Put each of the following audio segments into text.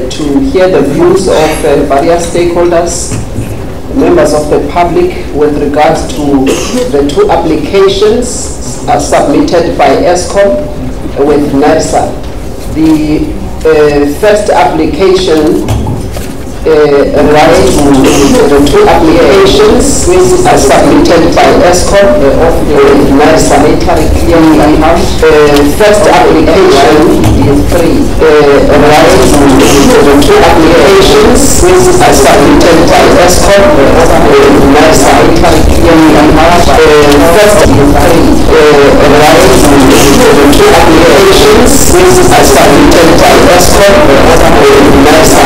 to hear the views of various stakeholders, members of the public, with regards to the two applications submitted by ESCOM with Nersa. The first application the two applications submitted by ESCOM of the Nersa. First application is free. The two applications submitted by ESCOM of the Nersa. First is free. The two applications submitted by ESCOM of the Nersa.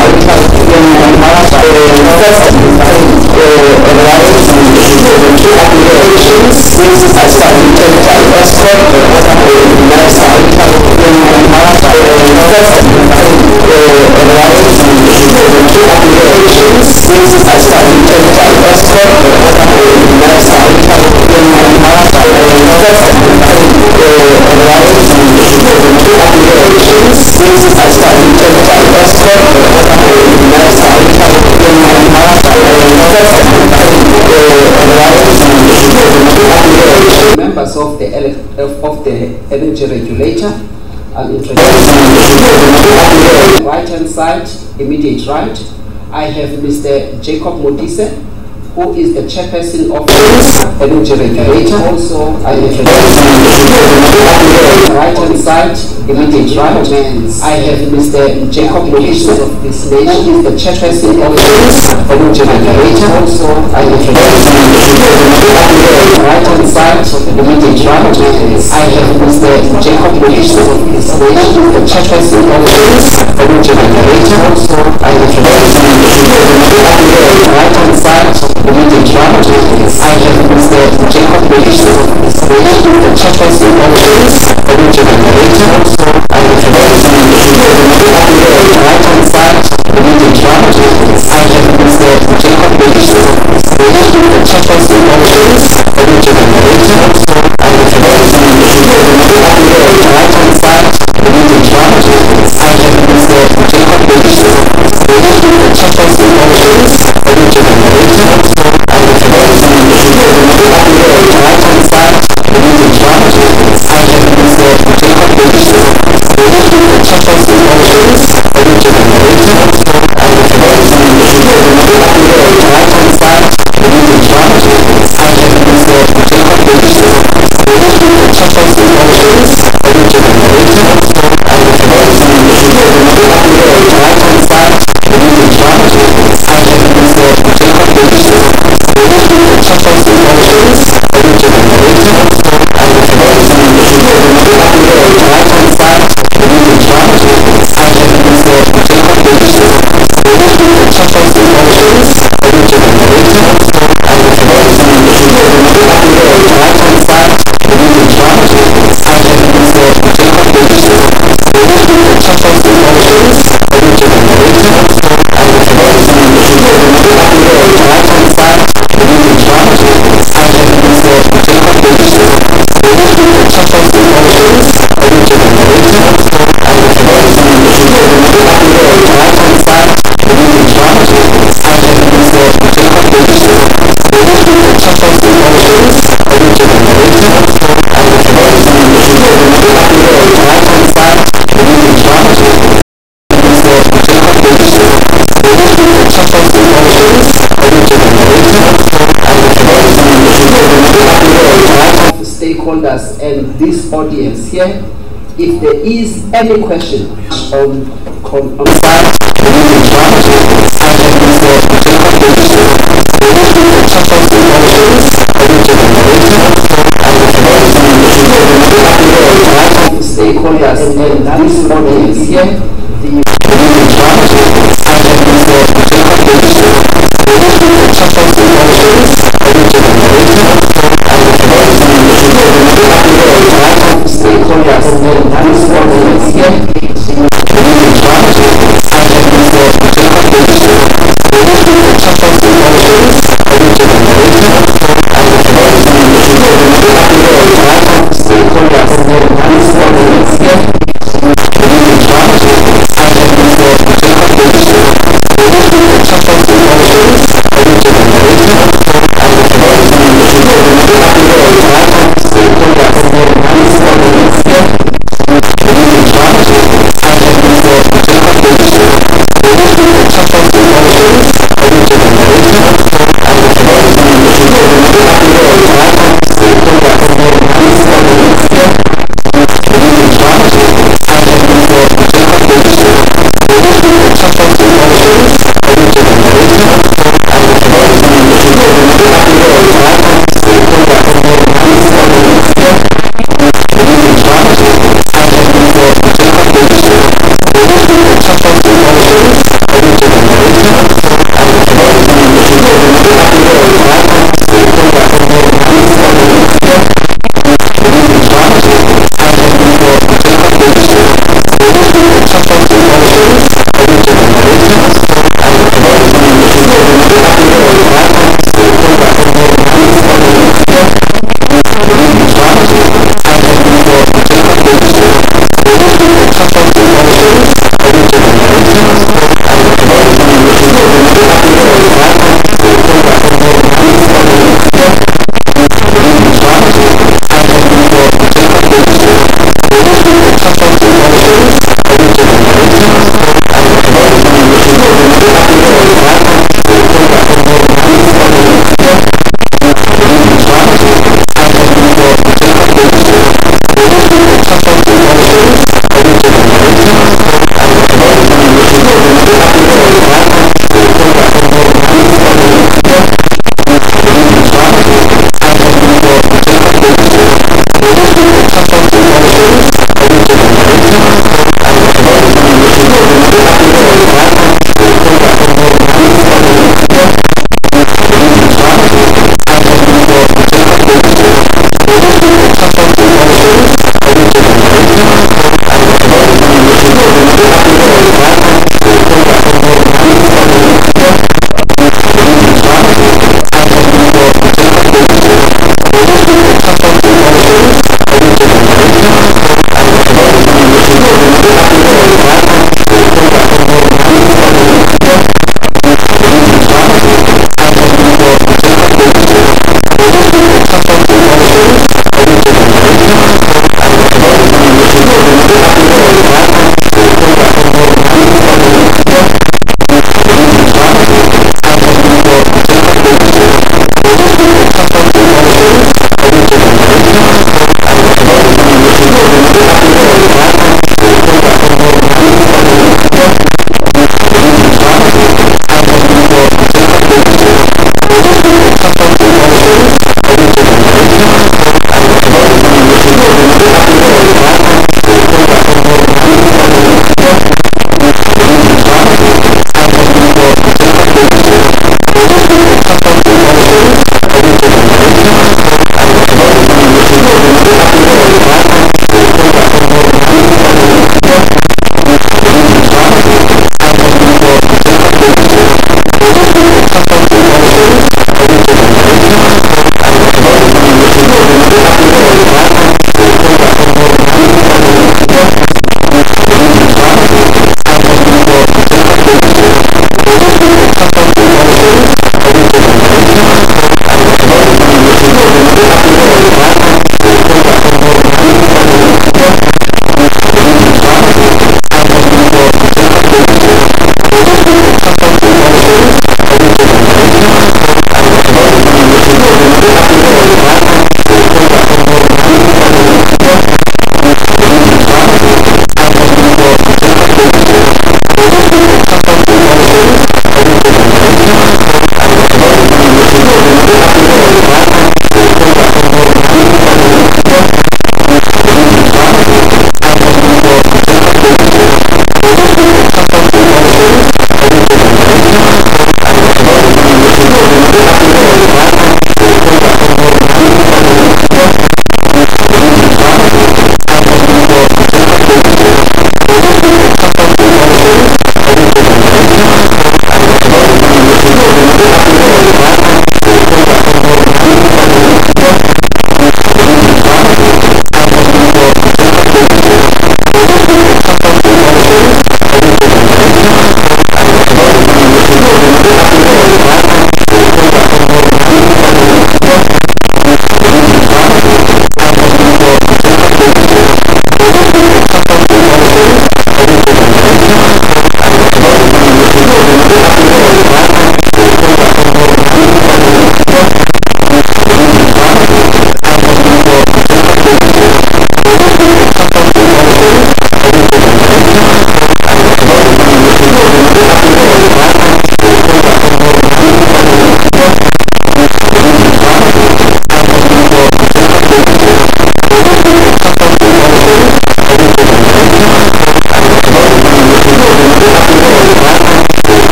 Members of the energy regulator, I'll introduce right hand side, immediate right. I have Mr. Jacob Modise, who is the chairperson of the energy regulator. Also, I introduce right hand side, immediate right. I have Mr. Jacob Modise of this nation, who is the chairperson of the energy regulator. Also, I introduce right hand side, immediate right. I have Mr. Jacob Modise of this nation, the chairperson of the energy regulator. Also, I introduce right hand side, immediate right. I have Mr. Jacob Modise of this nation, the chairperson of the energy regulator. Also, I introduce right hand side, immediate right. I have Mr. Jacob Modise of this nation, the chairperson of the energy regulator. Also, I introduce right hand side, immediate right. I have Mr. Jacob Modise of this nation, the chairperson of the energy regulator. Also, I introduce right hand side, immediate right. I have Mr. Jacob Modise of this nation, the chairperson of the energy regulator. Also, I introduce right hand side, immediate right. I have Mr. Jacob Modise of this nation, the chairperson of the energy regulator. Also, I introduce right hand side, immediate right. I have Mr. Jacob Modise of this nation, the chairperson of the energy regulator. Also, I introduce right hand side, immediate right. I have Mr. Jacob Modise of this nation, the chairperson of the energy regulator. Also, I introduce right hand side, immediate right. I have Mr. Jacob Modise of this nation, the chairperson of the energy regulator. Also, I introduce right hand side, immediate right. I have Mr. Jacob Modise of this nation, the chairperson of the energy regulator. Also, I introduce right hand side, immediate right. I have Mr. Jacob Modise of this nation, the chairperson of the energy regulator. Also, I introduce right hand side, immediate right. Mr. Jacob Modise of this nation, the chairperson of the energy regulator. Also, I introduce stakeholders and this audience here. If there is any question on side, immediate right. I have Mr. Jacob Modise of this nation, the chairperson of the energy regulator. Also, I introduce stakeholders and this audience here. The immediate right. I have Mr. Jacob Modise of this nation, the chairperson of the energy regulator. Also, I introduce stakeholders and this audience here. The immediate right. I have Mr. Jacob Modise of this nation, the chairperson of the energy regulator. Also, I introduce stakeholders and this audience here. The immediate right. I have Mr. Jacob Modise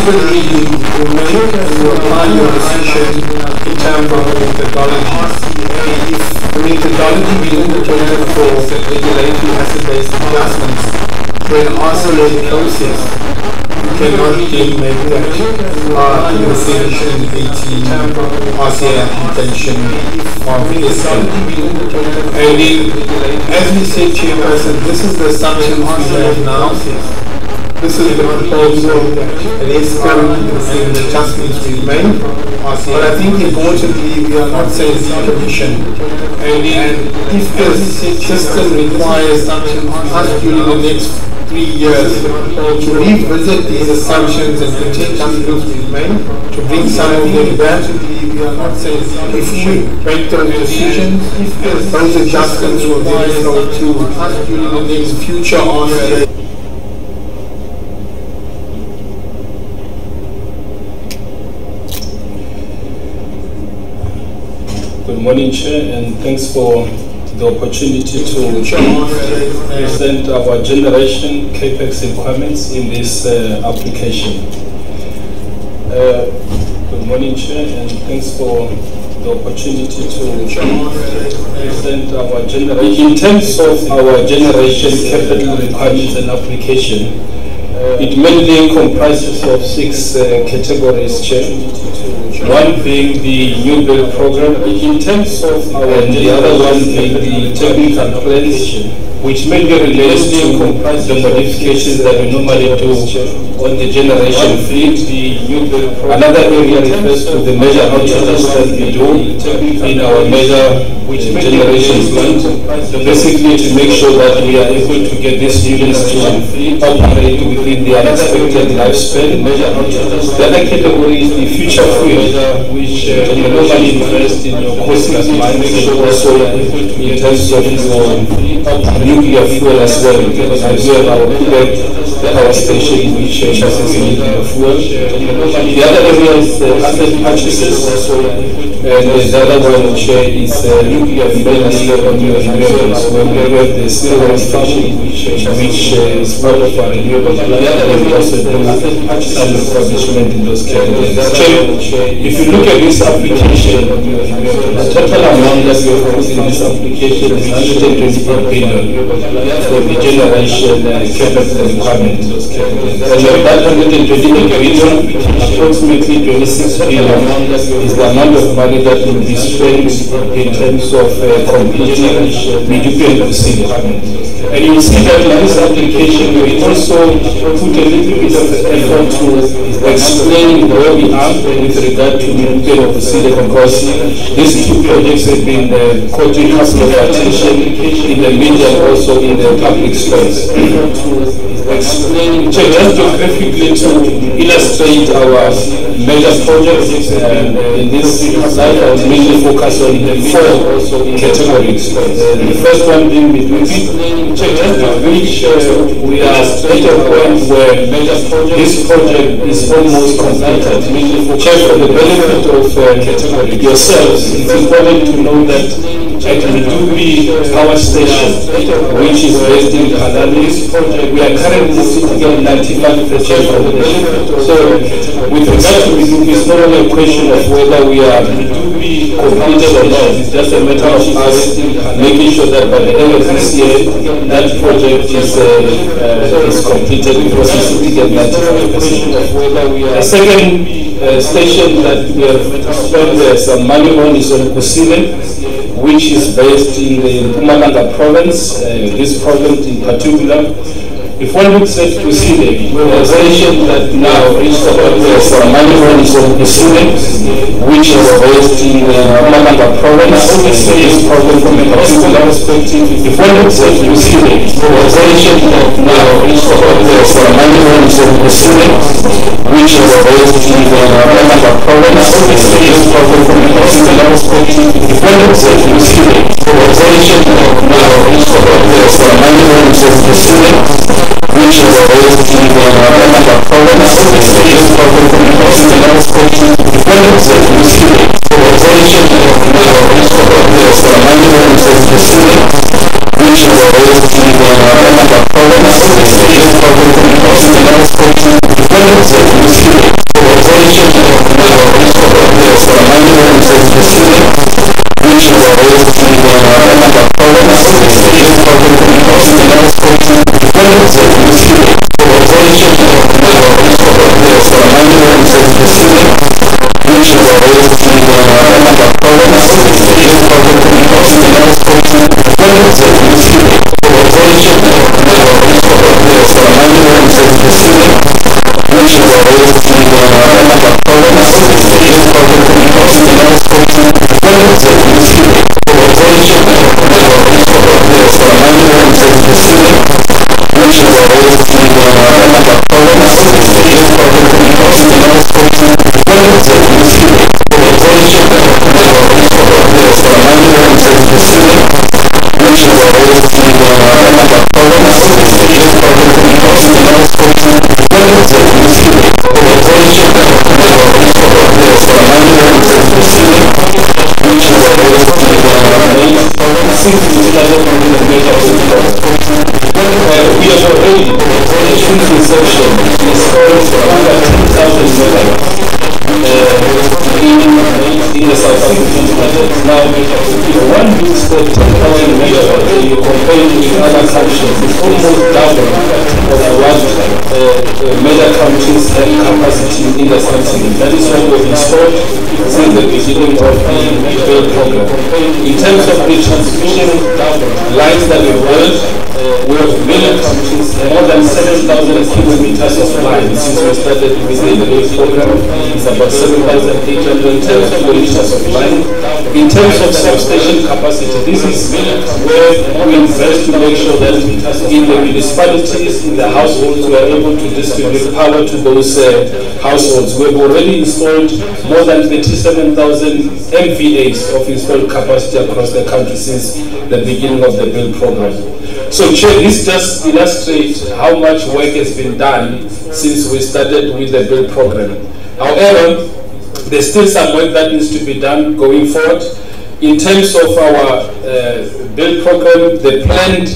good reading you make and you apply your decision in terms of the methodology. If the methodology being indicated for regulatory asset-based adjustments for an RCA process, you cannot then make that in the Section 18 RCA application of SM. And then, as we said, Chairperson, this is the assumptions we have now. This is the proposal that ESCOM and the adjustments we've made. But I think importantly, we are not saying decommission. And if this system requires us during the next 3 years to revisit these assumptions and potential moves we've made, to bring some of them back, if we make those decisions, those adjustments will then flow to us during the next future RCA. Good morning, Chair, and thanks for the opportunity to present our generation CAPEX requirements in this application. Good morning, Chair, and thanks for the opportunity to present our generation. In terms of our generation capital requirements and application, it mainly comprises of 6 categories, Chair. One being the new build program, in terms of and the other one being the technical plans, which mainly relates to the modifications that we normally do on the generation fleet. Another area refers to the major outages that we do in our major generation plant, basically to make sure that we are able to get these units to operate within the unexpected lifespan. The other category is the future fuel, which you normally invest in your courses mines and also in terms of your nuclear fuel as well, because we have our power station which uses nuclear fuel. The other area is asset purchases, and the other one which is nuclear fuel on your renewables, where we have the silver station which is part of our renewables. The other area also some establishment in those categories. If you look at this application, the total amount that we have put in this application is 128 billion for the generation capital requirement. And of that 128 billion, approximately 26 billion is the amount of money that will be spent in terms of completing the procedure. And you will see that in this application, we also put a little bit of effort to explain where we are with regard to the procedure, because these 2 projects have been caught in couple of attention in the media and also in the public space. Explain just geographically to illustrate our major projects in this slide. I will mainly focus on the 4 categories. The first one being between which we are at a point where this project is almost completed. Check for the benefit of yourselves. It's important to know that at the power station, which is based in Kalani, we are currently sitting at 95% of the benefit. So, with regard to Midubi, it's not only a question of whether we are completed or not. It's just a matter of us making sure that by the end of this year, that project is completed, because we're sitting at 95%. The second station that we have spent some money on is on Kusile, which is based in the Mpumalanga province. This province in particular, if one looks at Kusile, the station that now reached some money on is on Kusile, which is based in the Mpumalanga province. This province from a particular perspective, if one looks at Kusile, the station that now reached some money on is on Kusile, which is based in the Mpumalanga province. This province from a particular perspective, if one looks at Kusile, the station that now reached some money on is on Kusile, which is based in the Mpumalanga province. This province from a particular perspective, if one looks at Kusile, the station that now reached some money on is on Kusile, which is based in the Mpumalanga province. This province from a particular perspective, if one looks at Kusile, In terms of substation capacity, this is where we invest to make sure that in the municipalities, in the households, we are able to distribute power to those households. We've already installed more than 37,000 MVAs of installed capacity across the country since the beginning of the build program. So, Chair, this just illustrates how much work has been done since we started with the build program. However, there's still some work that needs to be done going forward. In terms of our build program, the planned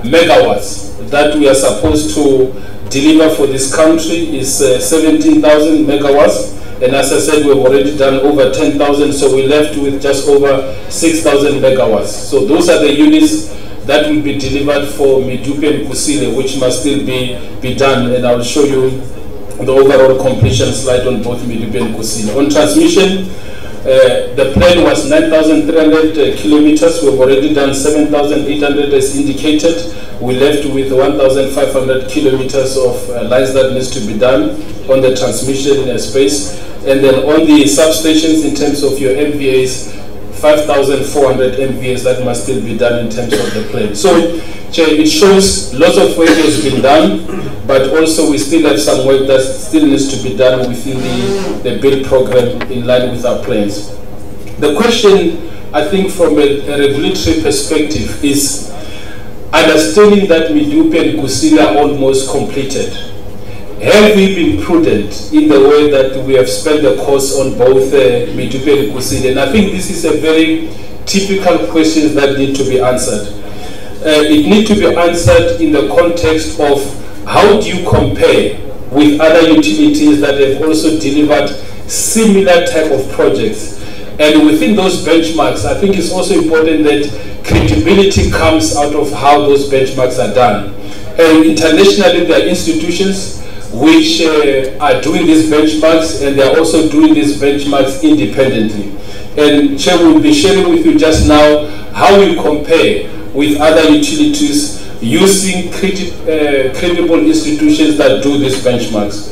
megawatts that we are supposed to deliver for this country is 17,000 megawatts. And as I said, we've already done over 10,000, so we're left with just over 6,000 megawatts. So those are the units that will be delivered for Medupi and Kusile, which must still be done. And I'll show you the overall completion slide on both Medupi and Kusile. On transmission, the plan was 9,300 kilometers. We've already done 7,800 as indicated. We left with 1,500 kilometers of lines that needs to be done on the transmission space. And then on the substations, in terms of your MVAs, 5,400 MVAs that must still be done in terms of the plan. So, Chair, it shows lots of work has been done, but also we still have some work that still needs to be done within the build program in line with our plans. The question, I think, from a regulatory perspective is understanding that Medupi and Kusile are almost completed. Have we been prudent in the way that we have spent the cost on both Medupi and Kusile? And I think this is a very typical question that need to be answered. It needs to be answered in the context of how do you compare with other utilities that have also delivered similar type of projects. And within those benchmarks, I think it's also important that credibility comes out of how those benchmarks are done. And internationally, there are institutions which are doing these benchmarks, and they are also doing these benchmarks independently. And Chair will be sharing with you just now how we compare with other utilities using credible institutions that do these benchmarks.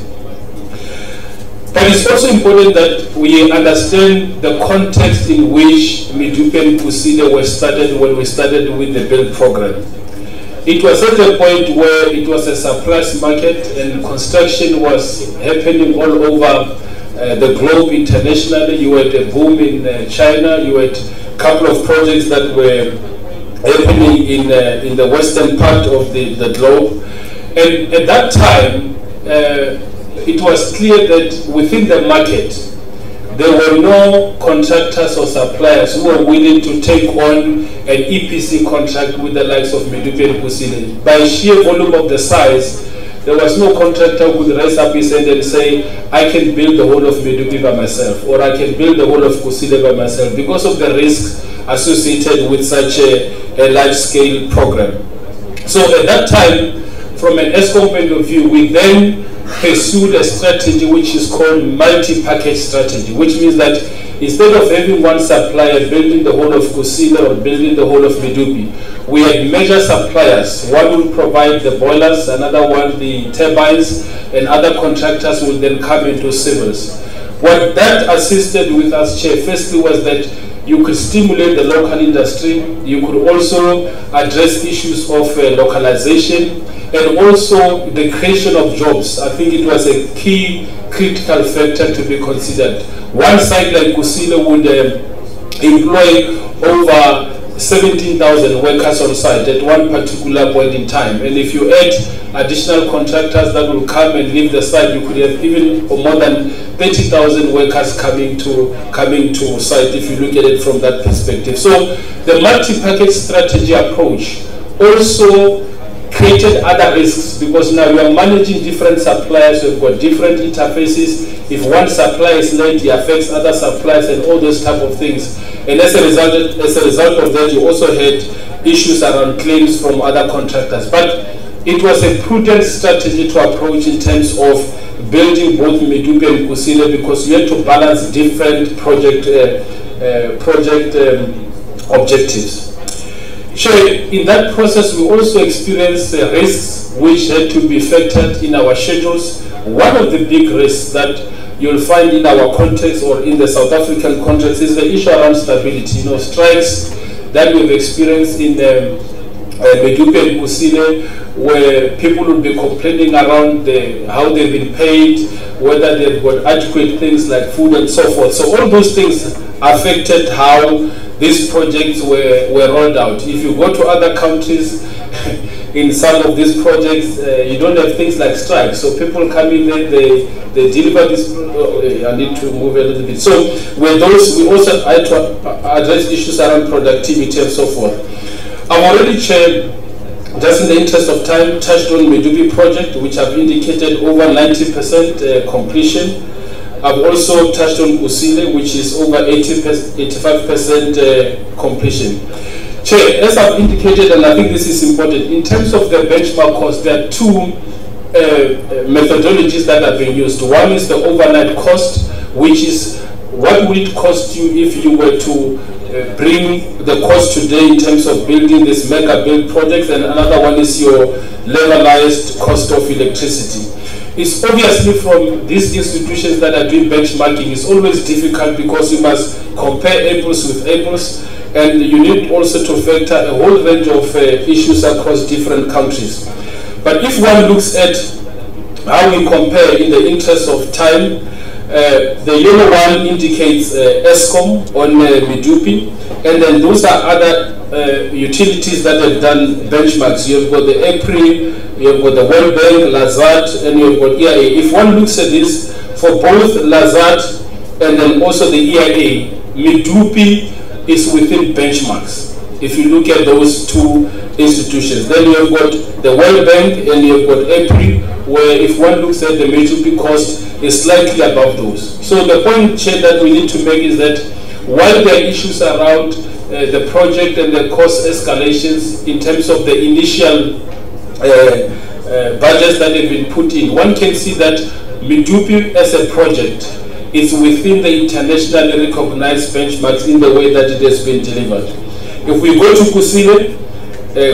But it's also important that we understand the context in which Medupi and Kusile were started when we started with the build program. It was at a point where it was a surplus market and construction was happening all over the globe internationally. You had a boom in China, you had a couple of projects that were happening in the western part of the globe. And at that time, it was clear that within the market, there were no contractors or suppliers who were willing to take on an EPC contract with the likes of Medupi and Kusile. By sheer volume of the size, there was no contractor who would raise up his hand and say, I can build the whole of Medupi by myself, or I can build the whole of Kusile by myself, because of the risks associated with such a large-scale program. So at that time, from an ESCOM point of view, we then pursued a strategy which is called multi-package strategy, which means that instead of having one supplier building the whole of Kusile or building the whole of Medupi, we had major suppliers. One will provide the boilers, another one the turbines, and other contractors will then come into civils. What that assisted with us, Chair, firstly was that you could stimulate the local industry, you could also address issues of localization, and also the creation of jobs. I think it was a key critical factor to be considered. One site like Kusile would employ over 17,000 workers on site at one particular point in time. And if you add additional contractors that will come and leave the site, you could have even more than 30,000 workers coming to site if you look at it from that perspective. So the multi-package strategy approach also created other risks, because now we are managing different suppliers, we've got different interfaces. If one supplier is late, it affects other suppliers and all those type of things. And as a result of that, you also had issues around claims from other contractors. But it was a prudent strategy to approach in terms of building both Medupi and Kusile, because you had to balance different project objectives. Sure, in that process, we also experienced risks which had to be factored in our schedules. One of the big risks that you'll find in our context or in the South African context is the issue around stability. You know, strikes that we've experienced in Medupi and Kusile, where people will be complaining around how they've been paid, whether they've got adequate things like food and so forth. So all those things affected how these projects were rolled out. If you go to other countries, in some of these projects, you don't have things like strikes. So people come in there, they deliver this. I need to move a little bit. So we also had to address issues around productivity and so forth. I've already shared, just in the interest of time, touched on Medupi project, which I've indicated over 90% completion. I've also touched on Kusile, which is over 85% completion. Chair, as I've indicated, and I think this is important, in terms of the benchmark cost, there are two methodologies that are being used. One is the overnight cost, which is what would it cost you if you were to bring the cost today in terms of building this mega build projects, and another one is your levelized cost of electricity. It's obviously from these institutions that are doing benchmarking, it's always difficult because you must compare apples with apples, and you need also to factor a whole range of issues across different countries. But if one looks at how we compare in the interest of time, the yellow one indicates ESCOM on Medupi, and then those are other utilities that have done benchmarks. You've got the EPRI, you've got the World Bank, Lazard, and you've got EIA. If one looks at this, for both Lazard and then also the EIA, Medupi is within benchmarks. If you look at those two institutions, then you've got the World Bank and you've got EPRI, where if one looks at the Medupi cost, is slightly above those. So the point, Chair, that we need to make is that while there are issues around the project and the cost escalations in terms of the initial budgets that have been put in, one can see that Medupi as a project is within the internationally recognized benchmarks in the way that it has been delivered. If we go to Kusile,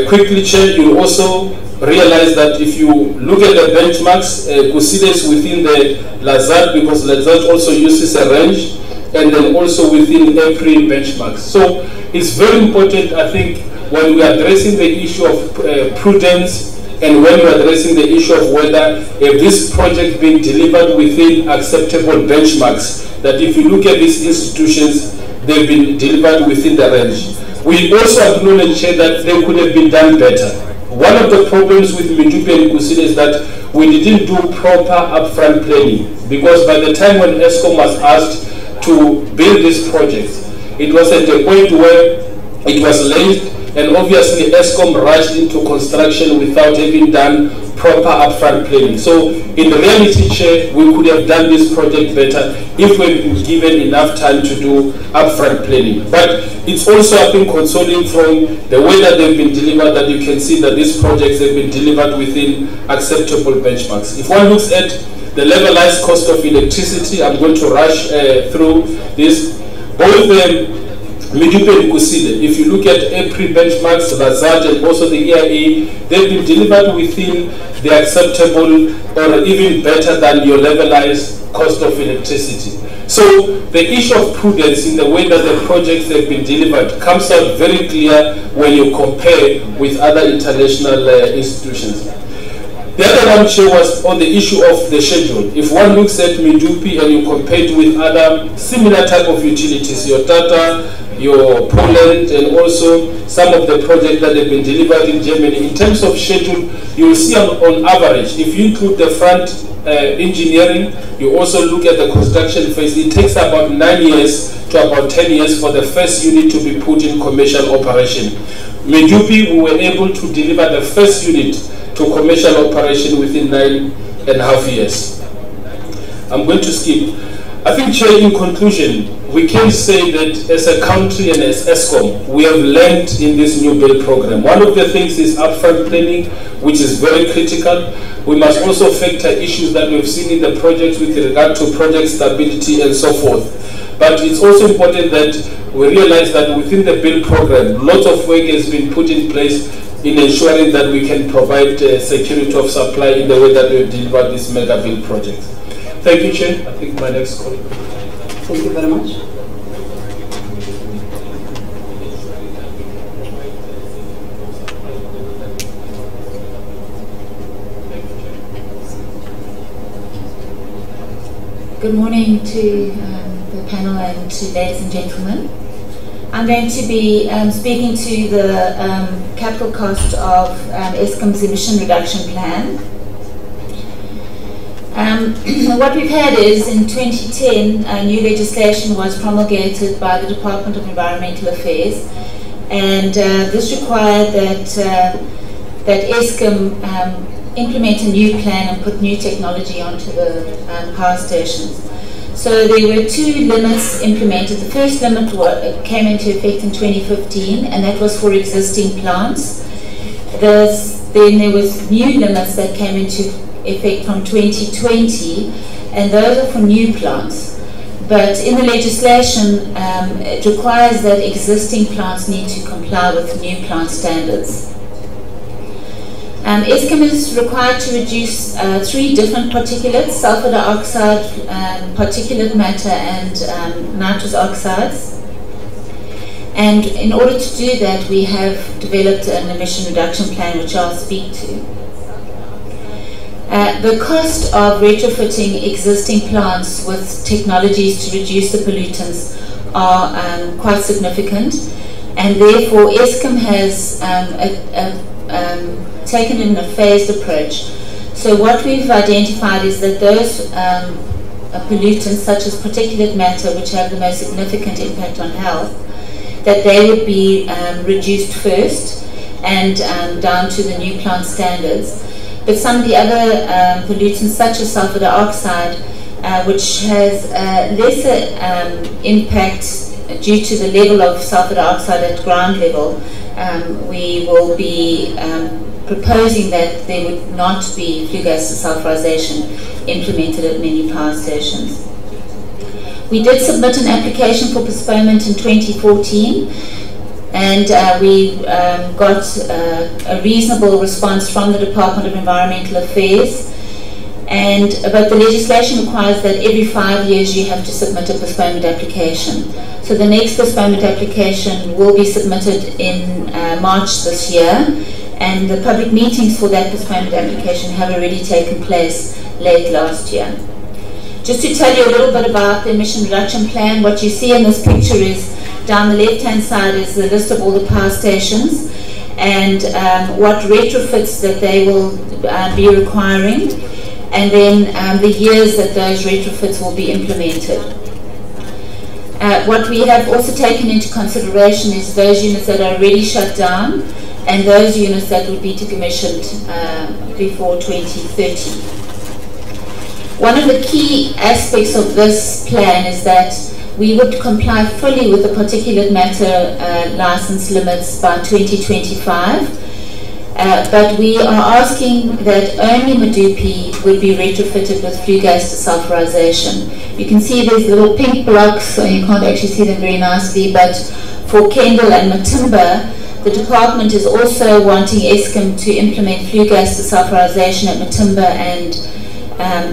quickly, Chair, you also realize that if you look at the benchmarks, Kusile is within the Lazard, because Lazard also uses a range, and then also within EPRI benchmarks. So it's very important, I think, when we are addressing the issue of prudence, and when we are addressing the issue of whether this project being delivered within acceptable benchmarks, that if you look at these institutions, they've been delivered within the range. We also acknowledge that they could have been done better. One of the problems with Medupi and Kusile is that we didn't do proper upfront planning, because by the time when ESCOM was asked to build these projects, it was at a point where it was late, and obviously ESCOM rushed into construction without having done proper upfront planning. So in reality, Chair, we could have done this project better if we'd been given enough time to do upfront planning. But it's also, I think, consoling from the way that they've been delivered, that you can see that these projects have been delivered within acceptable benchmarks. If one looks at the levelized cost of electricity, I'm going to rush through this. Both MYPD and Kusile, if you look at EPRI benchmarks, Razad and also the EIA, they've been delivered within the acceptable or even better than your levelized cost of electricity. So the issue of prudence in the way that the projects have been delivered comes out very clear when you compare with other international institutions. The other one, Chair, was on the issue of the schedule. If one looks at MYPD and you compare it with other similar type of utilities, your Tata, your Poland, and also some of the projects that have been delivered in Germany, in terms of schedule, you will see on average, if you include the front engineering, you also look at the construction phase, it takes about 9 years to about 10 years for the first unit to be put in commercial operation. MYPD, we were able to deliver the first unit to commercial operation within 9.5 years. I'm going to skip. I think, Chair, in conclusion, we can say that as a country and as ESCOM, we have learned in this new build program. One of the things is upfront planning, which is very critical. We must also factor issues that we've seen in the projects with regard to project stability and so forth. But it's also important that we realize that within the build program, lots of work has been put in place in ensuring that we can provide security of supply in the way that we've delivered this mega build project. Thank you, Chair. I think my next colleague. Thank you very much. Good morning to the panel and to ladies and gentlemen. I'm going to be speaking to the capital cost of ESCOM's emission reduction plan. What we've had is in 2010, new legislation was promulgated by the Department of Environmental Affairs, and this required that ESCOM implement a new plan and put new technology onto the power stations. So there were two limits implemented. The first limit came into effect in 2015, and that was for existing plants. Then there was new limits that came into effect from 2020, and those are for new plants. But in the legislation, it requires that existing plants need to comply with new plant standards. ESCOM is required to reduce 3 different particulates: sulfur dioxide, particulate matter, and nitrous oxides. And in order to do that, we have developed an emission reduction plan, which I'll speak to. The cost of retrofitting existing plants with technologies to reduce the pollutants are quite significant, and therefore ESCOM has taken in a phased approach. So what we've identified is that those pollutants, such as particulate matter, which have the most significant impact on health, that they would be reduced first and down to the new plant standards. But some of the other pollutants, such as sulfur dioxide, which has lesser impact due to the level of sulfur dioxide at ground level, we will be proposing that there would not be flue gas desulfurization implemented at many power stations. We did submit an application for postponement in 2014, and we got a reasonable response from the Department of Environmental Affairs. But the legislation requires that every 5 years you have to submit a postponement application. So the next postponement application will be submitted in March this year, and the public meetings for that postponement application have already taken place late last year. Just to tell you a little bit about the emission reduction plan, what you see in this picture is, down the left-hand side is the list of all the power stations and what retrofits that they will be requiring, and then the years that those retrofits will be implemented. What we have also taken into consideration is those units that are already shut down, and those units that would be decommissioned before 2030. One of the key aspects of this plan is that we would comply fully with the particulate matter license limits by 2025. But we are asking that only Medupi would be retrofitted with flue gas desulfurization. You can see these little pink blocks, so you can't actually see them very nicely, but for Kendal and Matimba, the department is also wanting Eskom to implement flue gas desulfurization at Matimba and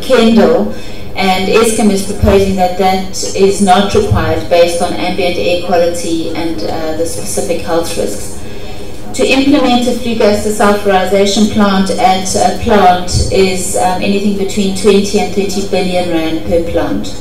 Kendal, and Eskom is proposing that that is not required based on ambient air quality and the specific health risks. To implement a flue gas desulfurization plant at a plant is anything between 20 and 30 billion rand per plant.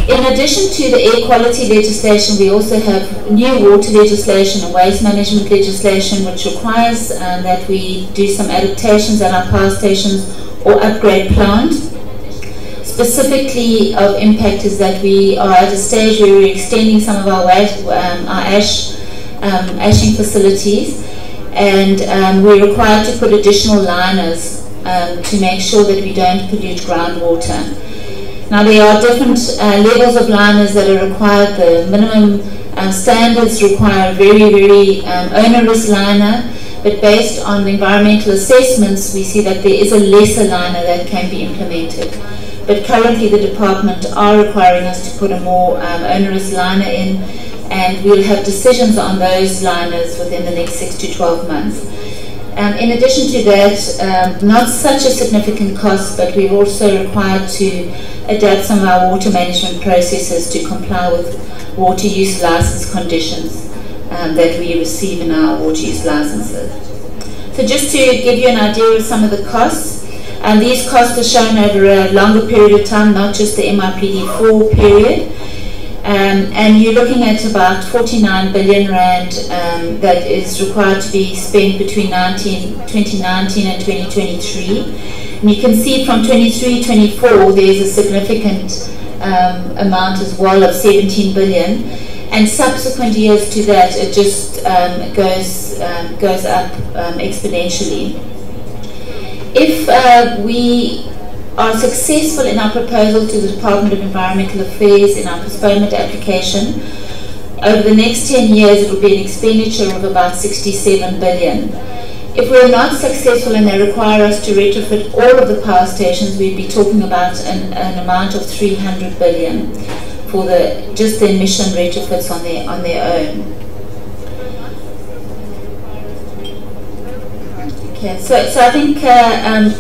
In addition to the air quality legislation, we also have new water legislation and waste management legislation, which requires that we do some adaptations at our power stations or upgrade plant. Specifically of impact is that we are at a stage where we're extending some of our ashing facilities, and we're required to put additional liners to make sure that we don't pollute groundwater. Now there are different levels of liners that are required. The minimum standards require a very onerous liner, but based on the environmental assessments we see that there is a lesser liner that can be implemented. But currently the department are requiring us to put a more onerous liner in, and we'll have decisions on those liners within the next 6 to 12 months. In addition to that, not such a significant cost, but we're also required to adapt some of our water management processes to comply with water use license conditions that we receive in our water use licenses. So just to give you an idea of some of the costs, and these costs are shown over a longer period of time, not just the MYPD 4 period. And you're looking at about 49 billion rand that is required to be spent between 2019 and 2023. And you can see from 23-24 there's a significant amount as well of 17 billion. And subsequent years to that, it just goes up exponentially. If we are successful in our proposal to the Department of Environmental Affairs in our postponement application, over the next 10 years it will be an expenditure of about 67 billion. If we're not successful and they require us to retrofit all of the power stations, we'd be talking about an amount of 300 billion for just the emission retrofits on their own. Okay, so I think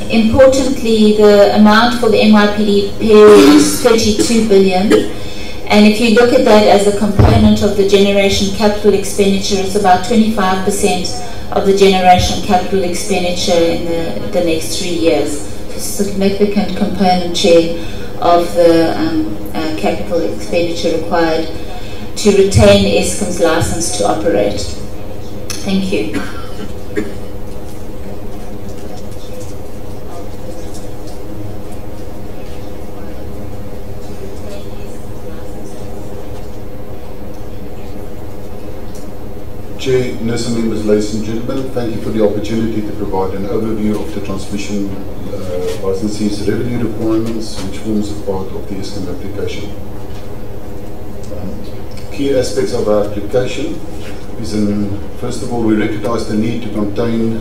importantly the amount for the MYPD period is 32 billion, and if you look at that as a component of the generation capital expenditure, it's about 25% of the generation capital expenditure in the next 3 years. It's a significant component share of the capital expenditure required to retain Eskom's license to operate. Thank you. Chair, Nersa members, ladies and gentlemen, thank you for the opportunity to provide an overview of the transmission licensee's revenue requirements, which forms a part of the Eskom application. Key aspects of our application is, first of all, we recognize the need to contain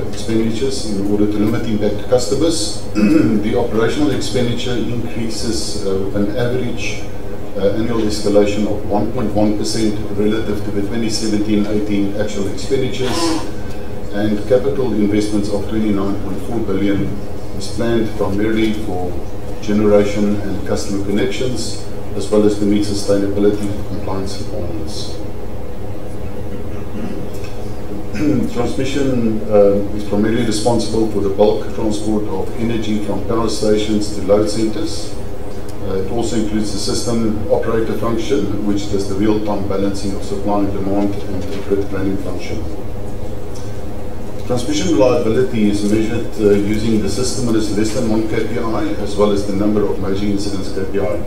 expenditures in order to limit impact to customers. The operational expenditure increases with an average annual escalation of 1.1% relative to the 2017-18 actual expenditures, and capital investments of 29.4 billion is planned primarily for generation and customer connections, as well as to meet sustainability and compliance requirements. Transmission is primarily responsible for the bulk transport of energy from power stations to load centers. It also includes the system operator function, which does the real-time balancing of supply and demand, and the grid planning function. Transmission reliability is measured using the system as less than 1 KPI, as well as the number of major incidents KPI.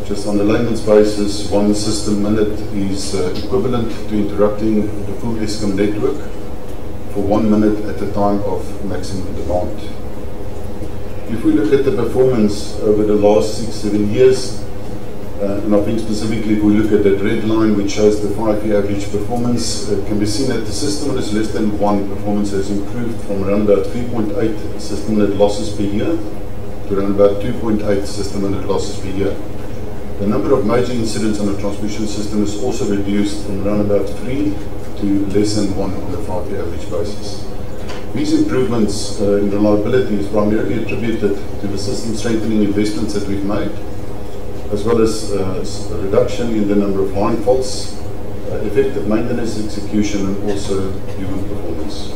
Just on a layman's basis, 1 system minute is equivalent to interrupting the full Eskom network for 1 minute at a time of maximum demand. If we look at the performance over the last 6-7 years, and I think specifically if we look at that red line which shows the 5-year average performance, it can be seen that the system that is less than 1 performance has improved from around about 3.8 system minute losses per year to around about 2.8 system minute losses per year. The number of major incidents on the transmission system is also reduced from around about 3 to less than 1 on a 5-year average basis. These improvements in reliability is primarily attributed to the system strengthening investments that we've made, as well as a reduction in the number of line faults, effective maintenance execution, and also human performance.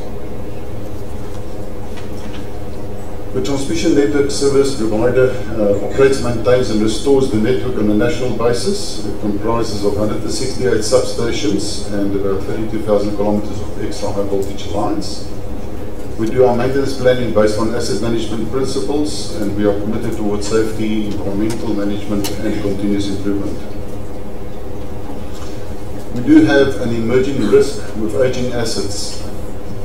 The transmission network service provider operates, maintains and restores the network on a national basis. It comprises of 168 substations and about 32,000 kilometers of extra high voltage lines. We do our maintenance planning based on asset management principles, and we are committed towards safety, environmental management and continuous improvement. We do have an emerging risk with aging assets.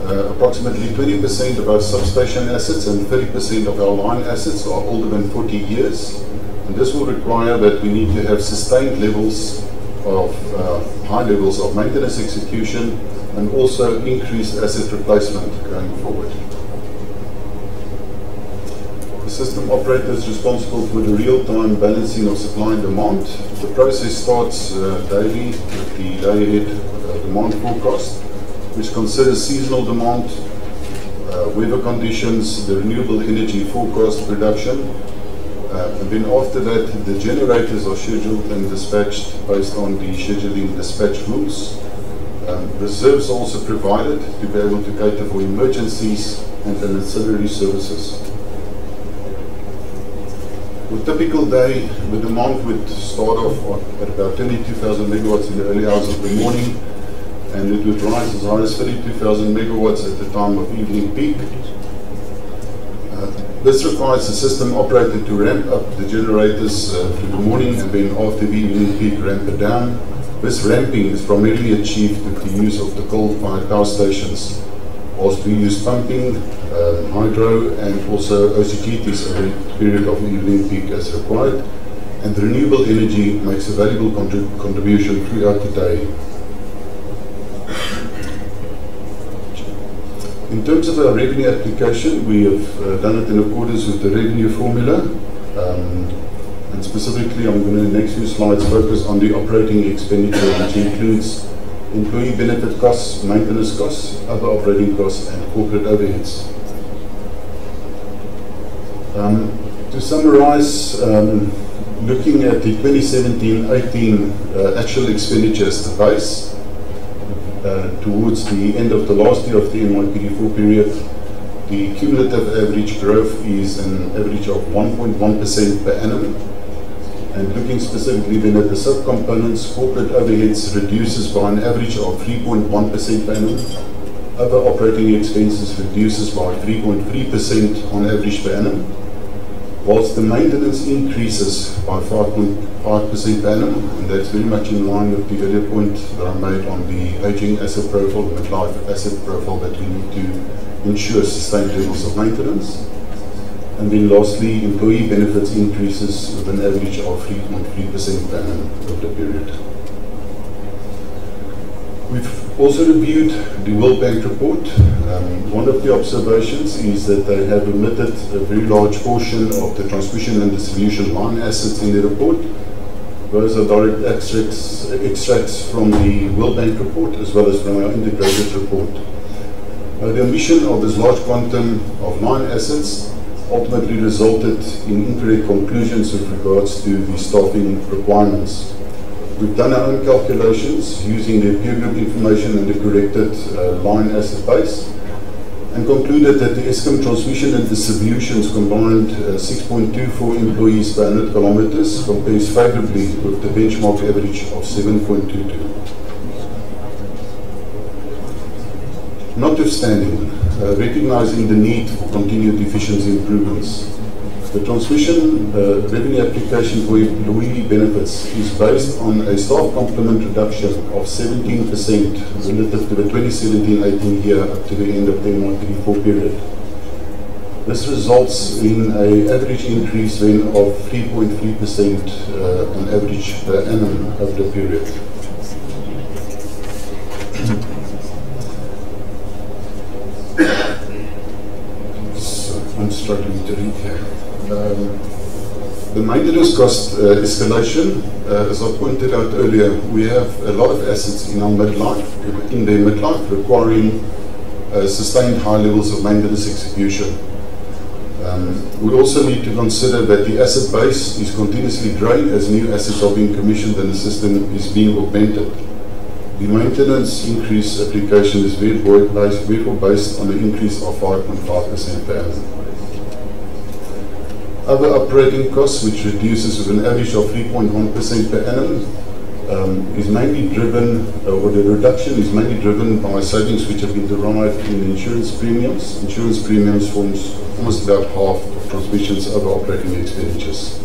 Approximately 20% of our substation assets and 30% of our line assets are older than 40 years. And this will require that we need to have sustained levels of high levels of maintenance execution and also increased asset replacement going forward. The system operator is responsible for the real-time balancing of supply and demand. The process starts daily with the day-ahead demand forecast, which considers seasonal demand, weather conditions, the renewable energy forecast production, and then after that the generators are scheduled and dispatched based on the scheduling dispatch rules. Reserves are also provided to be able to cater for emergencies and ancillary services. For a typical day, the demand would start off at about 22,000 megawatts in the early hours of the morning, and it would rise as high as 32,000 megawatts at the time of evening peak. This requires the system operator to ramp up the generators through the morning, and then after the evening peak ramp it down. This ramping is primarily achieved with the use of the coal-fired power stations, whilst we use pumping, hydro and also OCGTs over the period of the evening peak as required, and the renewable energy makes a valuable contribution throughout the day. In terms of our revenue application, we have done it in accordance with the revenue formula. And specifically, I'm going to, in the next few slides, focus on the operating expenditure, which includes employee benefit costs, maintenance costs, other operating costs, and corporate overheads. To summarize, looking at the 2017-18 actual expenditures, the base, towards the end of the last year of the MYPD4 period, the cumulative average growth is an average of 1.1% per annum. And looking specifically then at the subcomponents, corporate overheads reduces by an average of 3.1% per annum. Other operating expenses reduces by 3.3% on average per annum, whilst the maintenance increases by 5.5% per annum, and that's very much in line with the earlier point that I made on the aging asset profile, the midlife asset profile, that we need to ensure sustained levels of maintenance. And then lastly, employee benefits increases with an average of 3.3% per annum over the period. We've also reviewed the World Bank report. One of the observations is that they have omitted a very large portion of the transmission and distribution line assets in the report. Those are direct extracts from the World Bank report as well as from our integrated report. The omission of this large quantum of line assets ultimately resulted in incorrect conclusions with regards to the staffing requirements. We've done our own calculations using the peer group information and the corrected line asset base, and concluded that the Eskom transmission and distribution's combined 6.24 employees per 100 kilometers compares favorably with the benchmark average of 7.22. Notwithstanding, recognizing the need for continued efficiency improvements, The transmission revenue application for employee benefits is based on a staff complement reduction of 17% relative to the 2017-18 year up to the end of the MYPD4 period. This results in an average increase then of 3.3% on average per annum over the period. So I'm struggling to read here. The maintenance cost escalation, as I pointed out earlier, we have a lot of assets in our midlife, requiring sustained high levels of maintenance execution. We also need to consider that the asset base is continuously growing as new assets are being commissioned and the system is being augmented. The maintenance increase application is therefore based on an increase of 5.5% per annum. Other operating costs, which reduces with an average of 3.1% per annum, is mainly driven, or the reduction is mainly driven by savings which have been derived in insurance premiums. Insurance premiums forms almost about half of transmission's other operating expenditures.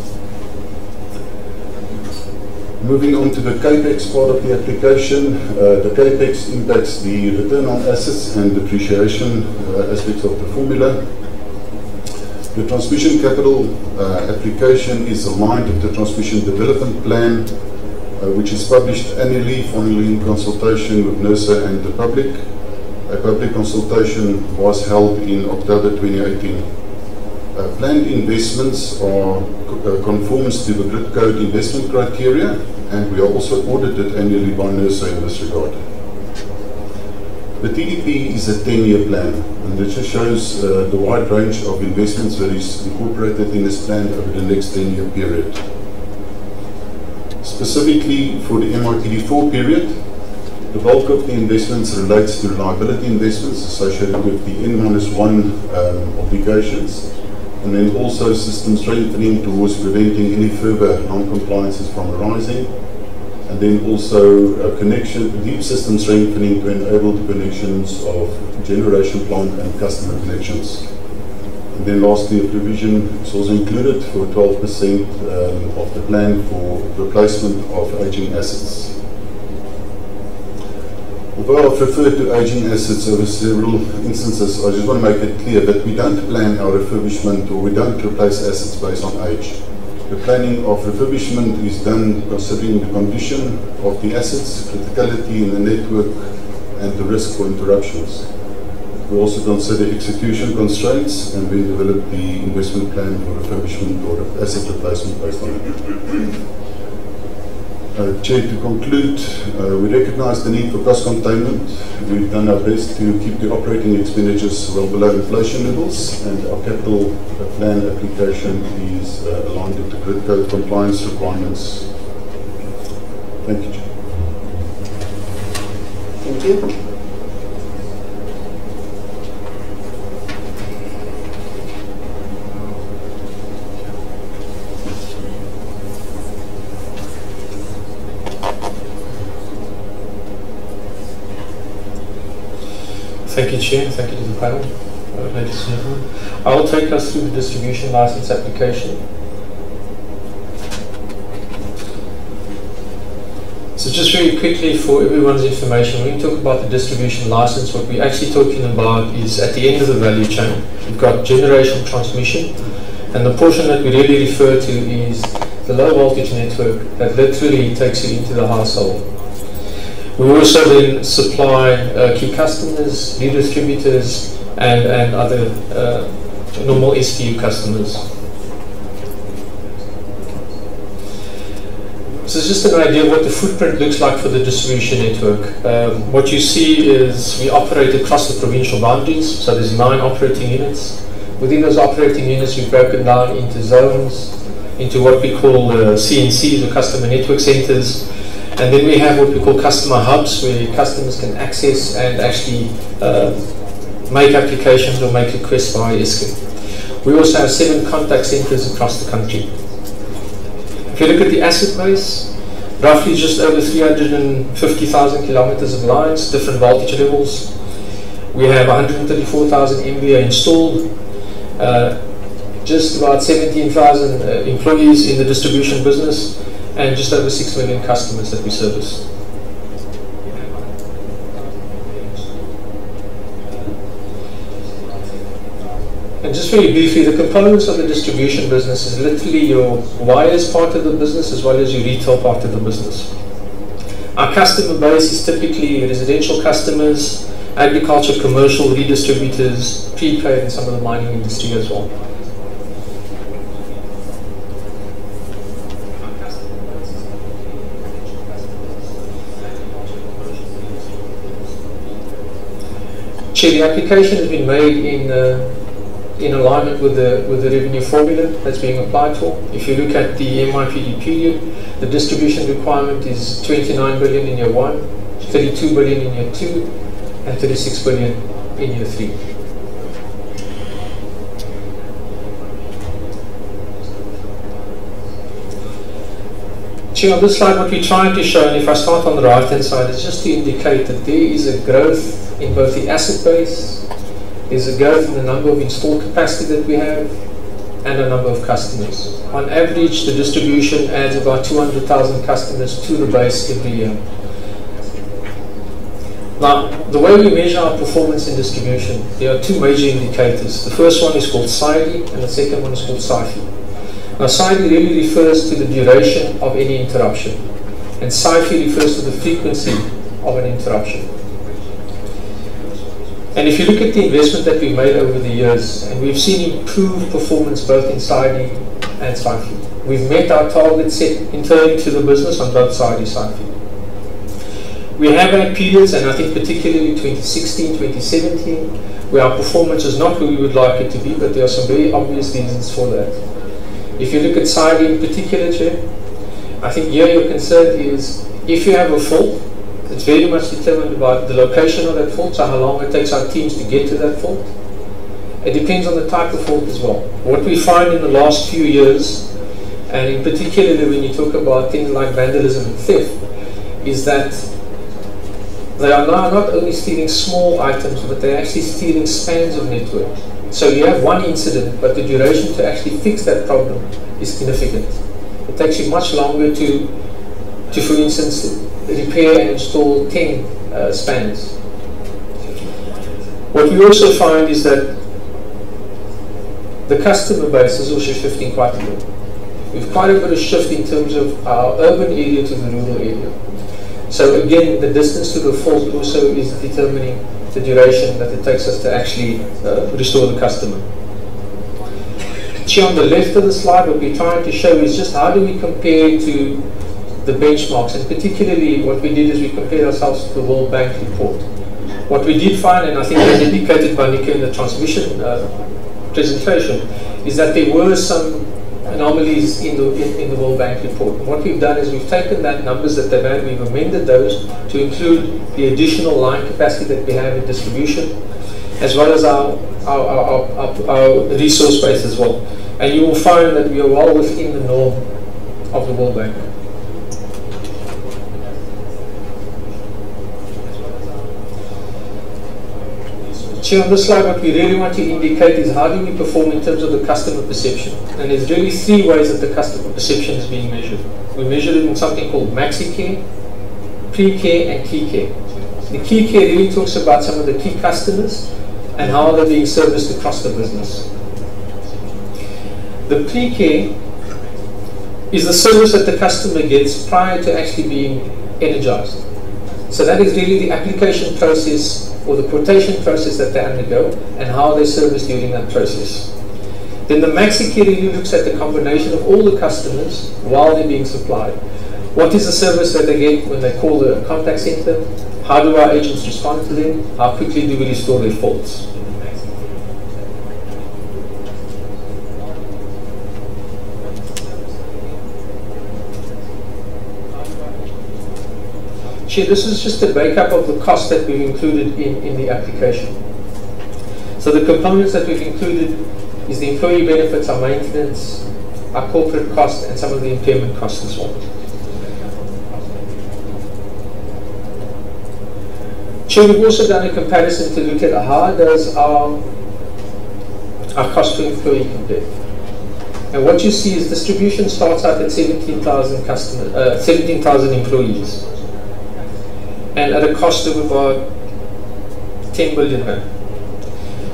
Moving on to the CAPEX part of the application, the CAPEX impacts the return on assets and depreciation aspects of the formula. The transmission capital application is aligned with the transmission development plan, which is published annually following consultation with Nersa and the public. A public consultation was held in October 2018. Planned investments are conforms to the grid code investment criteria, and we are also audited annually by Nersa in this regard. The TDP is a 10-year plan, and it just shows the wide range of investments that is incorporated in this plan over the next 10-year period. Specifically for the MYPD4 period, the bulk of the investments relates to liability investments associated with the N-1 obligations, and then also system strengthening towards preventing any further non-compliances from arising, and then also deep system strengthening to enable the connections of generation plant and customer connections. And then lastly, a provision is also included for 12% of the plan for replacement of aging assets. Although I've referred to aging assets over several instances, I just want to make it clear that we don't plan our refurbishment or we don't replace assets based on age. The planning of refurbishment is done considering the condition of the assets, criticality in the network, and the risk for interruptions. We also consider execution constraints, and we develop the investment plan for refurbishment or asset replacement based on it. Chair, to conclude, we recognize the need for cost containment. We've done our best to keep the operating expenditures well below inflation levels, and our capital plan application is aligned with the grid code compliance requirements. Thank you, Chair. Thank you. Thank you, Chair. Thank you to the panel, ladies and gentlemen. I will take us through the distribution license application. So just very quickly for everyone's information, when we talk about the distribution license, what we're actually talking about is at the end of the value chain. We've got generation transmission, and the portion that we really refer to is the low voltage network that literally takes you into the household. We also then supply key customers, lead distributors, and other normal STU customers. So it's just an idea of what the footprint looks like for the distribution network. What you see is we operate across the provincial boundaries, so there's 9 operating units. Within those operating units, we've broken down into zones, into what we call CNCs, or customer network centers. And then we have what we call customer hubs, where customers can access and actually make applications or make requests via ISCIM. We also have 7 contact centers across the country. If you look at the asset base, roughly just over 350,000 kilometers of lines, different voltage levels. We have 134,000 MVA installed. just about 17,000 employees in the distribution business, and just over 6 million customers that we service. And just very briefly, the components of the distribution business is literally your wires part of the business as well as your retail part of the business. Our customer base is typically residential customers, agriculture, commercial, redistributors, prepaid, and some of the mining industry as well. The application has been made in alignment with the revenue formula that's being applied for. If you look at the MYPD period, the distribution requirement is 29 billion in year 1, 32 billion in year 2, and 36 billion in year 3. On this slide, what we're trying to show, and if I start on the right hand side, is just to indicate that there is a growth in both the asset base, there's a growth in the number of installed capacity that we have, and a number of customers. On average, the distribution adds about 200,000 customers to the base every year. Now, the way we measure our performance in distribution, there are two major indicators. The first one is called SAIDI, and the second one is called SAIFI. Now, SAIDI really refers to the duration of any interruption, and SAIFI refers to the frequency of an interruption. And if you look at the investment that we've made over the years, and we've seen improved performance both in SAIDI and SAIFI. We've met our targets set internally to the business on both SAIDI and SAIFI. We have had periods, and I think particularly 2016, 2017, where our performance is not where we would like it to be, but there are some very obvious reasons for that. If you look at SAIDI in particular, Chair, I think here your concern is if you have a fault, it's very much determined by the location of that fault, so how long it takes our teams to get to that fault. It depends on the type of fault as well. What we find in the last few years, and in particular when you talk about things like vandalism and theft, is that they are now not only stealing small items, but they're actually stealing spans of network. So you have one incident, but the duration to actually fix that problem is significant. It takes you much longer to for instance, repair and install 10 spans. What we also find is that the customer base is also shifting quite a bit. We've quite a bit of shift in terms of our urban area to the rural area. So again, the distance to the fault also is determining the duration that it takes us to actually restore the customer. Here on the left of the slide, what we're trying to show is just how do we compare to the benchmarks, and particularly what we did is we compared ourselves to the World Bank report. What we did find, and I think as indicated by Nico in the transmission presentation, is that there were some anomalies in the World Bank report. And what we've done is we've taken that numbers that they've had, we've amended those to include the additional line capacity that we have in distribution, as well as our resource base as well. And you will find that we are well within the norm of the World Bank. Here on this slide, what we really want to indicate is how do we perform in terms of the customer perception. And there's really three ways that the customer perception is being measured. We measure it in something called maxi care, pre-care, and key care. The key care really talks about some of the key customers and how they're being serviced across the business. The pre-care is the service that the customer gets prior to actually being energized. So that is really the application process or the quotation process that they undergo and how they service during that process. Then the maxi care really looks at the combination of all the customers while they're being supplied. What is the service that they get when they call the contact center? How do our agents respond to them? How quickly do we restore their faults? This is just a breakup of the cost that we've included in the application. So the components that we've included is the employee benefits, our maintenance, our corporate cost, and some of the impairment costs as well. We've also done a comparison to look at how does our cost per employee compare. And what you see is distribution starts out at 17,000 employees, and at a cost of about 10 billion rand.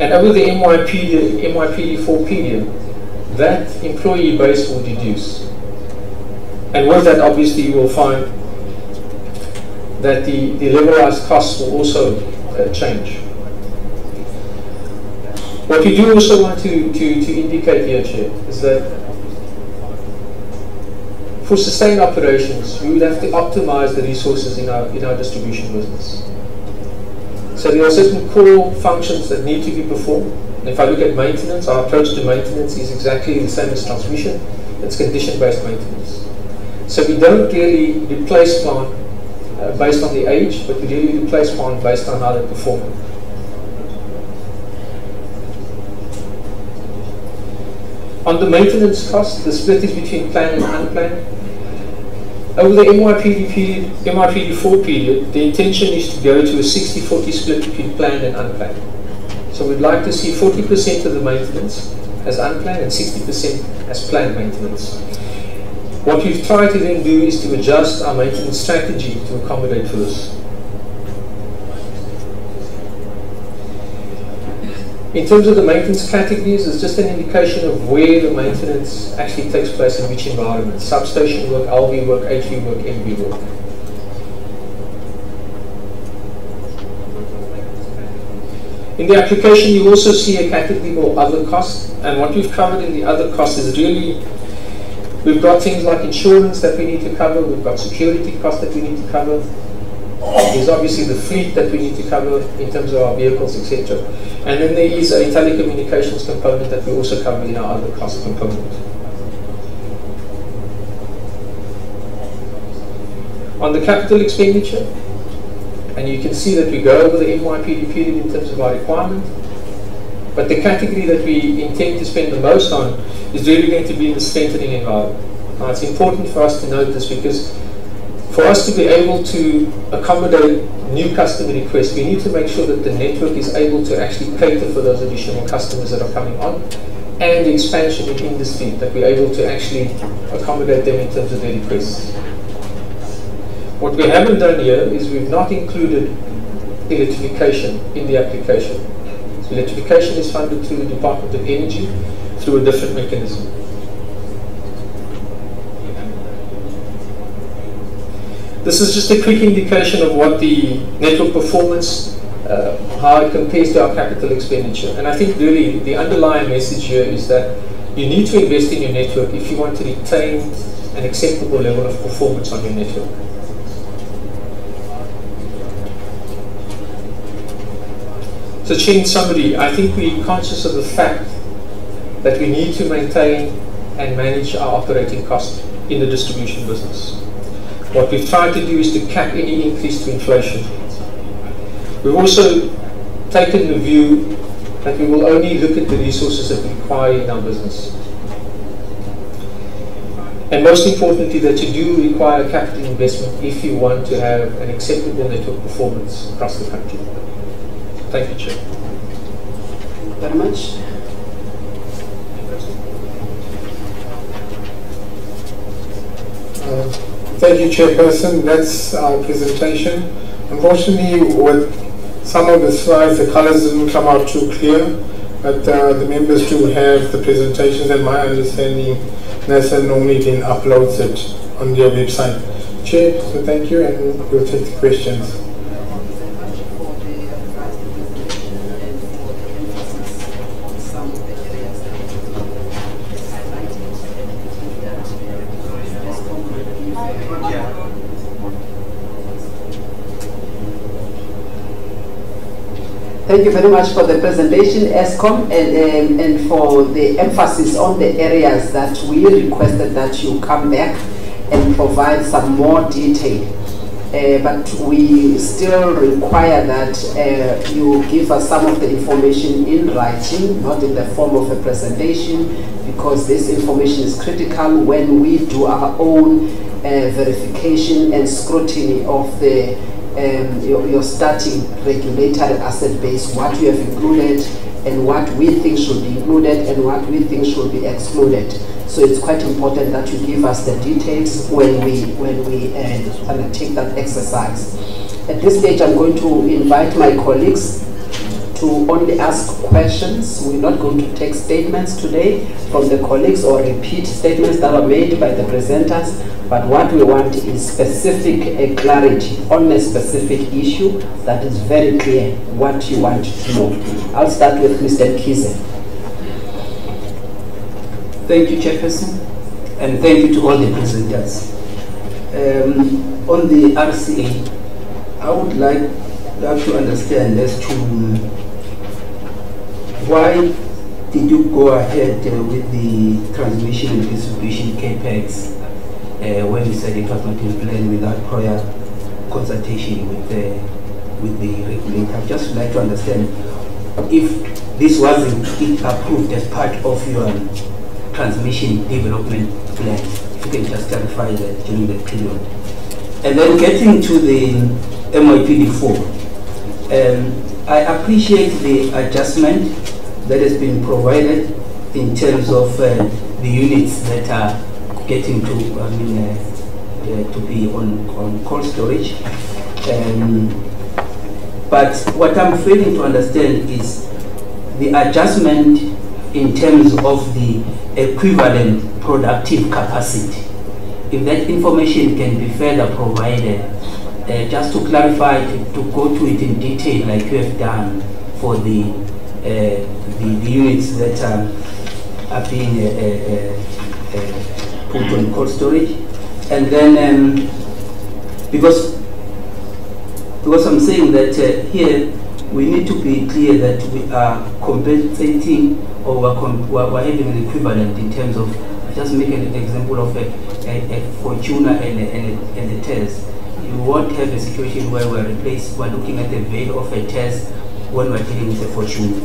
And over the MYPD4 period, that employee base will reduce. And with that, obviously, you will find that the levelized costs will also change. What we do also want to indicate here, Chair, is that for sustained operations, we would have to optimize the resources in our distribution business. So there are certain core functions that need to be performed. And if I look at maintenance, our approach to maintenance is exactly the same as transmission. It's condition-based maintenance. So we don't really replace plant based on the age, but we really replace plant based on how they perform. On the maintenance cost, the split is between planned and unplanned. Over the MYPD4 period, the intention is to go to a 60-40 split between planned and unplanned. So we'd like to see 40% of the maintenance as unplanned and 60% as planned maintenance. What we've tried to then do is to adjust our maintenance strategy to accommodate for this. In terms of the maintenance categories, it's just an indication of where the maintenance actually takes place in which environment. Substation work, LV work, HV work, MV work. In the application, you also see a category called other costs, and what we've covered in the other costs is really, we've got things like insurance that we need to cover, we've got security costs that we need to cover, there's obviously the fleet that we need to cover in terms of our vehicles, etc. And then there is a telecommunications component that we also cover in our other cost component. On the capital expenditure, and you can see that we go over the MYPD period in terms of our requirement, but the category that we intend to spend the most on is really going to be in the strengthening environment. Now it's important for us to note this because for us to be able to accommodate new customer requests, we need to make sure that the network is able to actually cater for those additional customers that are coming on, and the expansion in industry, that we're able to actually accommodate them in terms of their requests. What we haven't done here is we've not included electrification in the application. So electrification is funded through the Department of Energy through a different mechanism. This is just a quick indication of what the network performance, how it compares to our capital expenditure. And I think really the underlying message here is that you need to invest in your network if you want to retain an acceptable level of performance on your network. So in summary, I think we're conscious of the fact that we need to maintain and manage our operating costs in the distribution business. What we've tried to do is to cap any increase to inflation. We've also taken the view that we will only look at the resources that we require in our business. And most importantly, that you do require capital investment if you want to have an acceptable network performance across the country. Thank you, Chair. Thank you very much. Thank you, Chairperson. That's our presentation. Unfortunately, with some of the slides, the colors didn't come out too clear, but the members do have the presentations, and my understanding, Nersa normally then uploads it on their website. Chair, so thank you, and we'll take the questions. Thank you very much for the presentation, ESCOM, and for the emphasis on the areas that we requested that you come back and provide some more detail. But we still require that you give us some of the information in writing, not in the form of a presentation, because this information is critical when we do our own verification and scrutiny of the your starting regulatory asset base, what you have included and what we think should be included and what we think should be excluded. So it's quite important that you give us the details when we undertake that exercise. At this stage, I'm going to invite my colleagues to only ask questions. We're not going to take statements today from the colleagues or repeat statements that were made by the presenters, but what we want is specific clarity on a specific issue that is very clear what you want to know. I'll start with Mr. Kize. Thank you, Chairperson, and thank you to all the presenters. On the RCA, I would like to understand as to why did you go ahead with the transmission and distribution capex when you said it was not in plan without prior consultation with the regulator? I'd just like to understand if this wasn't approved as part of your transmission development plan. If you can just clarify that during that period. And then getting to the MYPD 4, I appreciate the adjustment that has been provided in terms of the units that are getting to, to be on cold storage. But what I'm failing to understand is the adjustment in terms of the equivalent productive capacity. If that information can be further provided, just to clarify, to go to it in detail like you have done for the units that are being put on cold storage. And then, because I'm saying that here we need to be clear that we are compensating or we're having an equivalent in terms of, just make an example of a Fortuna and a TES. You won't have a situation where we're looking at the value of a TES when we're dealing with a Fortuna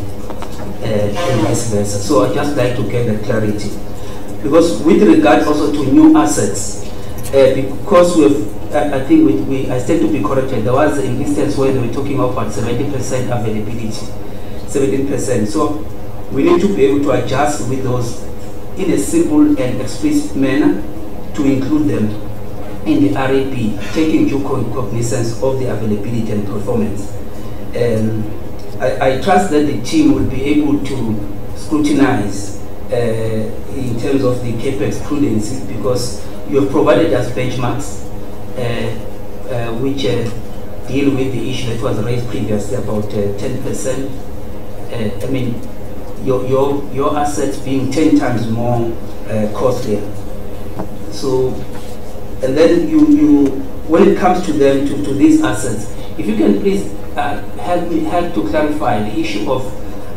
and vice versa. So I'd just like to get that clarity. Because with regard also to new assets, because I think I stand to be corrected, there was an instance where they were talking about 70% availability, 17%. So we need to be able to adjust with those in a simple and explicit manner to include them in the RAP, taking due cognizance of the availability and performance. I trust that the team will be able to scrutinize in terms of the capex prudency, because you have provided us benchmarks which deal with the issue that was raised previously about 10%. I mean, your assets being 10 times more costlier. So, and then you when it comes to them, to these assets, if you can please help to clarify the issue of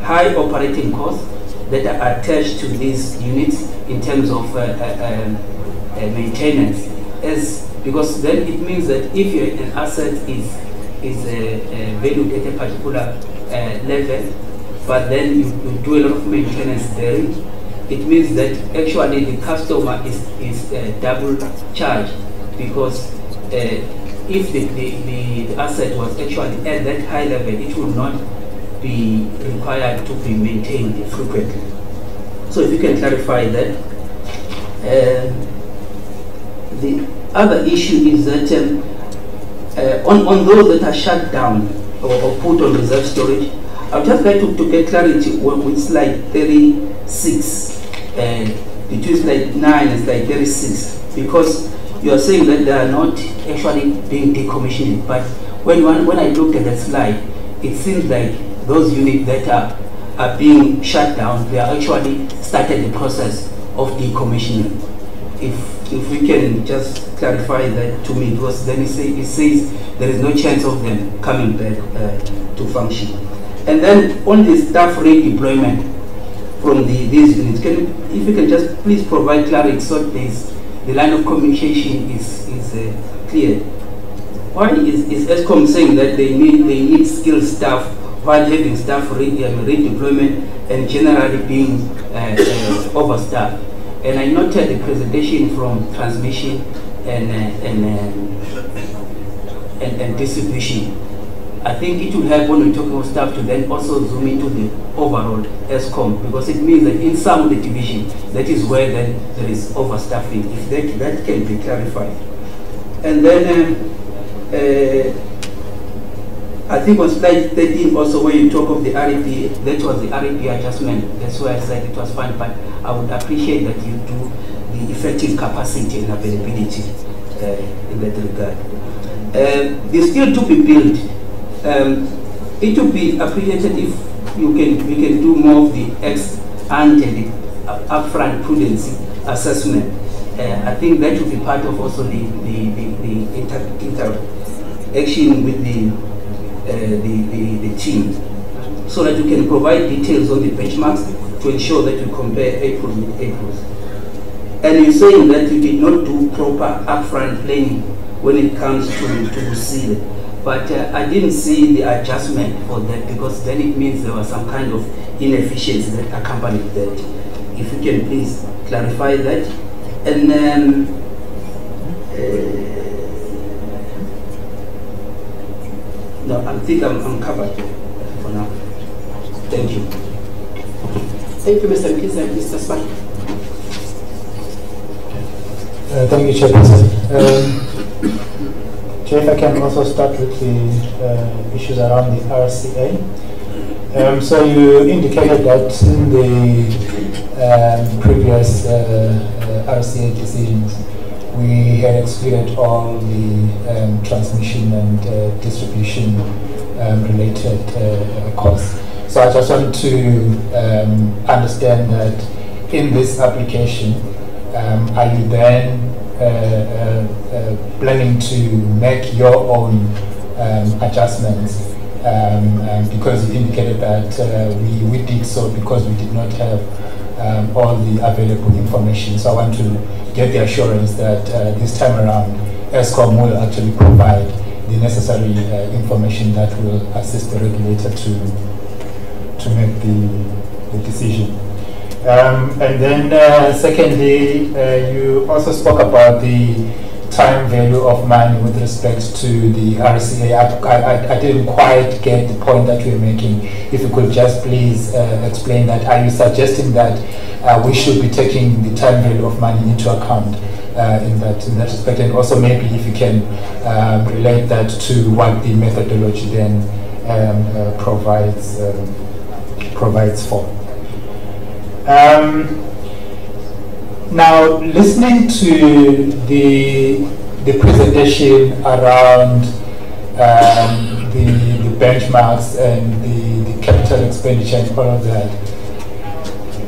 high operating costs that are attached to these units in terms of maintenance, because then it means that if an asset is valued at a particular level, but then you do a lot of maintenance there, it means that actually the customer is double charged, because if the asset was actually at that high level, it will not be required to be maintained frequently. So if you can clarify that. The other issue is that on those that are shut down or put on reserve storage, I would just like to get clarity with slide 36, between slide 9 and slide 36, because you are saying that they are not actually being decommissioned, but when I looked at that slide, it seems like those units that are being shut down, they are actually started the process of decommissioning. If we can just clarify that to me, because then it says there is no chance of them coming back to function. And then on the staff redeployment from these units, if you can just please provide clarity so the line of communication is clear. Why is ESCOM saying that they need skilled staff while having staff redeployment and generally being overstaffed? And I noted the presentation from transmission and distribution. I think it will help when we're talking about staff to then also zoom into the overall ESCOM, because it means that in some of the division, that is where then there is overstaffing. If that can be clarified. And then I think on slide 13 also, where you talk of the REP, that was the REP adjustment. That's why I said it was fine, but I would appreciate that you do the effective capacity and availability in that regard. There's still to be built. It would be appreciated if we can do more of the ex-ante, the upfront prudence assessment. I think that would be part of also the interaction with the team, so that we can provide details on the benchmarks to ensure that we compare April with April. And you're saying that we did not do proper upfront planning when it comes to seal. But I didn't see the adjustment for that, because then it means there was some kind of inefficiency that accompanied that. If you can please clarify that. And then no, I think I'm covered for now. Thank you. Thank you, Mr. Mkhize. Mr. Span. Thank you, Chairperson. Chair, if I can also start with the issues around the RCA. So you indicated that in the previous RCA decisions, we had excluded all the transmission and distribution related costs. So I just want to understand that in this application, are you then planning to make your own adjustments? Because you indicated that we did so because we did not have all the available information. So I want to get the assurance that this time around, ESCOM will actually provide the necessary information that will assist the regulator to make the decision. And then secondly, you also spoke about the time value of money with respect to the RCA. I didn't quite get the point that you were making. If you could just please explain that. Are you suggesting that we should be taking the time value of money into account in that respect? And also maybe if you can relate that to what the methodology then provides for. Now, listening to the presentation around the benchmarks and the capital expenditure and all of that,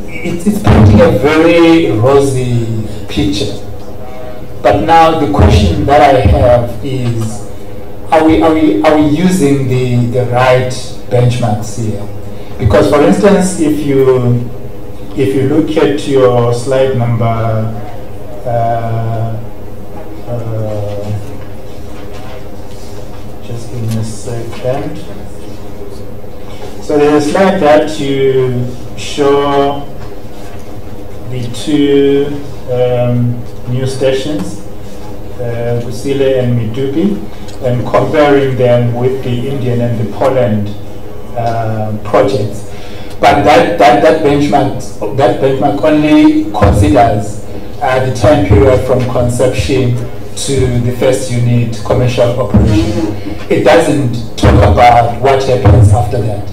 it's painting a very rosy picture. But now the question that I have is, are we using the right benchmarks here? Because, for instance, if you look at your slide number, just give me a second. So there's a slide that you show the two new stations, Kusile and Medupi, and comparing them with the Indian and the Poland projects. But that benchmark only considers the time period from conception to the first unit commercial operation. It doesn't talk about what happens after that.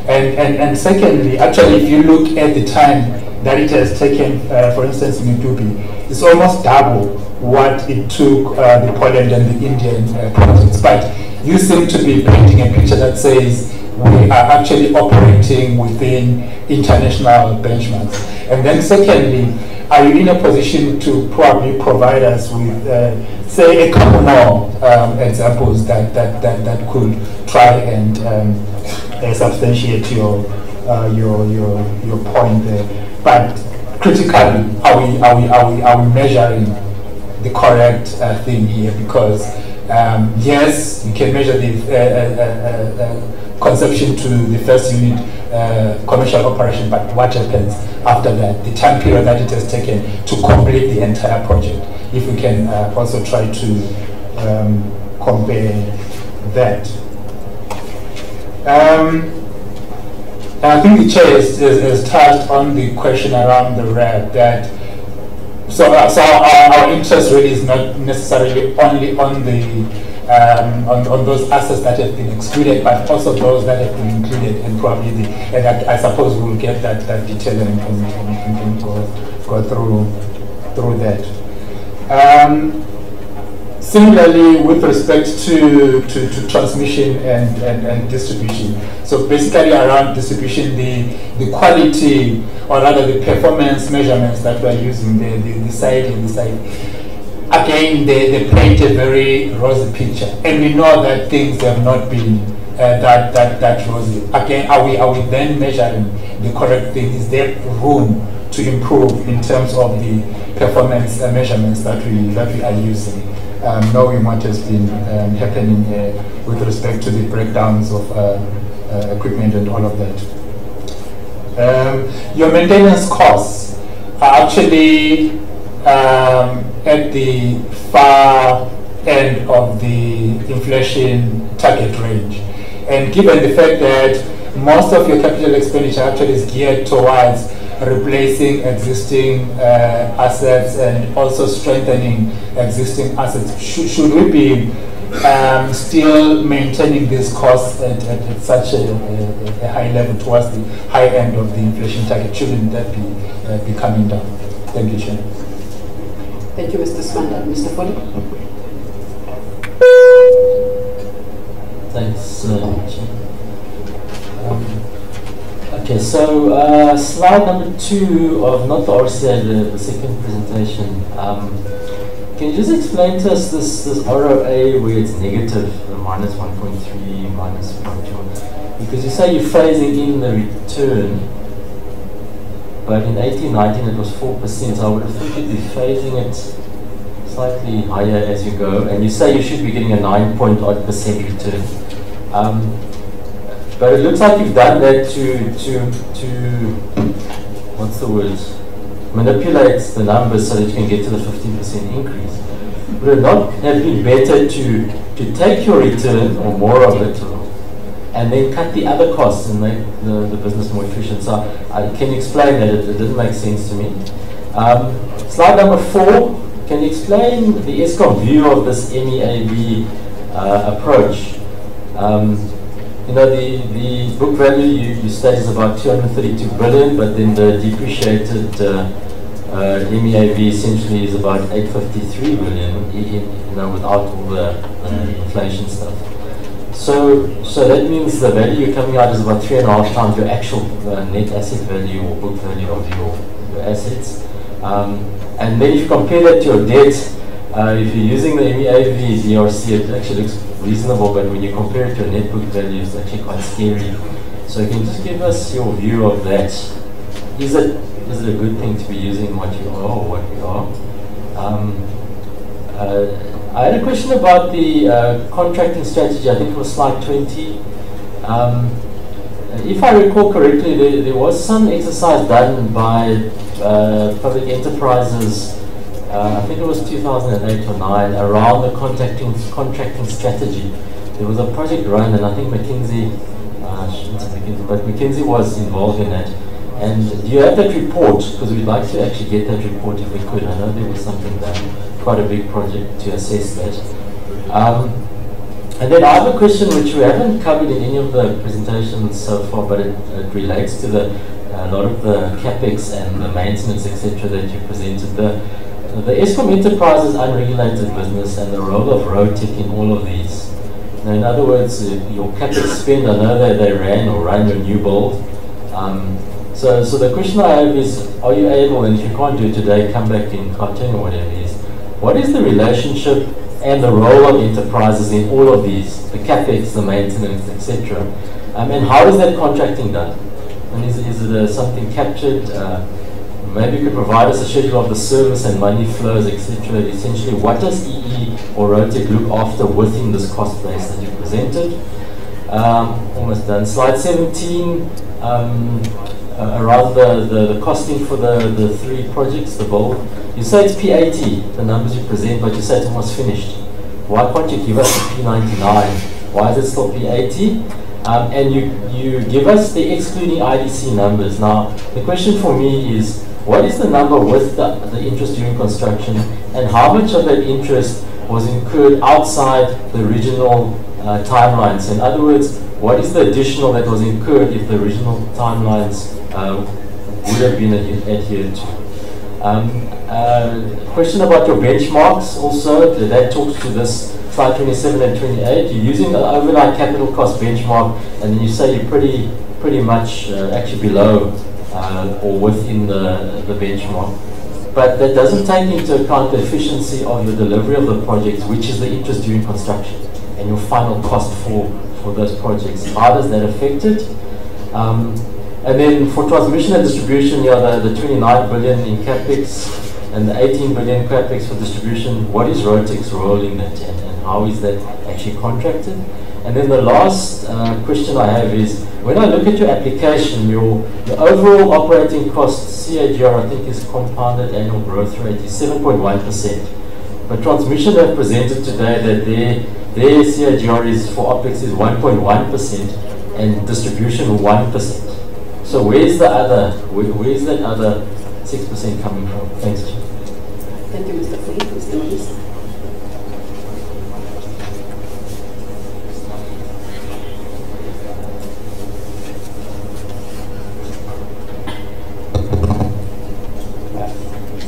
And secondly, actually, if you look at the time that it has taken, for instance, Medupi, it's almost double what it took the Poland and the Indian projects. But you seem to be painting a picture that says we are actually operating within international benchmarks. And then secondly, are you in a position to probably provide us with, say, a couple more examples that could try and substantiate your point there? But critically, are we measuring the correct thing here? Because yes, you can measure the conception to the first unit commercial operation, but what happens after that, the time period that it has taken to complete the entire project? If we can also try to compare that. I think the chair has touched on the question around the RAB, that so our interest really is not necessarily only on the on those assets that have been excluded, but also those that have been included, and probably and I suppose we'll get that detail and go through that. Similarly, with respect to transmission and distribution, so basically around distribution, the quality, or rather the performance measurements that we are using, the side, again, they paint a very rosy picture, and we know that things have not been that rosy. Again, are we then measuring the correct thing? Is there room to improve in terms of the performance measurements that we are using, knowing what has been happening with respect to the breakdowns of equipment and all of that? Your maintenance costs are actually at the far end of the inflation target range, and given the fact that most of your capital expenditure actually is geared towards replacing existing assets and also strengthening existing assets, should we be still maintaining these costs at such a high level towards the high end of the inflation target? Shouldn't that be coming down? Thank you, Chair. Thank you, Mr. Smanda. Mr. Foley? Thanks, Chair. Okay, so slide number 2 of not the RCA, the second presentation. Can you just explain to us this ROA where it's negative, minus 1.3, minus 0.2? Because you say you're phasing in the return, but in 18-19 it was 4%, so I would have thought you'd be phasing it slightly higher as you go, and you say you should be getting a 9-point-odd% return. But it looks like you've done that to what's the word? Manipulate the numbers so that you can get to the 15% increase. Would it not have been better to take your return, or more of it, and then cut the other costs and make the business more efficient? So can you explain that? It didn't make sense to me. Slide number 4, can you explain the ESCOM view of this MEAB approach? You know, the book value you state is about 232 billion, but then the depreciated MEAB essentially is about 853 billion, you know, without all the inflation stuff. So that means the value you're coming out is about 3.5 times your actual net asset value or book value of your assets. And then if you compare that to your debt, if you're using the MEAB DRC, it actually looks reasonable, but when you compare it to your net book value, it's actually quite scary. So can you just give us your view of that? Is it a good thing to be using what you are or what we are? I had a question about the contracting strategy. I think it was slide 20. If I recall correctly, there was some exercise done by public enterprises, I think it was 2008 or 9, around the contracting strategy. There was a project run, and I think McKinsey was involved in that. And do you have that report? Because we'd like to actually get that report if we could. I know there was something done, quite a big project to assess that. And then I have a question which we haven't covered in any of the presentations so far, but it relates to a lot of the capex and the maintenance, etc., that you presented. The ESCOM Enterprise is unregulated business, and the role of ROTEC in all of these. Now, in other words, your capex spend, I know that they run your new build. So the question I have is, are you able, and if you can't do it today, come back in cartoon or whatever it is, what is the relationship and the role of enterprises in all of these, the capex, the maintenance, etc.? And how is that contracting done? And is it something captured? Maybe you could provide us a schedule of the service and money flows, etc. Essentially, what does EE or ROTEC look after within this cost base that you presented? Almost done. Slide 17, around the costing for the 3 projects, the build. You say it's P80, the numbers you present, but you say it's almost finished. Why can't you give us a P99? Why is it still P80? And you give us the excluding IDC numbers. Now, the question for me is, what is the number with the interest during construction, and how much of that interest was incurred outside the original timelines? In other words, what is the additional that was incurred if the original timelines would have been adhered to? Question about your benchmarks also, that talks to this slide 27 and 28. You're using the overnight capital cost benchmark, and then you say you're pretty much actually below or within the benchmark. But that doesn't take into account the efficiency of your delivery of the projects, which is the interest during construction, and your final cost for those projects. How does that affect it? And then for transmission and distribution, the 29 billion in capex and the 18 billion capex for distribution. What is Rotex rolling that in, and how is that actually contracted? And then the last question I have is, when I look at your application, your overall operating cost CAGR, I think, is compounded annual growth rate is 7.1%. But transmission have presented today that their CAGR is for OPEX is 1.1% and distribution 1%. So where's the other? Where's that other 6% coming from? Thanks, Chief. Thank you, Mr. Philip. Mr. Minister.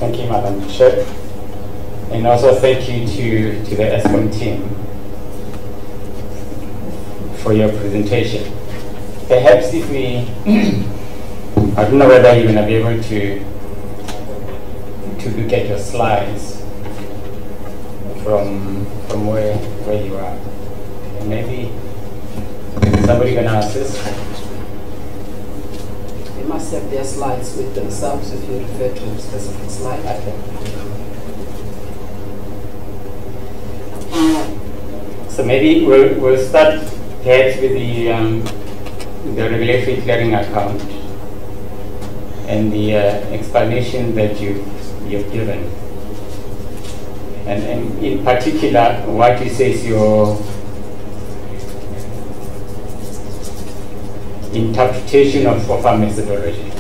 Thank you, Madam Chair. And also thank you to the ESCOM team for your presentation. Perhaps if we, I don't know whether you're going to be able to look at your slides from where you are. And maybe somebody going to assist. They must have their slides with themselves if you refer to a specific slide. So maybe we'll start perhaps with the regulatory clearing account and the explanation that you've given, and in particular what you say is your interpretation of our methodology,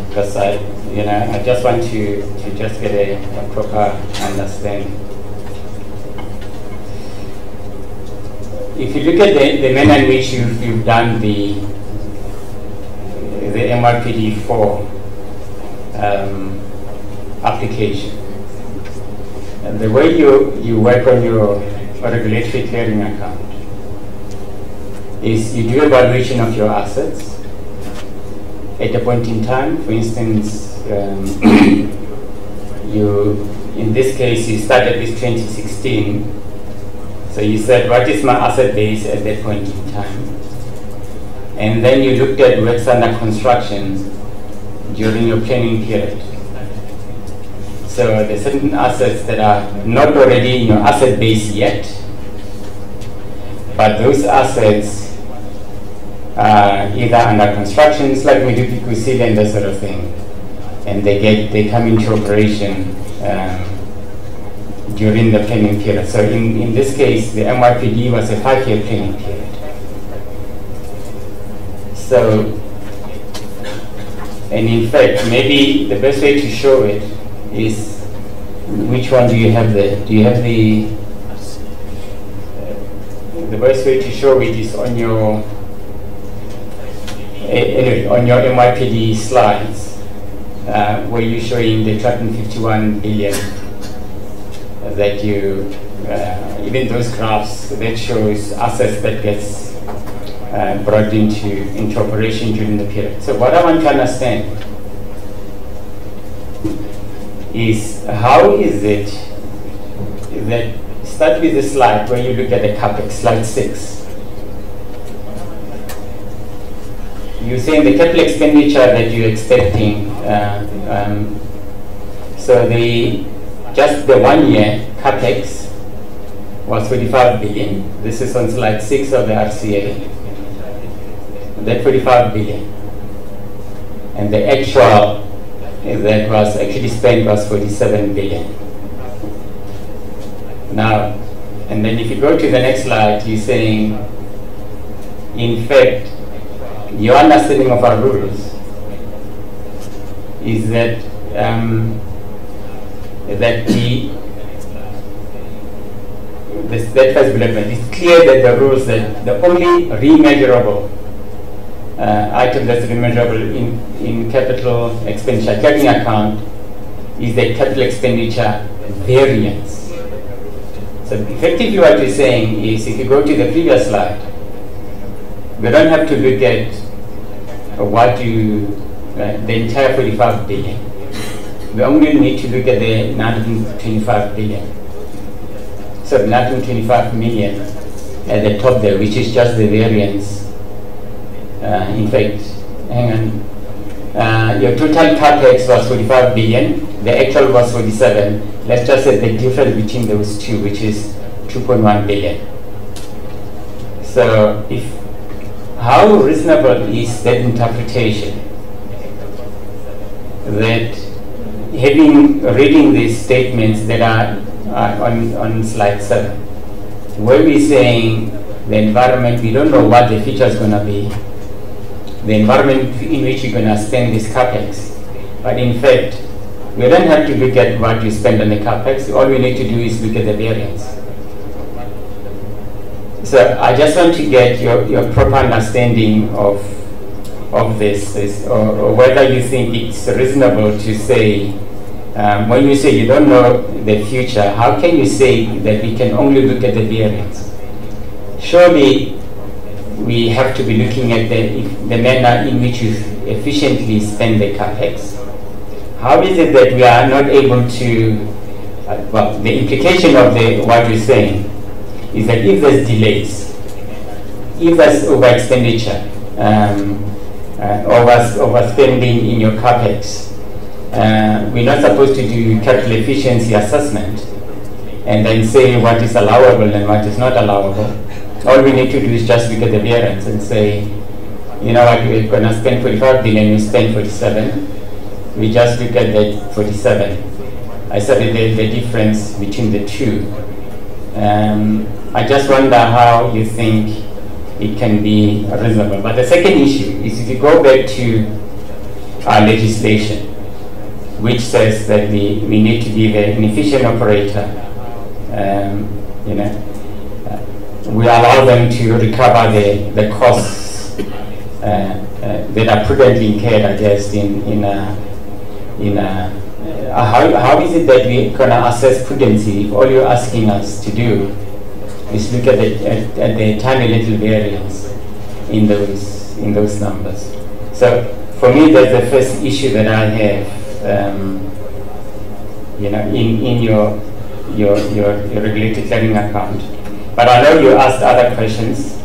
because I just want to just get a proper understanding. If you look at the manner in which you've done the MYPD 4 application, and the way you work on your regulatory clearing account is you do evaluation of your assets at a point in time. For instance, in this case you started with 2016. So you said, what is my asset base at that point in time? And then you looked at works under construction during your planning period. So there are certain assets that are not already in your asset base yet, but those assets are either under construction, it's like Medupi Kusile and that sort of thing, and they come into operation during the planning period. So in this case, the MYPD was a 5-year planning period. So, and in fact, maybe the best way to show it is, which one do you have there? Do you have the best way to show it is on your, anyway, on your MYPD slides, where you're showing the 251 billion that you, even those graphs that shows assets that gets brought into operation during the period. So what I want to understand is, how is it that, start with the slide where you look at the capex, slide 6. You're saying the capital expenditure that you're expecting, so just the 1 year capex was 45 billion. This is on slide 6 of the RCA. That 45 billion. And the actual that was actually spent was 47 billion. Now, and then if you go to the next slide, you're saying in fact, your understanding of our rules is that that that first development, it's clear that the rules that the only remeasurable item that's remeasurable in capital expenditure checking account is the capital expenditure variance. So effectively what we're saying is, if you go to the previous slide, we don't have to look at what you, the entire 45 billion. We only need to look at the 925 billion. So 925 million at the top there, which is just the variance. In fact, hang on. Your total capex was 45 billion. The actual was 47. Let's just say the difference between those two, which is 2.1 billion. So, how reasonable is that interpretation? That reading these statements that are on slide 7, where we're saying the environment, we don't know what the future is going to be, the environment in which you're going to spend this capex. But in fact, we don't have to look at what you spend on the capex. All we need to do is look at the variance. So I just want to get your proper understanding of this or whether you think it's reasonable to say, when you say you don't know the future, how can you say that we can only look at the variance? Surely we have to be looking at the manner in which you efficiently spend the capex. How is it that we are not able to, well, the implication of what you're saying is that if there's delays, if there's over-expenditure, overspending in your capex, we're not supposed to do capital efficiency assessment and then say what is allowable and what is not allowable. All we need to do is just look at the variance and say, you know what, we're going to spend 45 billion, we spend 47. We just look at the 47. I said the difference between the two. I just wonder how you think it can be reasonable. But the second issue is, if you go back to our legislation, which says that we need to be an efficient operator, we allow them to recover the costs that are prudently incurred, I guess, how is it that we're going to assess prudency if all you're asking us to do is look at the tiny little variance in those numbers? So for me, that's the first issue that I have, in your regulated clearing account. But I know you asked other questions,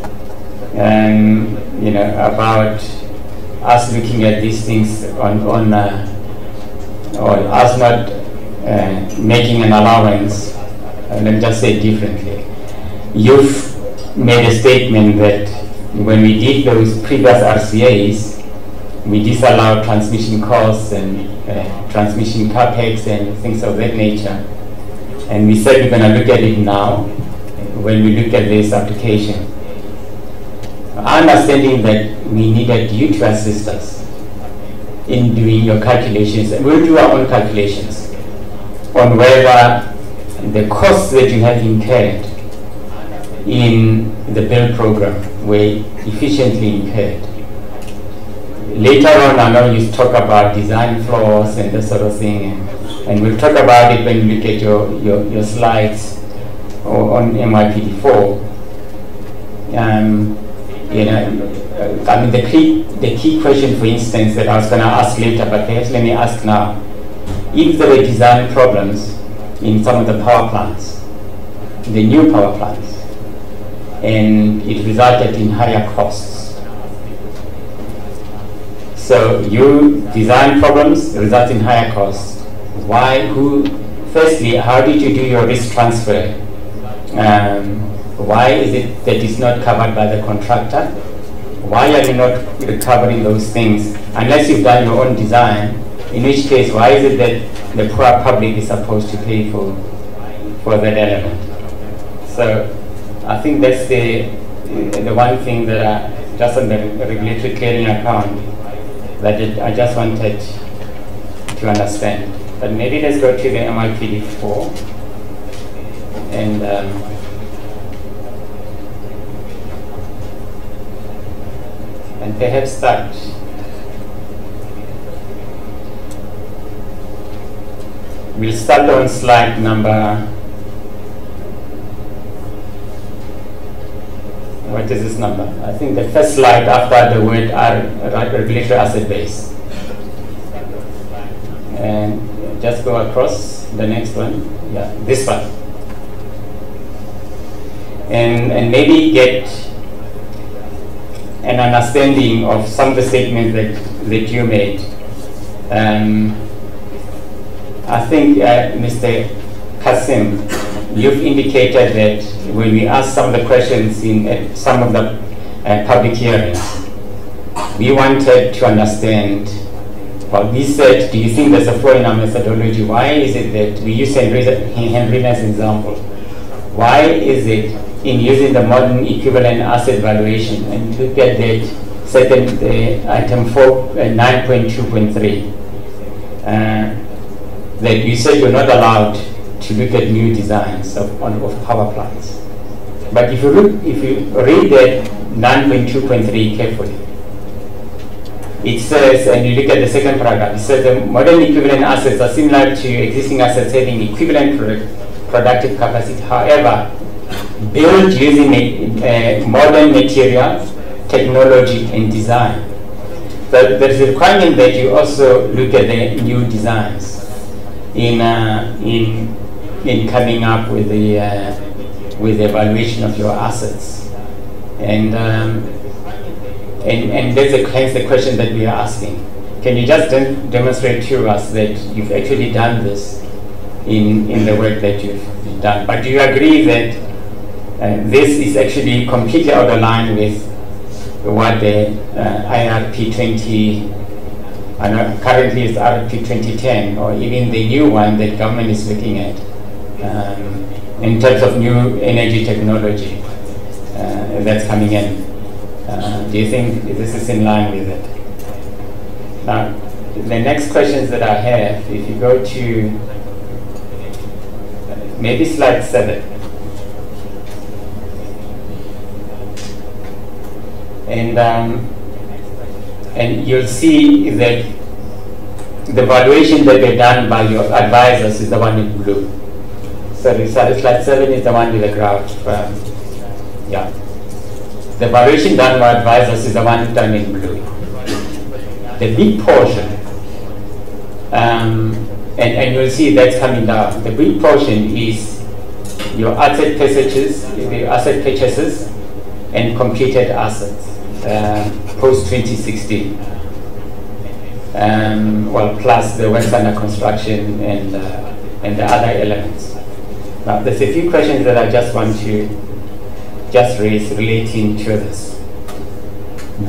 about us looking at these things or us not making an allowance. Let me just say it differently. You've made a statement that when we did those previous RCAs, we disallowed transmission costs and transmission capex and things of that nature. And we said we're going to look at it now when we look at this application. Understanding that we needed you to assist us in doing your calculations, and we'll do our own calculations on whether the costs that you have incurred in the build program were efficiently incurred. Later on, I know you talk about design flaws and that sort of thing, and we'll talk about it when we look at your slides on MYPD 4. The key question, for instance, that I was going to ask later, but perhaps let me ask now. If there were design problems in some of the power plants, the new power plants, and it resulted in higher costs. So you design problems result in higher costs. Firstly, how did you do your risk transfer? Why is it that it's not covered by the contractor? Why are you not recovering those things unless you've done your own design? In which case, why is it that the poor public is supposed to pay for that element? So I think that's the one thing that just on the regulatory clearing account, that I just wanted to understand. But maybe let's go to the MYPD 4 and perhaps start. We'll start on slide number, what is this number? I think the first slide after the word regulatory asset base. And just go across the next one, yeah, this one. And maybe get an understanding of some of the statements that you made. I think, Mr. Kasim, you've indicated that when we asked some of the questions in some of the public hearings, we wanted to understand, well, we said, do you think there's a flaw in our methodology? Why is it that we use Henry as an example? Why is it in using the modern equivalent asset valuation and look at that certain item 9.2.3, that you said you're not allowed to look at new designs of power plants. But if you read that 9.2.3 carefully, it says, and you look at the second paragraph, it says the modern equivalent assets are similar to existing assets having equivalent productive capacity. However, built using modern materials, technology, and design. But there is a requirement that you also look at the new designs in coming up with the evaluation of your assets, and that's hence the question that we are asking. Can you just demonstrate to us that you've actually done this in the work that you've done? But do you agree that this is actually completely out of line with what the IRP 20, currently is RP 2010, or even the new one that government is looking at in terms of new energy technology that's coming in? Do you think this is in line with it? Now, the next questions that I have, if you go to maybe slide 7. And you'll see that the valuation that they're done by your advisors is the one in blue. So slide 7 is the one with the graph. Yeah. The valuation done by advisors is the one done in blue. The big portion, and you'll see that's coming down. The big portion is your asset purchases and completed assets post 2016. Well, plus the works under construction and the other elements. Now, there's a few questions that I just want to raise relating to this.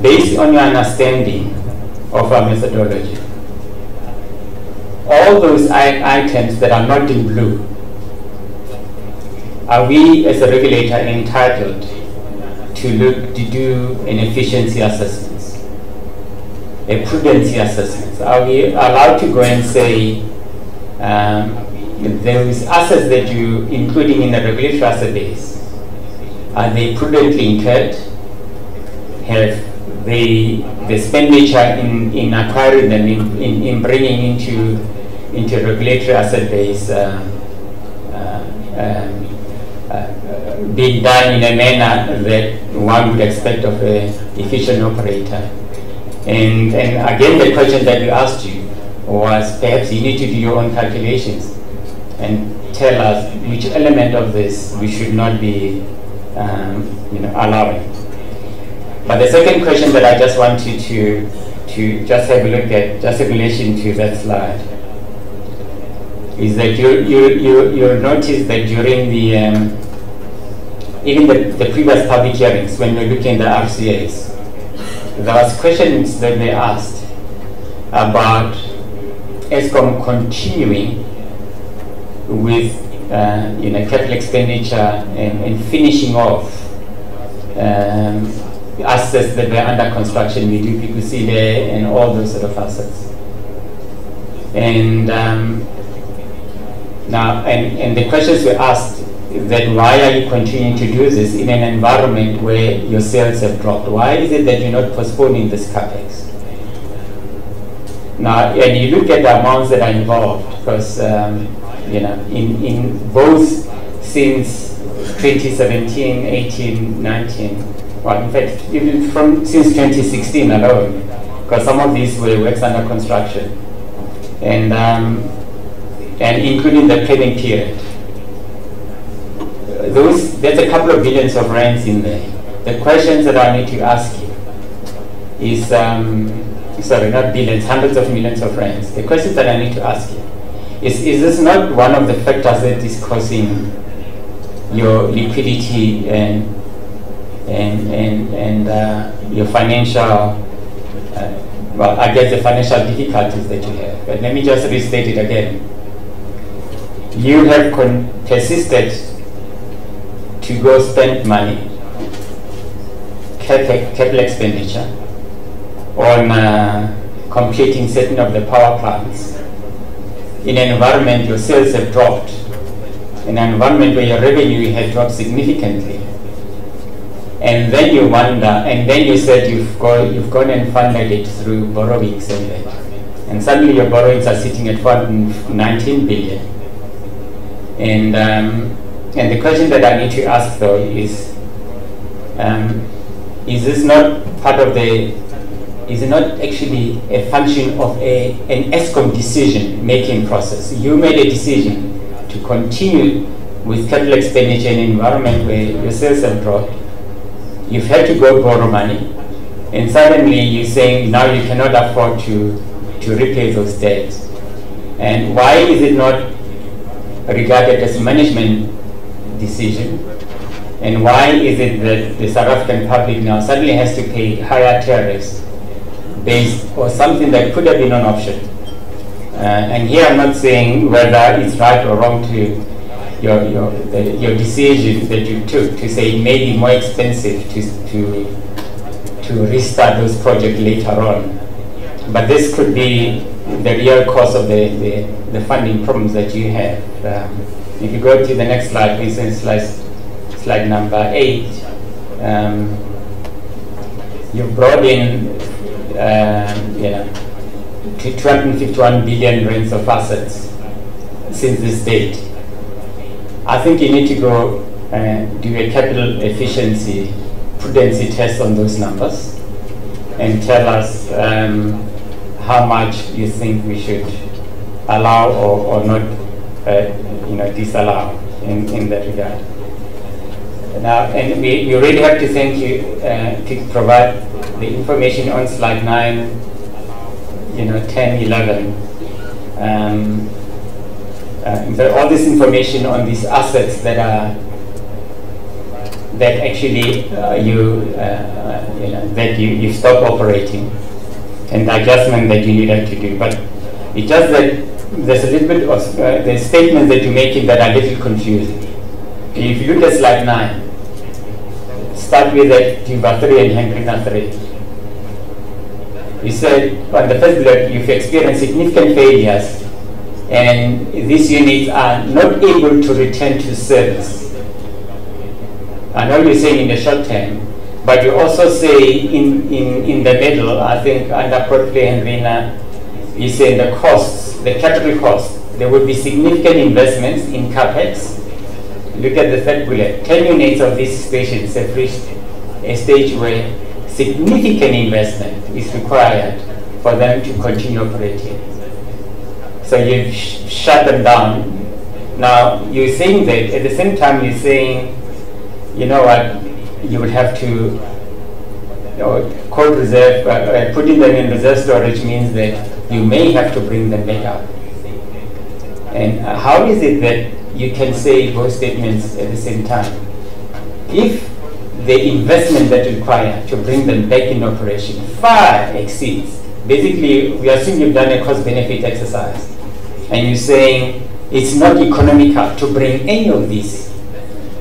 Based on your understanding of our methodology, all those items that are not in blue, are we as a regulator entitled to do an efficiency assessment, a prudency assessment? Are we allowed to go and say those assets that you including in the regulatory asset base, are they prudently incurred? Have the expenditure in acquiring them, in bringing into regulatory asset base being done in a manner that one would expect of an efficient operator? And again, the question that we asked you was, perhaps you need to do your own calculations and tell us which element of this we should not be allowing. But the second question that I just want you to just have a look at, just in relation to that slide, is that you'll notice that during the even the previous public hearings, when we're looking at the RCAs, there was questions that they asked about ESCOM continuing with capital expenditure and finishing off assets that were under construction, we do PPC there and all those sort of assets. And now, and the questions were asked that why are you continuing to do this in an environment where your sales have dropped? Why is it that you're not postponing this capex? Now, and you look at the amounts that are involved, because you know, in both since 2017, 18, 19, well, in fact, even since 2016 alone, because some of these were works under construction, and including the planning period. There's a couple of billions of rands in there. The questions that I need to ask you is, sorry, not billions, hundreds of millions of rands. The questions that I need to ask you is this not one of the factors that is causing your liquidity and your financial, well, I guess the financial difficulties that you have. But let me just restate it again. You have persisted to go spend money, capital expenditure, on completing certain of the power plants in an environment your sales have dropped, in an environment where your revenue had dropped significantly. And then you wonder, and then you said you've gone and funded it through borrowings and that. And suddenly your borrowings are sitting at 19 billion. And the question that I need to ask though is this not part of the, is it not actually a function of an ESCOM decision-making process? You made a decision to continue with capital expenditure in an environment where your sales have dropped. You've had to go borrow money, and suddenly you're saying now you cannot afford to repay those debts. And why is it not regarded as a management decision? And why is it that the South African public now suddenly has to pay higher tariffs based on something that could have been an option? And here I'm not saying whether it's right or wrong to your decision that you took to say it may be more expensive to restart those projects later on. But this could be the real cause of the funding problems that you have. If you go to the next slide, for instance, slide number 8, you've brought in to 251 billion rands of assets since this date. I think you need to go do a capital efficiency prudency test on those numbers and tell us how much you think we should allow or not disallow in that regard. Now, and we really have to thank you to provide the information on slide 9, 10, 11. All this information on these assets that actually you stop operating, and the adjustment that you needed to do. But it's just that there's a little bit of the statements that you're making that are a little confusing. If you look at slide 9, start with that Timber 3 and Hendrina 3. You said on the first bullet you've experienced significant failures and these units are not able to return to service. I know you're saying in the short term, but you also say in the middle, I think under portfolio Hendrina, you say the costs, the capital costs, there would be significant investments in capex. Look at the third bullet. 10 units of these stations have reached a stage where significant investment is required for them to continue operating. So you've shut them down. Now you're saying that at the same time you're saying, you know what, you would have to cold reserve, putting them in reserve storage means that you may have to bring them back up. And how is it that you can say both statements at the same time? If the investment that is required to bring them back in operation far exceeds, basically we assume you've done a cost-benefit exercise, and you're saying it's not economical to bring any of these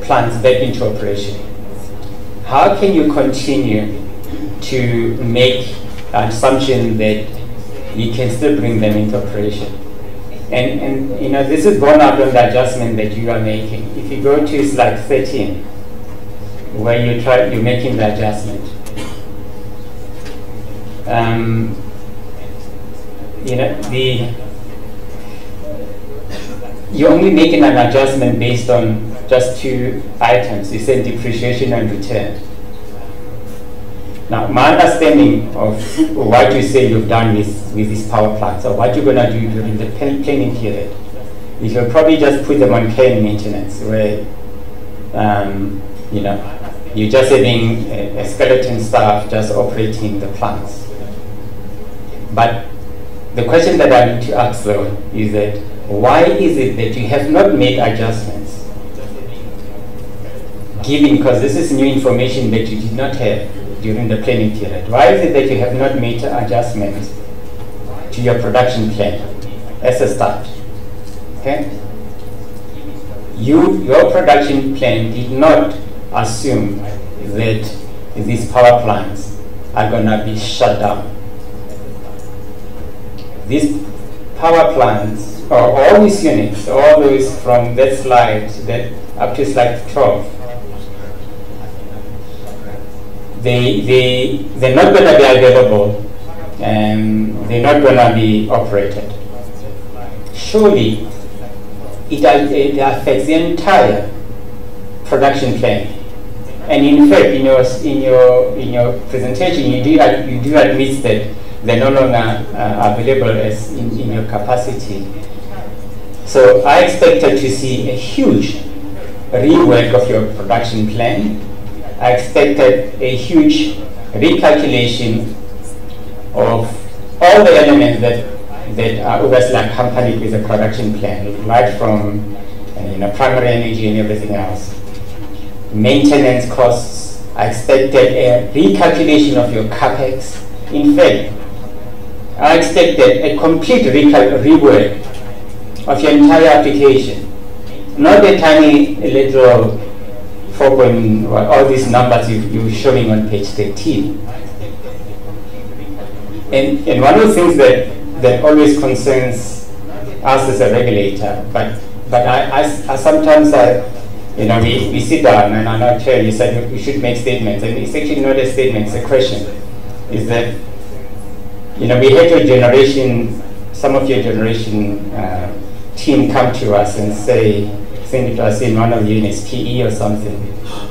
plants back into operation. How can you continue to make an assumption that you can still bring them into operation. And you know, this is borne out on the adjustment that you are making. If you go to slide 13, where you're making the adjustment, you know, you're only making an adjustment based on just two items. You said depreciation and return. Now, my understanding of what you say you've done with these power plants, or what you're going to do during the planning period, is you'll probably just put them on care and maintenance, where you know, you're just having a skeleton staff just operating the plants. But the question that I need to ask though is that why is it that you have not made adjustments, given, because this is new information that you did not have during the planning period? Why is it that you have not made adjustments to your production plan as a start? Okay? Your production plan did not assume that these power plants are going to be shut down. These power plants, or all these units, all those from that slide up to slide 12, they're not going to be available and they're not going to be operated. Surely it affects the entire production plan. And in fact, in your presentation, you do admit that they're no longer available as in your capacity. So I expected to see a huge rework of your production plan. I expected a huge recalculation of all the elements that are obviously accompanied with a production plan, right from primary energy and everything else. Maintenance costs, I expected a recalculation of your capex. In fact, I expected a complete rework of your entire application, not a tiny little 4 all these numbers you're showing on page 13. And one of the things that always concerns us as a regulator, but I sometimes we sit down and I'm not sure, you said we should make statements, and it's actually not a statement, it's a question, is that we had your generation, some of your generation team come to us and say, I think it was in one of the units, PE or something,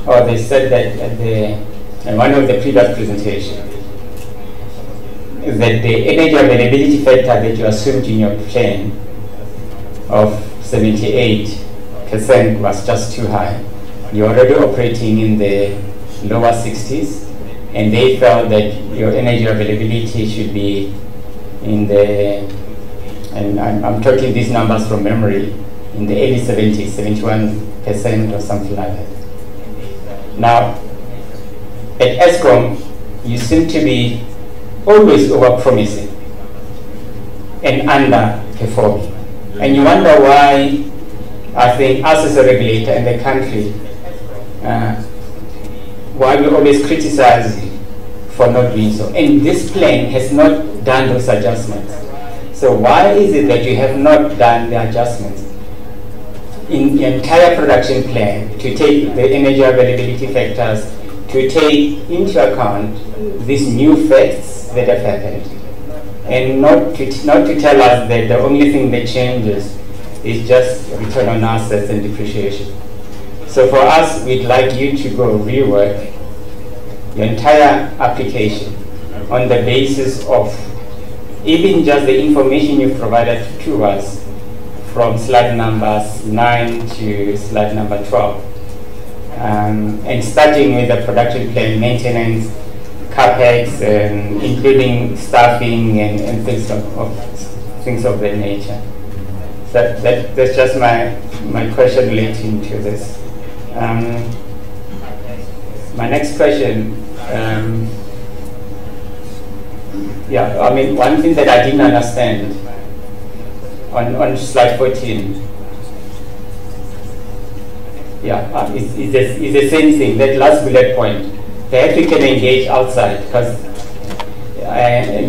or they said that in one of the previous presentations, that the energy availability factor that you assumed in your plan of 78% was just too high. You're already operating in the lower 60s, and they felt that your energy availability should be in the, and I'm talking these numbers from memory, in the early 70s, 71% or something like that. Now, at ESCOM, you seem to be always over-promising and underperforming. And you wonder why, I think, us as a regulator in the country, why we always criticize you for not doing so. And this plan has not done those adjustments. So why is it that you have not done the adjustments in the entire production plan to take the energy availability factors, to take into account these new facts that have happened, and not to tell us that the only thing that changes is just return on assets and depreciation? So for us, we'd like you to go rework your entire application on the basis of even just the information you've provided to us from slide numbers 9 to slide number 12. And starting with the production plan, maintenance, capex, including staffing and things of that nature. So that's just my question relating to this. My next question, one thing that I didn't understand on slide 14, it's the same thing, that last bullet point, perhaps we can engage outside, because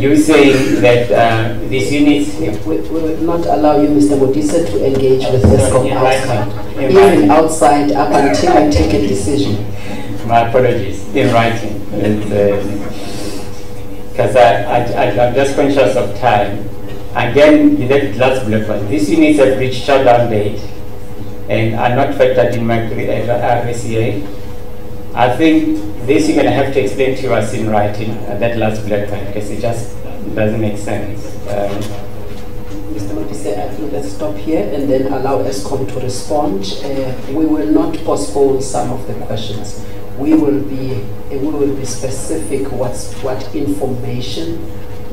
you saying that these units... We will not allow you, Mr. Modise, to engage with ESCOM outside. Even outside, up until I take a decision. My apologies, in writing. Because I'm just conscious of time. Again, the last bullet point. These units have reached shutdown date and are not factored in my RCA. I think this you're going to have to explain to us in writing, that last bullet point, because it just doesn't make sense. Mr. Modise, I think let's stop here and then allow ESCOM to respond. We will not postpone some of the questions. We will be specific what information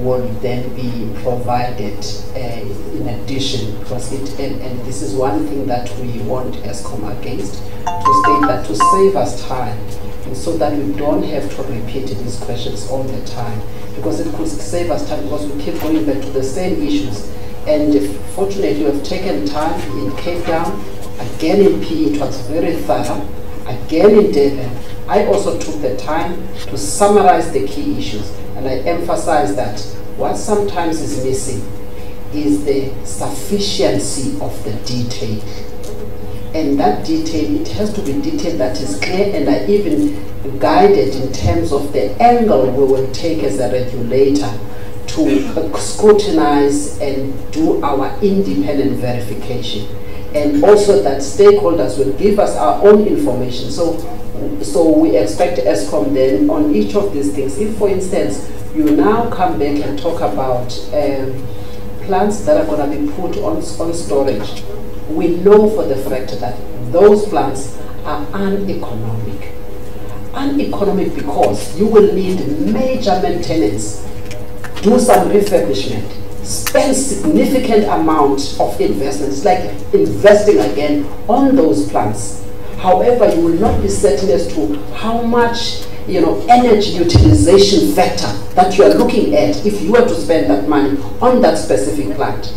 will then be provided in addition, because and this is one thing that we want ESCOM against, to state that to save us time, and so that we don't have to repeat these questions all the time, because it could save us time, because we keep going back to the same issues. And fortunately, we have taken time in Cape Town, again in PE, it was very thorough, again in Durban. I also took the time to summarize the key issues, and I emphasize that what sometimes is missing is the sufficiency of the detail. And that detail, it has to be detail that is clear, and I even guided in terms of the angle we will take as a regulator to scrutinize and do our independent verification. And also that stakeholders will give us our own information. So we expect ESCOM then on each of these things. If, for instance, you now come back and talk about plants that are going to be put on storage, we know for the fact that those plants are uneconomic. Uneconomic because you will need major maintenance, do some refurbishment, spend significant amount of investment. It's like investing again on those plants. However, you will not be certain as to how much energy utilization factor that you are looking at if you were to spend that money on that specific plant.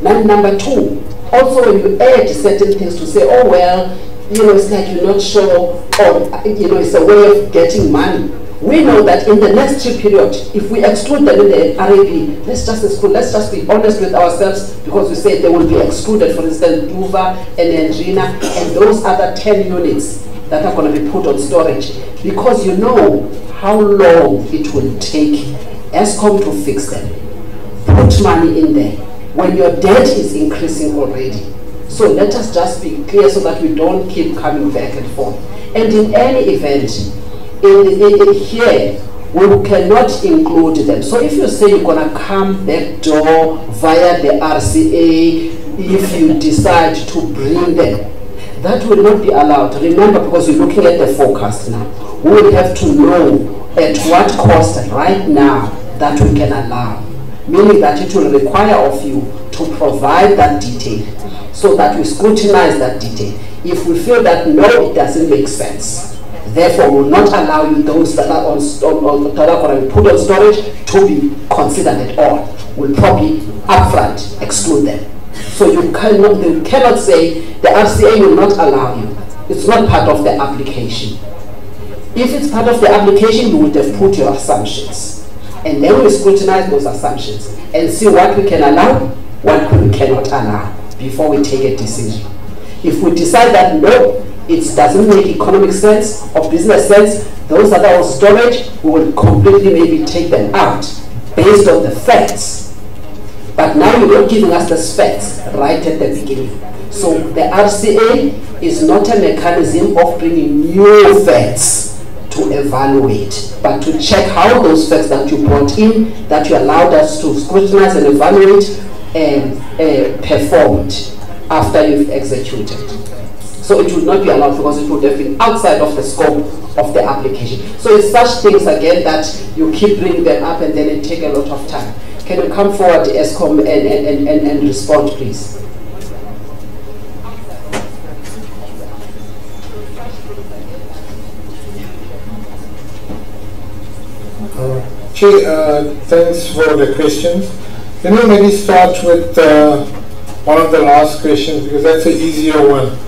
Now, number two, also when you add certain things to say, oh well, it's like you're not sure, or it's a way of getting money. We know that in the next 3 period, if we exclude them in the RAB, let's just be honest with ourselves, because we say they will be excluded, for instance, Duva and Andrina and those other 10 units that are going to be put on storage, because you know how long it will take ESCOM to fix them. Put money in there when your debt is increasing already. So let us just be clear so that we don't keep coming back and forth. And in any event, here, we cannot include them. So if you say you're going to come back door via the RCA, if you decide to bring them, that will not be allowed. Remember, because you're looking at the forecast now, we will have to know at what cost right now that we can allow. Meaning that it will require of you to provide that detail so that we scrutinize that detail. If we feel that no, it doesn't make sense, therefore, we will not allow you those that are going to be put on storage to be considered at all. We'll probably upfront exclude them. So you cannot say the RCA will not allow you. It's not part of the application. If it's part of the application, you would have put your assumptions. And then we scrutinize those assumptions and see what we can allow, what we cannot allow before we take a decision. If we decide that no, it doesn't make economic sense or business sense, those that are on storage, we will completely maybe take them out based on the facts. But now you're not giving us the facts right at the beginning. So the RCA is not a mechanism of bringing new facts to evaluate, but to check how those facts that you brought in, that you allowed us to scrutinize and evaluate, performed after you've executed. So it would not be allowed because it would have been outside of the scope of the application. So it's such things again that you keep bringing them up and then it takes a lot of time. Can you come forward, ESCOM, and respond, please? Thanks for the questions. Let me maybe start with one of the last questions because that's an easier one.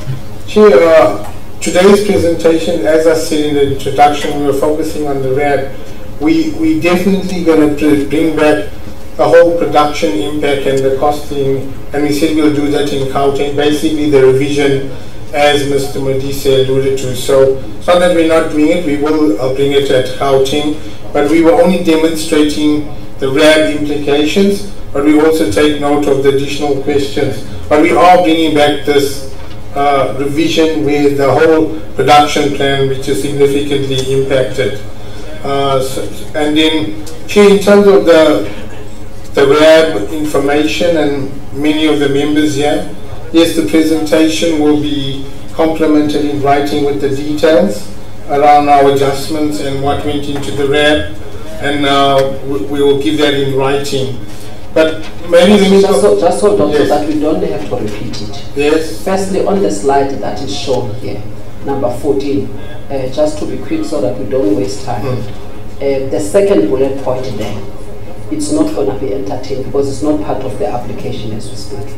today's presentation, as I said in the introduction, we were focusing on the RAB. We definitely going to bring back the whole production impact and the costing, and we said we'll do that in Gauteng, basically the revision as Mr. Modise alluded to. So it's not that we're not doing it, we will bring it at Gauteng, but we were only demonstrating the RAB implications, but we also take note of the additional questions. But we are bringing back this revision with the whole production plan, which is significantly impacted. And then, in terms of the RAB information and many of the members here, yes, the presentation will be complemented in writing with the details around our adjustments and what went into the RAB, and we will give that in writing. But maybe just hold on, yes, so that we don't have to repeat it. Yes. Firstly, on the slide that is shown here, number 14, just to be quick so that we don't waste time. The second bullet point there, it's not going to be entertained because it's not part of the application as we speak.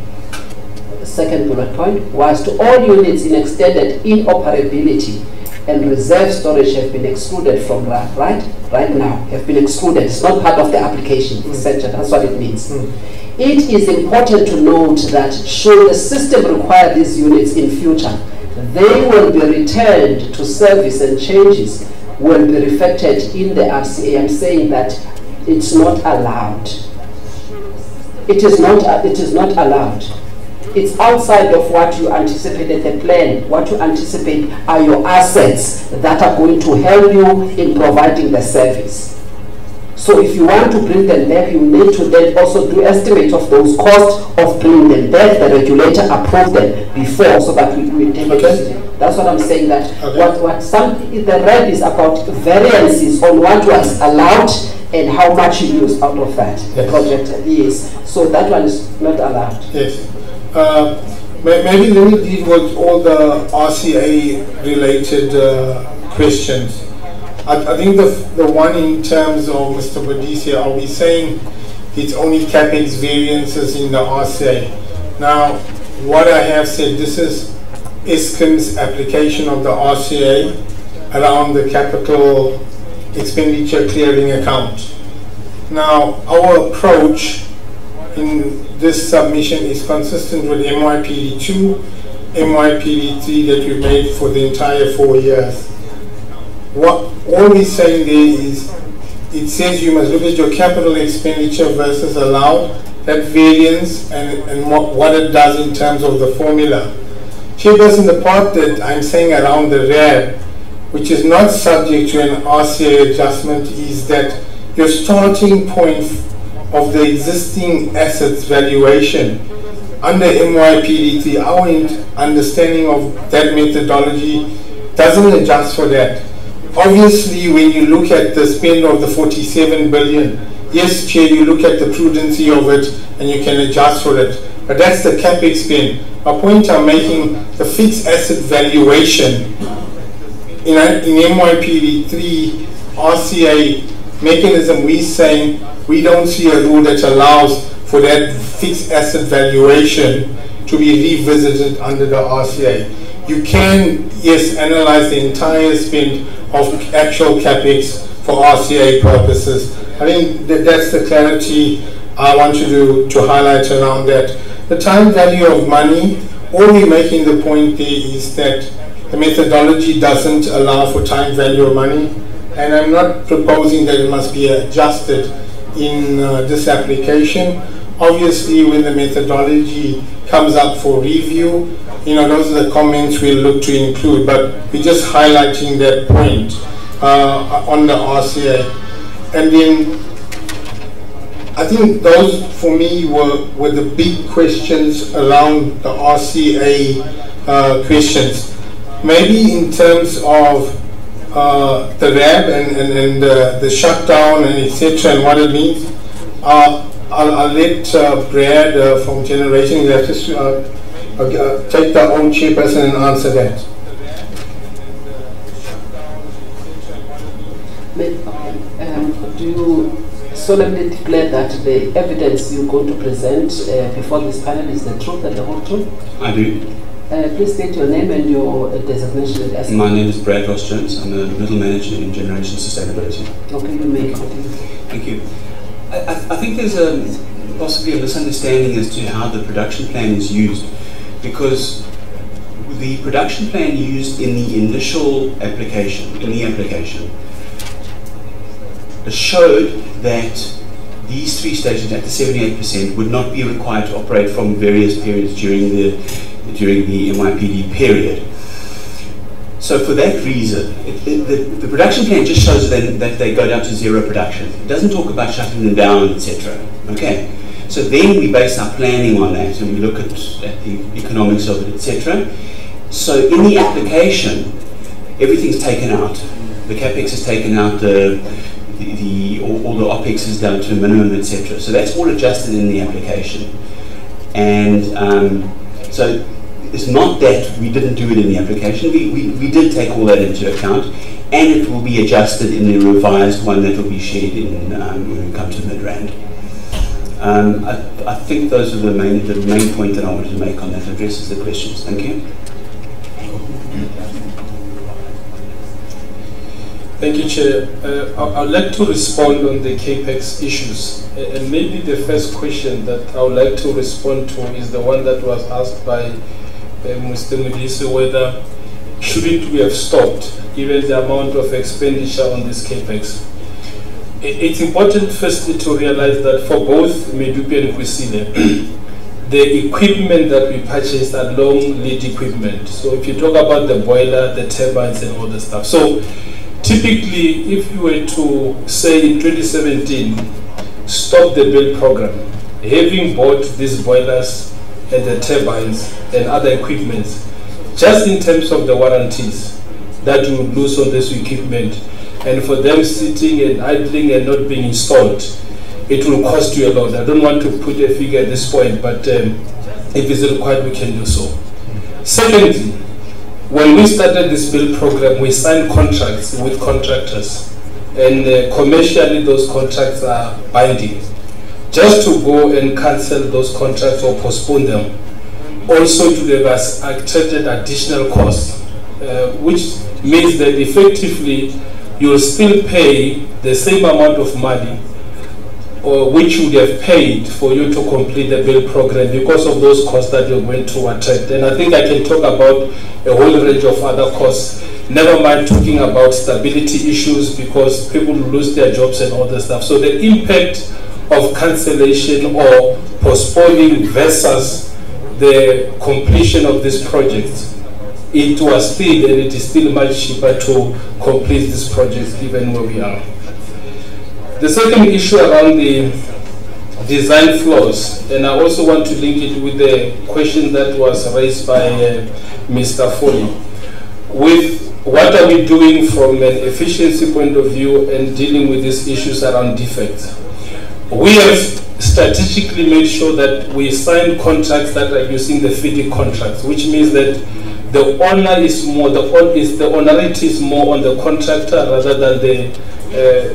The second bullet point was to all units in extended inoperability and reserve storage have been excluded from RAB, right now, have been excluded. It's not part of the application, etc. That's what it means. It is important to note that should the system require these units in future, they will be returned to service and changes will be reflected in the RCA. I'm saying that it's not allowed. It is not allowed. It's outside of what you anticipated the plan. What you anticipate are your assets that are going to help you in providing the service. So if you want to bring them back, you need to then also do estimate of those costs of bringing them back. The regulator approved them before, so that we take it. That's what I'm saying. That the RAB is about variances on what was allowed and how much you use out of that. Yes. The project is. So that one is not allowed. Yes. Maybe let me deal with all the RCA related questions. I think the one in terms of Mr. Modise, are we saying it's only CapEx variances in the RCA? Now, what I have said, this is Eskom's application of the RCA around the capital expenditure clearing account. Now, our approach in this submission is consistent with MYPD 2, MYPD 3 that we made for the entire 4 years. All we're saying there is, it says you must look at your capital expenditure versus allowed, that variance and what it does in terms of the formula. Chairperson, the part that I'm saying around the RAB, which is not subject to an RCA adjustment, is that your starting point of the existing assets valuation under MYPD3, our understanding of that methodology doesn't adjust for that. Obviously, when you look at the spend of the 47 billion, yes, Chair, you look at the prudency of it and you can adjust for it. But that's the CapEx spend. A point I'm making, the fixed asset valuation in MYPD3 RCA mechanism, we're saying we don't see a rule that allows for that fixed asset valuation to be revisited under the RCA. You can, yes, analyze the entire spend of actual CapEx for RCA purposes. I think that's the clarity I want you to highlight around that. The time value of money, all we're making the point there is that the methodology doesn't allow for time value of money, and I'm not proposing that it must be adjusted in this application. Obviously, when the methodology comes up for review, those are the comments we'll look to include, but we're just highlighting that point on the RCA. And then I think those for me were the big questions around the RCA questions. Maybe in terms of the RAB and the shutdown and etc. and what it means, I'll let Brad from Generation take the own chairperson and answer that. Do you solemnly declare that the evidence you're going to present before this panel is the truth and the whole truth? I do. Please state your name and your designation at SCOM. My name is Brad Ross Jones. I'm a middle manager in Generation Sustainability. Okay, you may continue. Thank you. I think there's possibly a misunderstanding as to how the production plan is used, because the production plan used in the initial application, showed that these 3 stations at the 78% would not be required to operate from various periods during the MYPD period. So for that reason, the production plan just shows that they go down to 0 production. It doesn't talk about shutting them down, etc. Okay. So then we base our planning on that, and we look at the economics of it, etc. So in the application, everything's taken out. The capex is taken out. All the OPEX is down to a minimum, etc. So that's all adjusted in the application. And so it's not that we didn't do it in the application. We did take all that into account, and it will be adjusted in the revised one that will be shared in when we come to Midrand. I think those are the main point that I wanted to make on that. Addresses the questions. Thank you. Thank you, Chair. I'd like to respond on the CAPEX issues. And maybe the first question that I would like to respond to is the one that was asked by Mr. Mudisi, whether shouldn't we have stopped given the amount of expenditure on this CAPEX. It's important firstly to realize that for both Medupi and Kwisile, the equipment that we purchased are long lead equipment. So if you talk about the boiler, the turbines and all the stuff. So typically, if you were to say in 2017, stop the build program, having bought these boilers and the turbines and other equipment, just in terms of the warranties that you would lose on this equipment, and for them sitting and idling and not being installed, it will cost you a lot. I don't want to put a figure at this point, but if it's required, we can do so. Secondly, when we started this build program, we signed contracts with contractors, and commercially those contracts are binding. Just to go and cancel those contracts or postpone them also to give us attracted additional costs, which means that effectively you'll still pay the same amount of money or which you would have paid for you to complete the build program because of those costs that you're going to attract. And I think I can talk about a whole range of other costs, never mind talking about stability issues because people lose their jobs and all that stuff. So the impact of cancellation or postponing versus the completion of this project, it was still, and it is still much cheaper to complete this project given where we are. The second issue around the design flaws, and I also want to link it with the question that was raised by Mr. Foley. With what are we doing from an efficiency point of view and dealing with these issues around defects? We have strategically made sure that we sign contracts that are using the feeding contracts, which means that the owner is more, the ownerity is more on the contractor rather than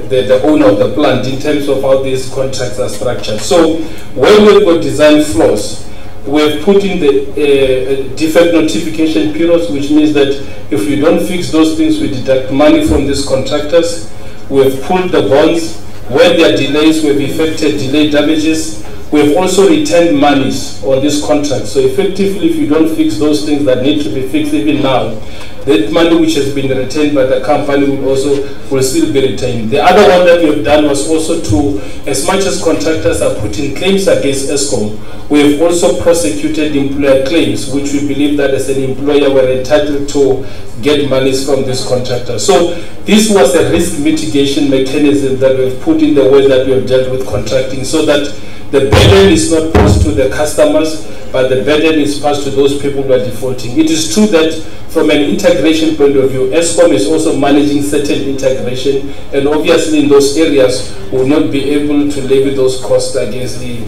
the owner of the plant in terms of how these contracts are structured. So when we've got design flaws, we've put in the defect notification periods, which means that if you don't fix those things, we deduct money from these contractors. We've pulled the bonds. Where there are delays, we've effected delay damages. We've also returned monies on this contract. So effectively, if you don't fix those things that need to be fixed even now, that money which has been retained by the company will still be retained. The other one that we have done was also to, as much as contractors are putting claims against ESCOM, we have also prosecuted employer claims, which we believe that as an employer we're entitled to get monies from this contractor. So this was a risk mitigation mechanism that we've put in the way that we have dealt with contracting, so that the burden is not passed to the customers, but the burden is passed to those people who are defaulting. It is true that from an integration point of view, ESCOM is also managing certain integration, and obviously in those areas will not be able to levy those costs against the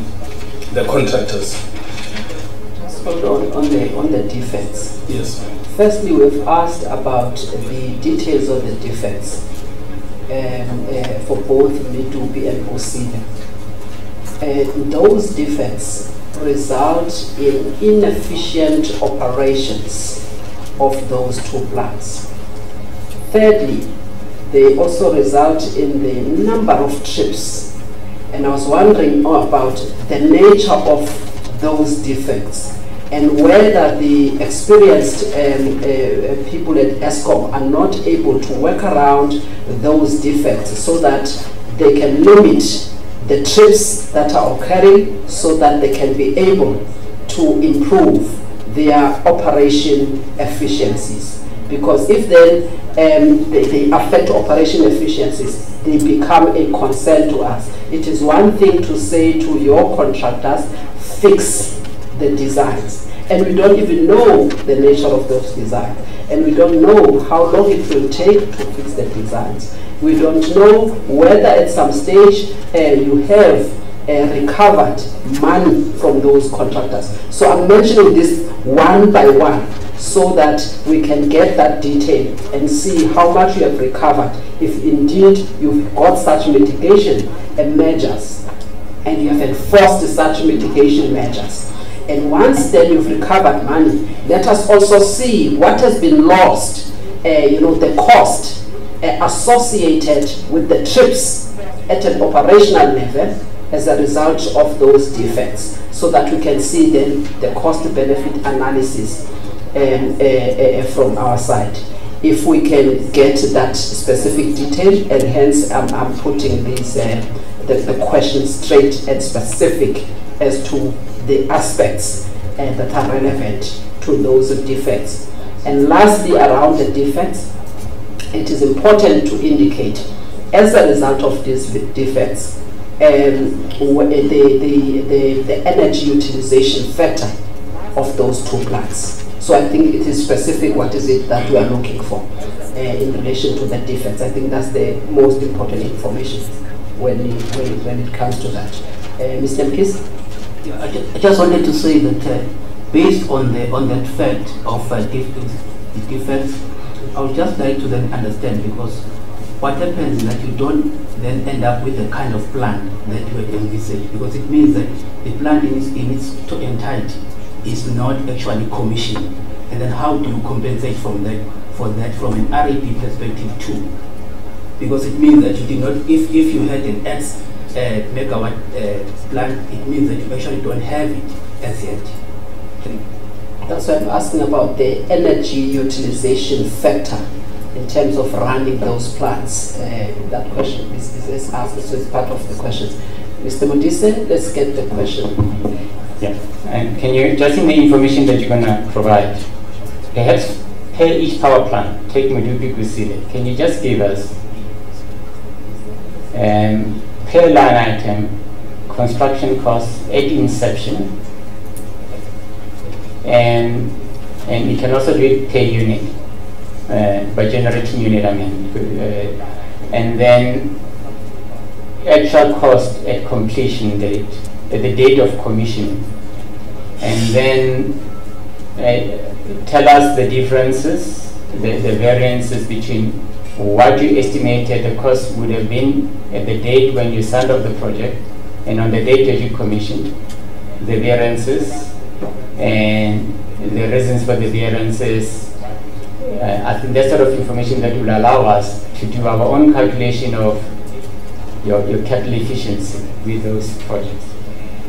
contractors. On the defects. Yes. Firstly, we've asked about the details of the defects for both Medupi and Kwisile. Those defects result in inefficient operations of those two plants. Thirdly, they also result in the number of trips. And I was wondering about the nature of those defects and whether the experienced people at ESCOM are not able to work around those defects so that they can limit the trips that are occurring so that they can be able to improve their operation efficiencies. Because if then they affect operation efficiencies, they become a concern to us. It is one thing to say to your contractors, fix the designs. And we don't even know the nature of those designs. And we don't know how long it will take to fix the designs. We don't know whether at some stage you have recovered money from those contractors. So I'm mentioning this one by one so that we can get that detail and see how much you have recovered if indeed you've got such mitigation measures and you have enforced such mitigation measures. And once then you've recovered money, let us also see what has been lost, the cost associated with the trips at an operational level as a result of those defects, so that we can see then the cost-benefit analysis from our side. If we can get that specific detail, and hence I'm putting these the questions straight and specific as to the aspects that are relevant to those defects. And lastly, around the defects, it is important to indicate, as a result of these defects, the energy utilization factor of those two plants. So I think it is specific what is it that we are looking for in relation to the defects. I think that's the most important information when it comes to that. Mr. Mkis? Yeah, I just wanted to say that based on that fact of defects, I would just like to then understand, because what happens is that you don't then end up with the kind of plan that you had envisaged, because it means that the plan in its entirety is not actually commissioned. And then how do you compensate from that from an RAP perspective too? Because it means that you did not, if you had an X megawatt plan, it means that you actually don't have it as yet. That's why I'm asking about the energy utilization factor in terms of running those plants. That question is asked, so it's part of the questions. Mr. Modise, let's get the question. Yeah, and can you, just in the information that you're going to provide, perhaps per each power plant, take Medupi Kusile, can you just give us per line item construction costs at inception, and you can also do it per unit, by generating unit, I mean, and then actual cost at completion date, at the date of commissioning, and then tell us the differences, the variances between what you estimated the cost would have been at the date when you signed off the project and on the date that you commissioned, the variances and the reasons for the variances. I think that sort of information that will allow us to do our own calculation of your capital efficiency with those projects,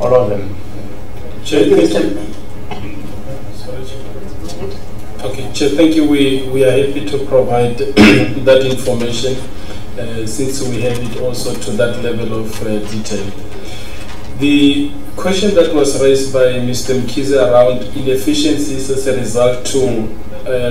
all of them. Chair, okay, Chair, thank you. We are happy to provide that information since we have it also to that level of detail. The question that was raised by Mr. Mkize around inefficiencies as a result to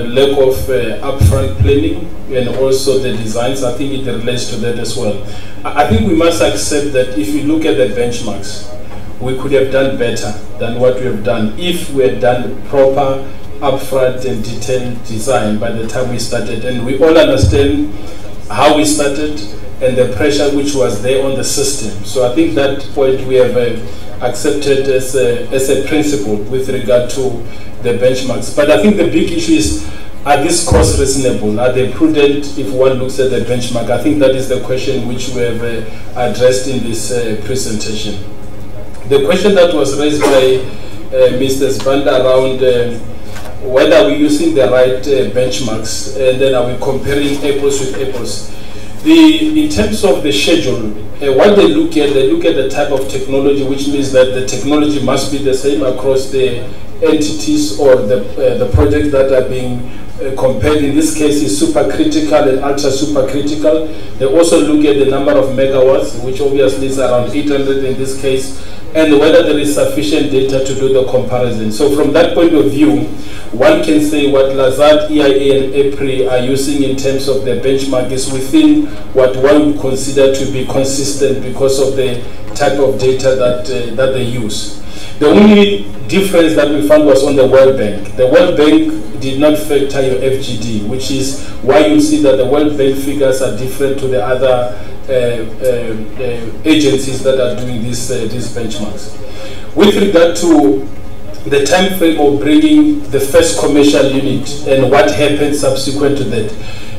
lack of upfront planning and also the designs, I think it relates to that as well. I think we must accept that if you look at the benchmarks, we could have done better than what we have done if we had done proper upfront and detailed design by the time we started. And we all understand how we started and the pressure which was there on the system. So I think that point we have accepted as a principle with regard to the benchmarks. But I think the big issue is, are these costs reasonable? Are they prudent if one looks at the benchmark? I think that is the question which we have addressed in this presentation. The question that was raised by Mr. Sbanda around whether we're using the right benchmarks and then are we comparing apples with apples. In terms of the schedule, what they look at the type of technology, which means that the technology must be the same across the entities or the projects that are being compared. In this case is supercritical and ultra supercritical. They also look at the number of megawatts, which obviously is around 800 in this case, and whether there is sufficient data to do the comparison. So from that point of view, one can say what Lazard, EIA and EPRI are using in terms of their benchmark is within what one would consider to be consistent because of the type of data that they use. The only difference that we found was on the World Bank. The World Bank did not factor your FGD, which is why you see that the World Bank figures are different to the other agencies that are doing these benchmarks. With regard to the time frame of bringing the first commercial unit and what happens subsequent to that,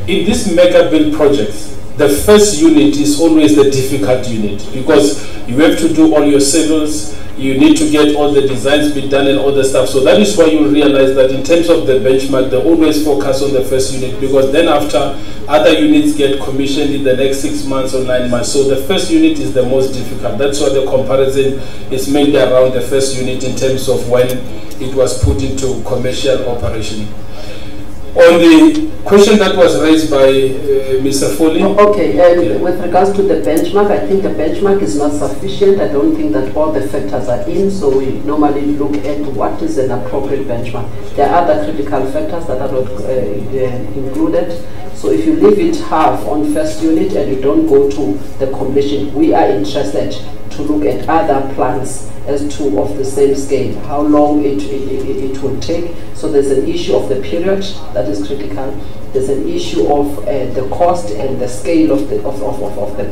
in these mega build projects, the first unit is always the difficult unit because you have to do all your civils, you need to get all the designs be done and all the stuff. So that is why you realize that in terms of the benchmark, they always focus on the first unit because then after other units get commissioned in the next 6 months or 9 months. So the first unit is the most difficult. That's why the comparison is mainly around the first unit in terms of when it was put into commercial operation. On the question that was raised by Mr. Foley. Okay, with regards to the benchmark, I think the benchmark is not sufficient. I don't think that all the factors are in, so we normally look at what is an appropriate benchmark. There are other critical factors that are not included. So if you leave it half on first unit and you don't go to the commission, we are interested to look at other plans as to of the same scale, how long it will take. So there's an issue of the period that is critical. There's an issue of the cost and the scale of the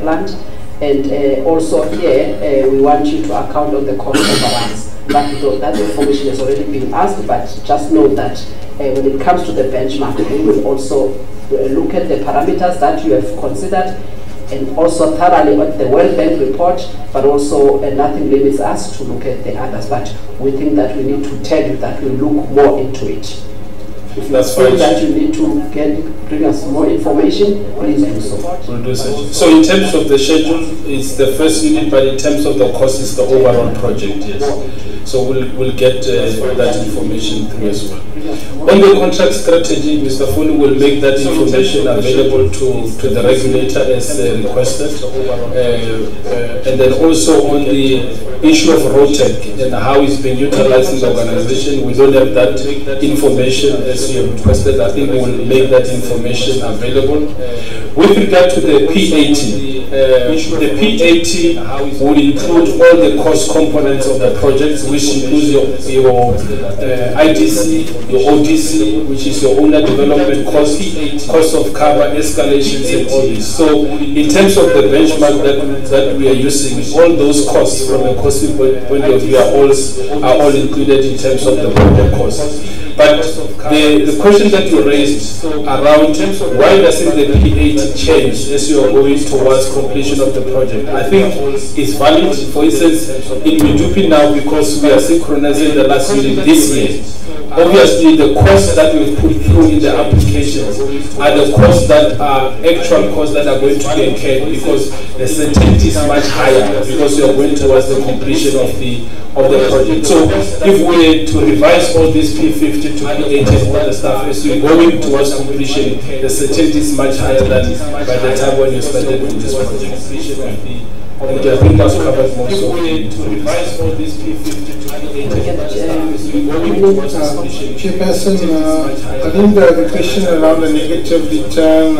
plant. And also here, we want you to account on the cost overruns. But that information has already been asked, but just know that when it comes to the benchmark, we will also look at the parameters that you have considered and also thoroughly at the World Bank report, but also nothing limits us to look at the others. But we think that we need to tell you that we look more into it. If you feel that you need to bring us more information, please do so. We'll do so. So in terms of the schedule, it's the first unit, but in terms of the cost, it's the overall project, yes. So we'll get that information through as well. On the contract strategy, Mr. Foley will make that information available to the regulator as requested. And then also on the issue of ROTEC and how it's been utilized in the organization, we don't have that information as you have requested. I think we will make that information available. With regard to the P80, the P80 will include all the cost components of the project, which includes your IDC, your ODC, which is your owner development cost, cost of cover, escalations, and all this. So in terms of the benchmark that we are using, all those costs from a costing point of view are all included in terms of the project cost. But the question that you raised around why doesn't the P80 change as you are going towards completion of the project, I think it's valid. For instance, in Medupi now, because we are synchronizing the last unit this year, obviously the costs that we've put through in the applications are the costs that are actual costs that are going to be incurred because the certainty is much higher because you are going towards the completion of the project. So if we were to revise all these P50 to P80 and all the stuff as we're going towards completion, the certainty is much higher than by the time when you started with this project. And I think that's covered most of it. To revise all these P50 to Chairperson, I think the question around the negative return,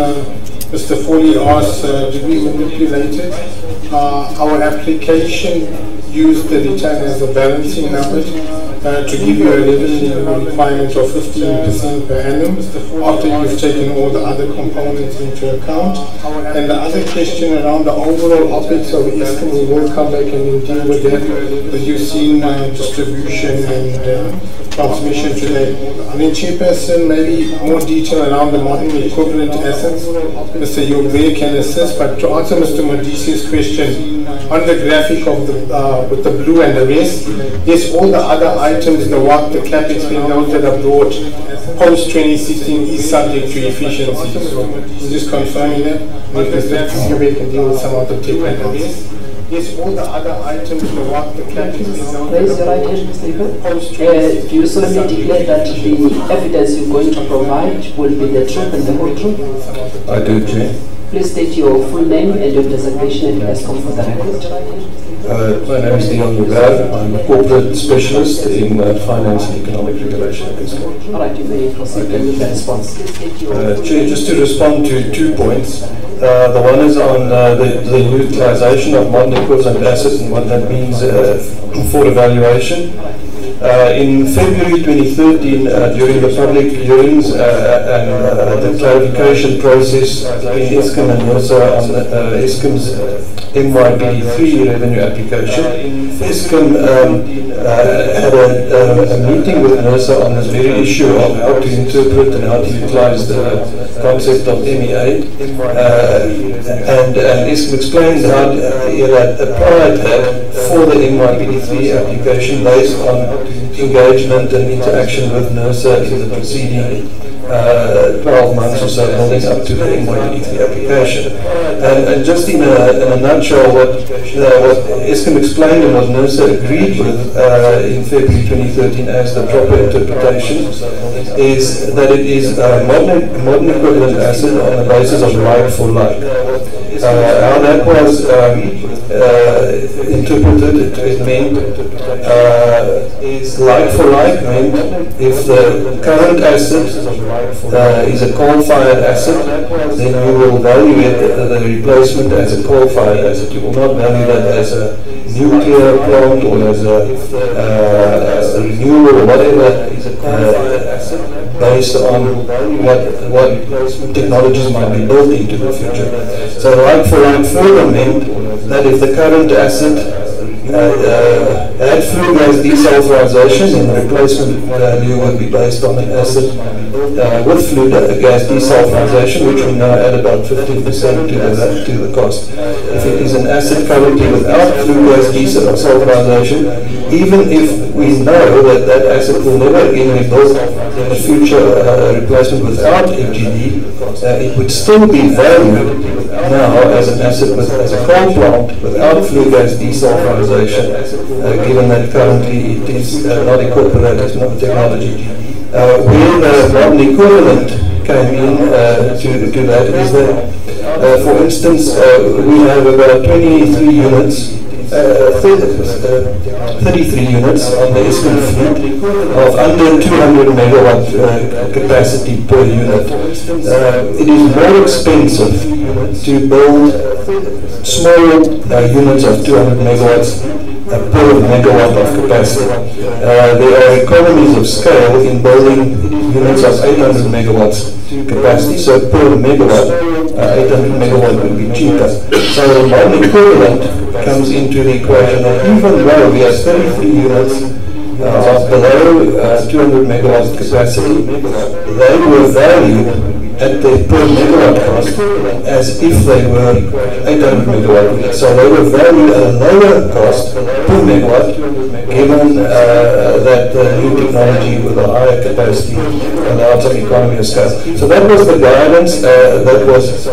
Mr. Foley asked, did we manipulate it? Our application used the return as a balancing number to give you a revenue requirement of 15% per annum after you've taken all the other components into account. And the other question around the overall OPEX of Eskom, we will come back and deal with that, because you've seen distribution and transmission today. And then Chairperson, maybe more detail around the modern equivalent assets. Mr. Yogbe can assist, but to answer Mr. Modisi's question, on the graphic of the with the blue and the rest, yes, all the other items, the work, the capex being noted abroad, post 2016 is subject to efficiency. So I'm just confirming that. And if Mr. Yogbe can deal with some of the technicals. Yes, all the other items, the work, the capex being noted. Raise your right hand, Mr. Yogbe. Do you solemnly declare that the evidence you're going to provide will be the truth and the whole truth? I do, Chair. Please state your full name and your designation and ESCOM for the record. My name is Dion Lugard. I'm a corporate specialist in finance and economic regulation at ESCOM. All right, you may proceed with the response. Chair, just to respond to 2 points. The one is on the utilization of modern equivalent assets and what that means for evaluation. In February 2013, during the public hearings and the clarification process in ESCOM and Nersa on ESCOM's MYPD 3 revenue application, ESCOM had a meeting with Nersa on this very issue of how to interpret and how to utilize the concept of MEA. And ESCOM explained how it had applied that for the MYPD 3 application based on engagement and interaction with Nersa in the preceding 12 months or so building up to the MYPD application. And just in a nutshell, what ESCOM explained and what Nersa agreed with in February 2013 as the proper interpretation is that it is a modern equivalent asset on the basis of like for like. How that was interpreted, it meant is like for like meant if the current asset is a coal-fired asset, then you will value it, the replacement as a coal-fired asset. You will not value that as a nuclear plant or as a renewable or whatever, based on what technologies might be built into the future. So like for like further meant that if the current asset had flue gas desulfurization, then replacement value would be based on an asset with flue gas desulfurization, which we know add about 15% to the cost. If it is an asset currently without flue gas desulfurization, even if we know that that asset will never again be built in the future replacement without FGD, it would still be valued now as an asset as a coal plant without flue gas desulfurization, given that currently it is not equipped with that technology. Where the modern equivalent came in to that is that, for instance, we have about 23 units, 33 units on the ESCOM fleet of under 200 megawatt capacity per unit. It is more expensive to build small units of 200 megawatts per megawatt of capacity. There are economies of scale in building units of 800 megawatts capacity, so per megawatt, 800 megawatt would be cheaper. So the modern equivalent comes into the equation that even though we have 33 units of below 200 megawatt capacity, they were valued at the per megawatt cost as if they were 800 megawatt. So they were valued at a lower cost per megawatt, given that new technology with a higher capacity allowed some economy of scale. So that was the guidance. That was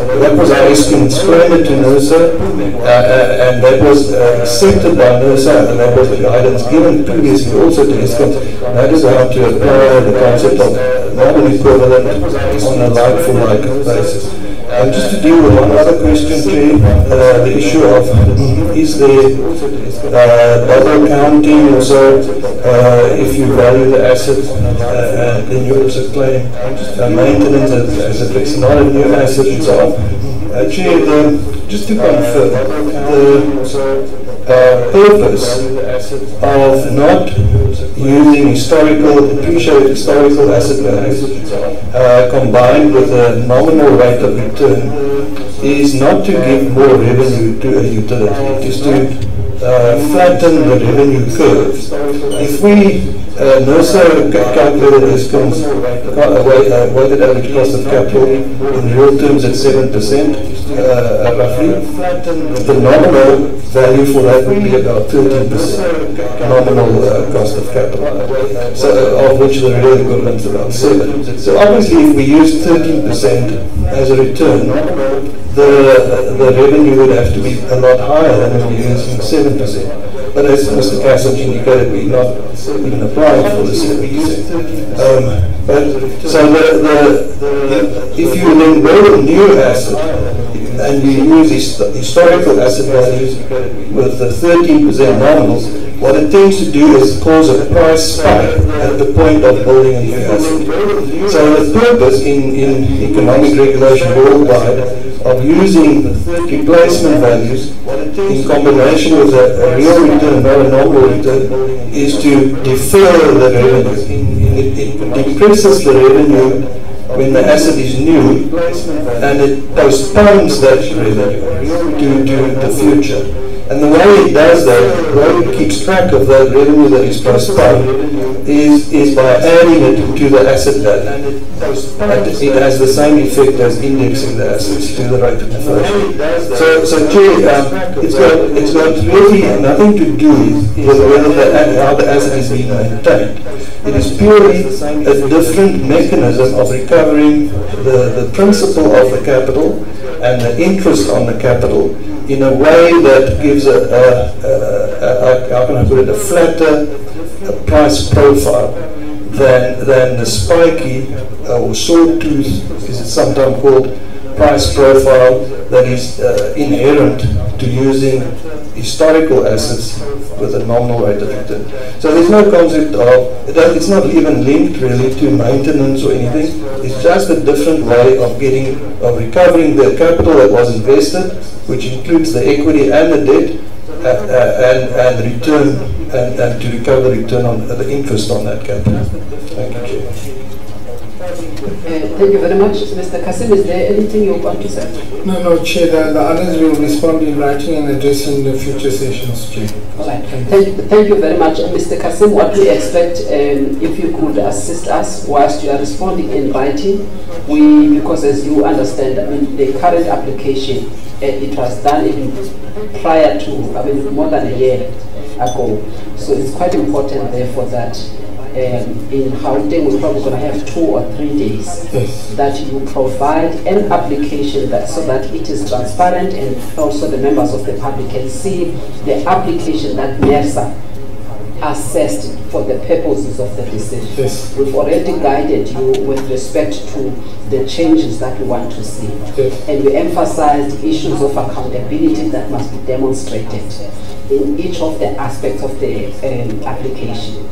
how ESCOM explained it to Nersa, and that was accepted by Nersa, and that was the guidance given previously also to ESCOM. That is how to apply the concept of modern equivalent on a like-for-like basis. And just to deal with one other question, Chair, the issue of is there double counting, or so if you value the asset, then you also claim maintenance as if it's not a new asset and so on. Chair, just to confirm, the purpose of not using appreciated historical asset values combined with a nominal rate of return is not to give more revenue to a utility. It is to flatten the revenue curve. If we Nersa calculated Eskom's weighted average cost of capital in real terms at 7%, roughly. The nominal value for that would be about 13% nominal cost of capital, so, of which the real equivalent is about 7%. So obviously if we use 13% as a return, the revenue would have to be a lot higher than if we're using 7%. But as Mr. Casson indicated, we're not even applying for the 7%. If you then build a new asset and you use historical asset values with the 13% nominals, what it tends to do is cause a price spike at the point of building a new asset. So the purpose in economic regulation worldwide of using replacement values in combination with a real return, not a nominal return, is to defer the revenue. It decreases the revenue when the asset is new, and it postpones that revenue to the future. And the way it does that, the way it keeps track of that revenue that is postponed, is by adding it to the asset value. It has the same effect as indexing the assets to the rate of inflation. So clearly, it's got really nothing to do with how the asset is being maintained. It is purely a different mechanism of recovering the principal of the capital and the interest on the capital in a way that gives how can I put it, a flatter price profile than the spiky or sawtooth, as it's sometimes called, price profile that is inherent to using historical assets with a nominal rate of return. So there's no concept of, it's not even linked really to maintenance or anything. It's just a different way of recovering the capital that was invested, which includes the equity and the debt, and return, and to recover the return on the interest on that capital. Thank you, Chair. Thank you very much. Mr. Kasim, is there anything you want to say? No, Chair. The others will respond in writing and addressing the future sessions, Chair. All right. Thank you very much. Mr. Kasim, what we expect, if you could assist us whilst you are responding in writing, because as you understand, the current application, it was done even prior to, more than a year ago. So it's quite important, therefore, that in Gauteng we're probably going to have 2 or 3 days that you provide an application so that it is transparent and also the members of the public can see the application that Nersa assessed for the purposes of the decision. Yes. We've already guided you with respect to the changes that we want to see. Yes. And we emphasized issues of accountability that must be demonstrated in each of the aspects of the application.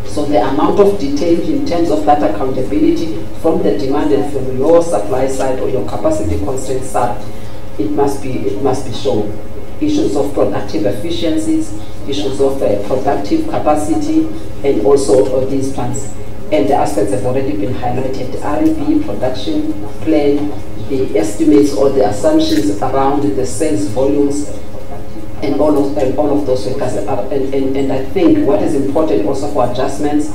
So the amount of detail in terms of that accountability from the demand and from your supply side or your capacity constraint side, it must be shown. Issues of productive efficiencies, issues of productive capacity, and also these plans. And the aspects have already been highlighted: R&D, production plan, the estimates or the assumptions around the sales volumes, and all of those factors. And I think what is important also for adjustments,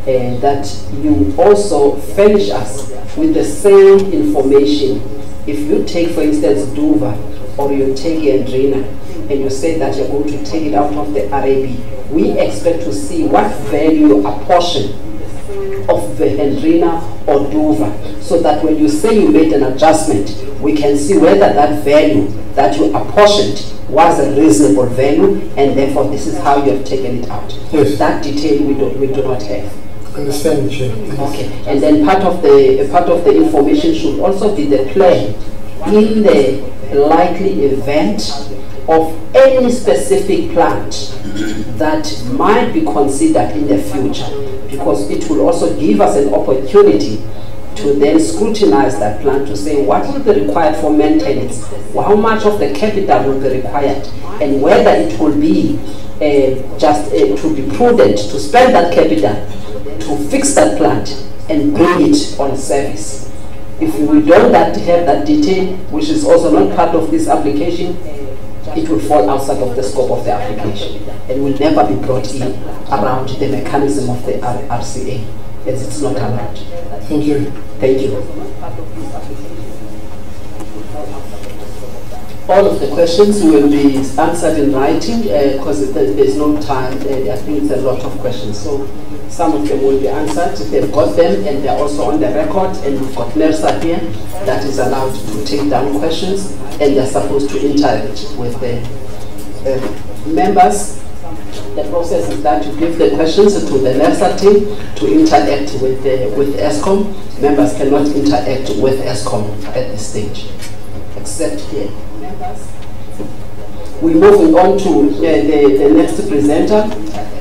that you also furnish us with the same information. If you take, for instance, Duva, or you take Hendrina, and you say that you're going to take it out of the RAB, we expect to see what value a portion of the Hendrina or Duva, so that when you say you made an adjustment, we can see whether that value that you apportioned was a reasonable value, and therefore this is how you have taken it out. Yes. That detail we do not have. Understand, Chair. Okay, and then part of the information should also be the plan in the likely event of any specific plant that might be considered in the future, because it will also give us an opportunity to then scrutinize that plant to say what will be required for maintenance, how much of the capital will be required, and whether it will be to be prudent to spend that capital to fix that plant and bring it on service. If we don't have that detail, which is also not part of this application, it will fall outside of the scope of the application and will never be brought in around the mechanism of the RCA, as it's not allowed. Thank you. Thank you. All of the questions will be answered in writing because there's no time. I think it's a lot of questions. So some of them will be answered. They've got them and they're also on the record, and we've got Nersa here that is allowed to take down questions, and they're supposed to interact with the members. The process is that you give the questions to the Nersa team to interact with ESCOM. Members cannot interact with ESCOM at this stage, except here. We're moving on to the next presenter,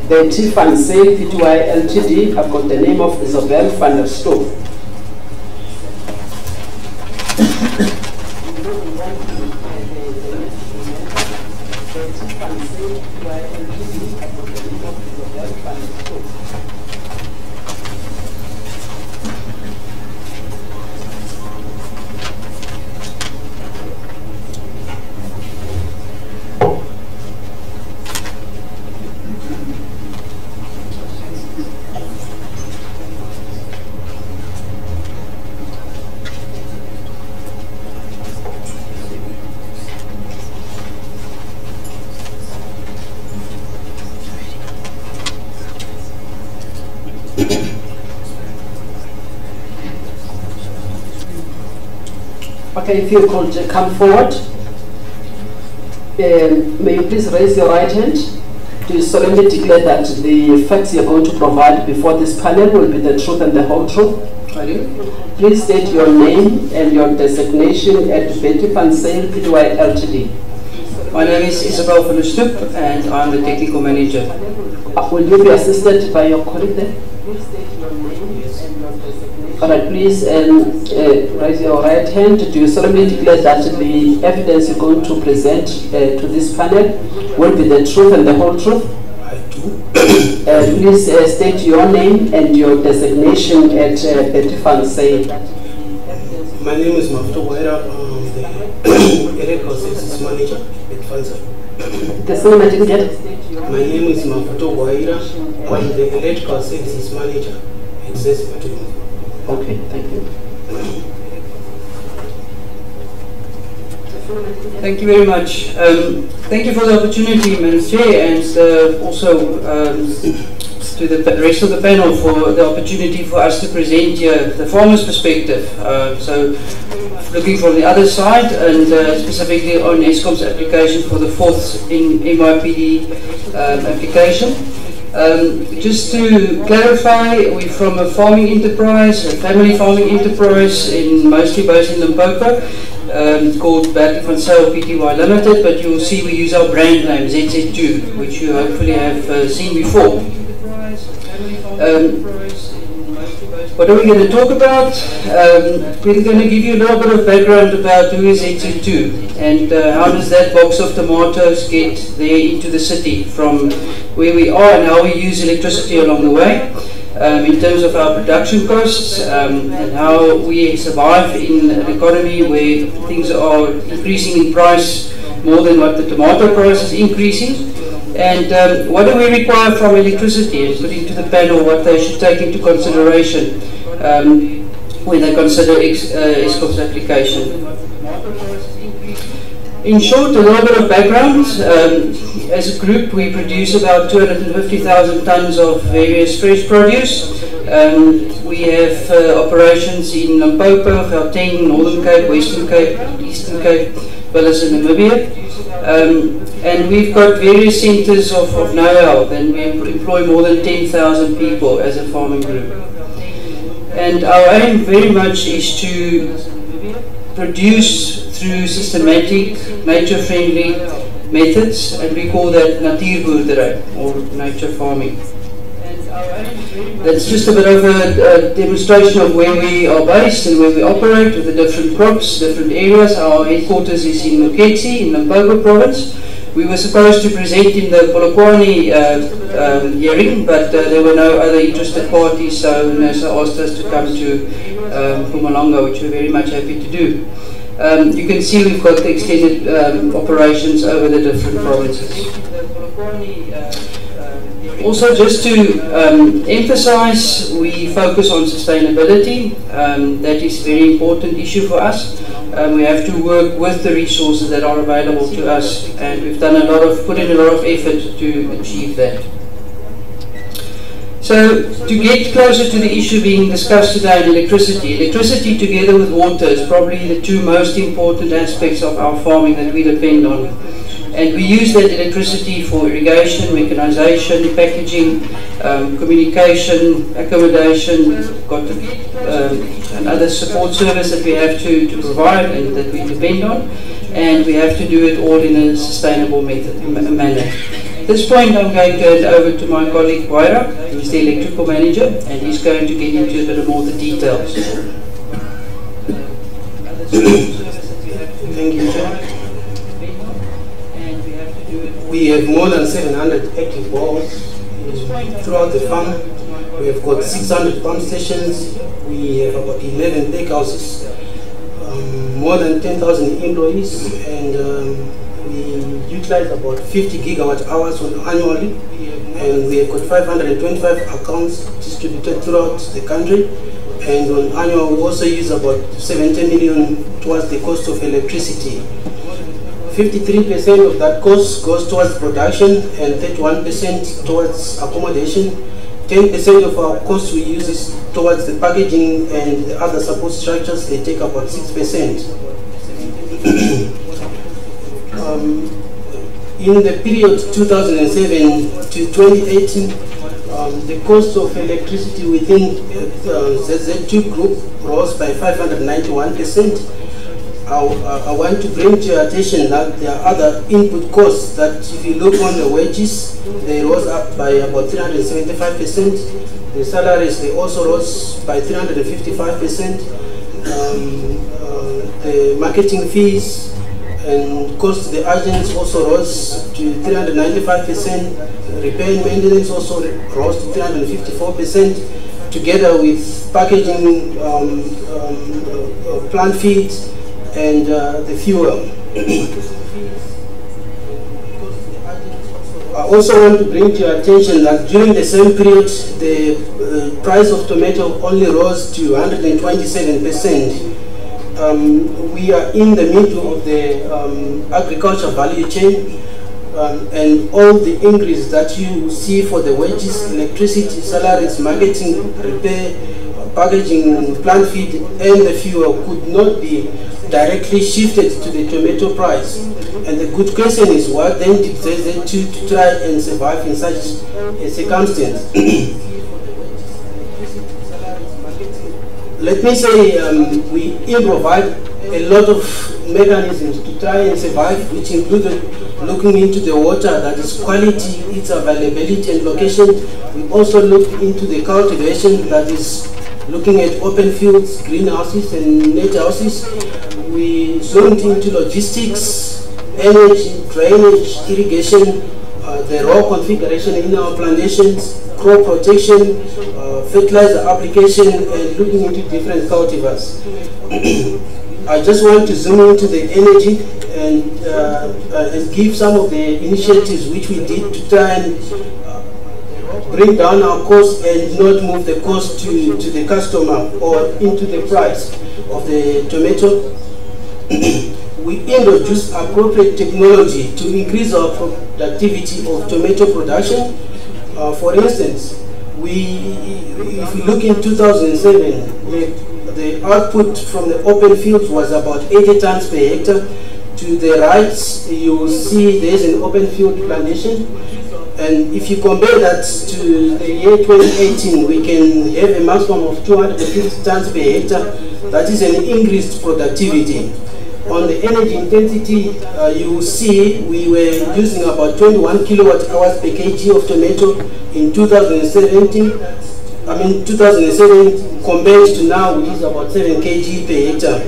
the Tiffany Sale Pty Ltd. I've got the name of Isabel van der Stoel. Okay, if you could come forward. May you please raise your right hand? Do you solemnly declare that the facts you're going to provide before this panel will be the truth and the whole truth? I do. Please state your name and your designation at Tiffany Sale Pty Ltd. My name is Isabel van der Stoep and I'm the technical manager. Will you be assisted by your colleague there? All right, please raise your right hand. Do you solemnly declare that the evidence you're going to present to this panel will be the truth and the whole truth? I do. Please state your name and your designation at Tiffany Sale. My name is Mafto Waira. The electrical services manager at Fansa. The same I didn't get. My name is Mafto Waira. I'm the electrical services manager at Fansa. Okay, thank you. Thank you very much. Thank you for the opportunity, Minister, and also to the rest of the panel for the opportunity for us to present here the farmer's perspective. So, looking from the other side, and specifically on ESCOM's application for the fourth in MYPD application. Just to clarify, we're from a farming enterprise, a family farming enterprise, mostly based in Limpopo, called Bertie van Sail Pty Limited, but you'll see we use our brand name, ZZ2, which you hopefully have seen before. What are we going to talk about? We're going to give you a little bit of background about who is ZZ2 and how does that box of tomatoes get there into the city from where we are and how we use electricity along the way, in terms of our production costs and how we survive in an economy where things are increasing in price more than what the tomato price is increasing. And what do we require from electricity, and put into the panel what they should take into consideration when they consider ESCOM's application. In short, a little bit of background. As a group, we produce about 250,000 tons of various fresh produce. We have operations in Limpopo, Gauteng, Northern Cape, Western Cape, Eastern Cape, as well as in Namibia. And we've got various centres of know-how, and we employ more than 10,000 people as a farming group. And our aim very much is to produce through systematic, nature-friendly methods, and we call that natuurboerdery, or nature farming. That's just a bit of a demonstration of where we are based and where we operate with the different crops, different areas. Our headquarters is in Muketsi, in Limpopo province. We were supposed to present in the Polokwane hearing, but there were no other interested parties, so Nersa asked us to come to Mpumalanga, which we're very much happy to do. you can see we've got the extended operations over the different provinces. Also, just to emphasize, we focus on sustainability. That is a very important issue for us. We have to work with the resources that are available to us, and we've done put in a lot of effort to achieve that. So, to get closer to the issue being discussed today in electricity, electricity together with water is probably the two most important aspects of our farming that we depend on. And we use that electricity for irrigation, mechanization, packaging, communication, accommodation, and other support service that we have to provide and that we depend on. And we have to do it all in a sustainable manner. At this point, I'm going to hand over to my colleague Waira, who's the electrical manager, and he's going to get into a bit more the details. Thank you, Chair. We have more than 700 active wells throughout the farm. We have got 600 pump stations. We have about 11 takehouses, more than 10,000 employees, and we utilize about 50 gigawatt hours annually. And we have got 525 accounts distributed throughout the country. And on annual, we also use about 70 million towards the cost of electricity. 53% of that cost goes towards production and 31% towards accommodation. 10% of our cost we use is towards the packaging and the other support structures. They take about 6%. In the period 2007 to 2018, the cost of electricity within ZZ2 group rose by 591%. I want to bring to your attention that there are other input costs that if you look on the wages, they rose up by about 375%. The salaries, they also rose by 355%. The marketing fees and cost to the agents also rose to 395%. Repair and maintenance also rose to 354%, together with packaging, plant feeds, and the fuel. I also want to bring to your attention that during the same period, the price of tomato only rose to 127%. We are in the middle of the agriculture value chain, and all the increase that you see for the wages, electricity, salaries, marketing, repair, packaging, plant feed, and the fuel could not be directly shifted to the tomato price. And the good question is, what then did they do to try and survive in such a circumstance? Let me say we improvise a lot of mechanisms to try and survive, which included looking into the water, that is quality, its availability and location. We also looked into the cultivation, that is looking at open fields, greenhouses and net houses. We zoomed into logistics, energy, drainage, irrigation, the raw configuration in our plantations, crop protection, fertilizer application, and looking into different cultivars. I just want to zoom into the energy and give some of the initiatives which we did to try and bring down our cost and not move the cost to the customer or into the price of the tomato. We introduced appropriate technology to increase our productivity of tomato production. For instance, if we look in 2007, the output from the open fields was about 80 tons per hectare. To the right, you will see there is an open field plantation. And if you compare that to the year 2018, we can have a maximum of 250 tons per hectare. That is an increased productivity. On the energy intensity, you will see we were using about 21 kilowatt hours per kg of tomato in 2017. Compared to now, we use about 7 kg per hectare.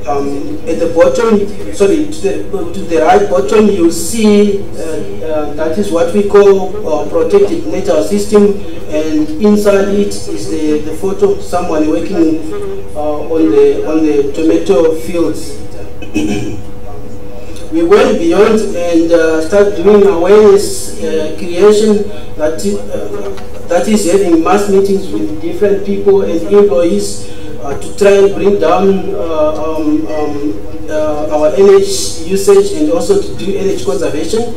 At the bottom, sorry, to the right bottom, you see that is what we call protected nature system, and inside it is the photo of someone working on the tomato fields. we went beyond and started doing awareness creation, that is having mass meetings with different people and employees to try and bring down our energy usage and also to do energy conservation.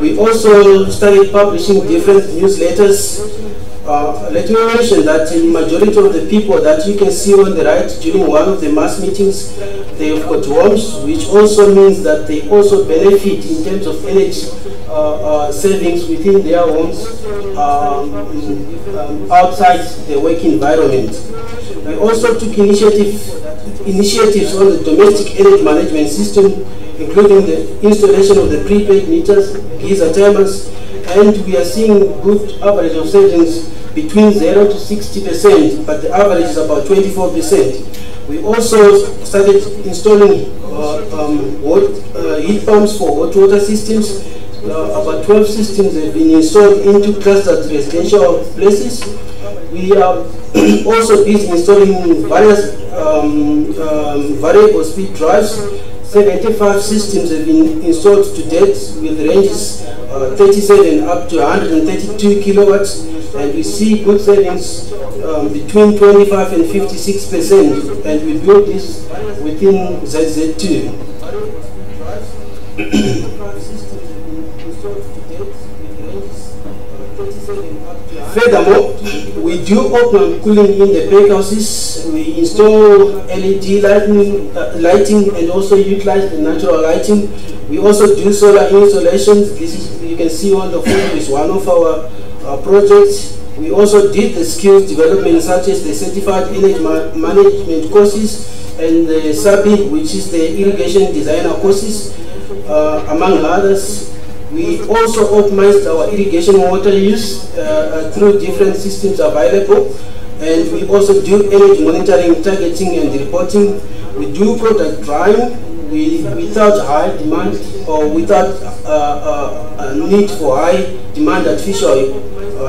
We also started publishing different newsletters. Let me mention that the majority of the people that you can see on the right during one of the mass meetings, they've got homes, which also means that they also benefit in terms of energy savings within their homes outside the work environment. We also took initiatives on the domestic energy management system, including the installation of the prepaid meters, geyser timers, and we are seeing good average of savings between 0 to 60%, but the average is about 24%. We also started installing heat pumps for hot water systems. About 12 systems have been installed into clustered residential places. We are also busy installing various variable speed drives. 75 systems have been installed to date with ranges 37 up to 132 kilowatts, and we see good savings between 25 and 56%, and we built this within ZZ2. Furthermore, we do open cooling in the bakehouses. We install LED lighting and also utilize the natural lighting. We also do solar installations. This is, you can see on the photo, is one of our projects. We also did the skills development such as the certified energy management courses and the SABI, which is the irrigation designer courses, among others. We also optimized our irrigation water use through different systems available, and we also do energy monitoring, targeting and reporting. We do product drying without high demand or without a need for high demand artificial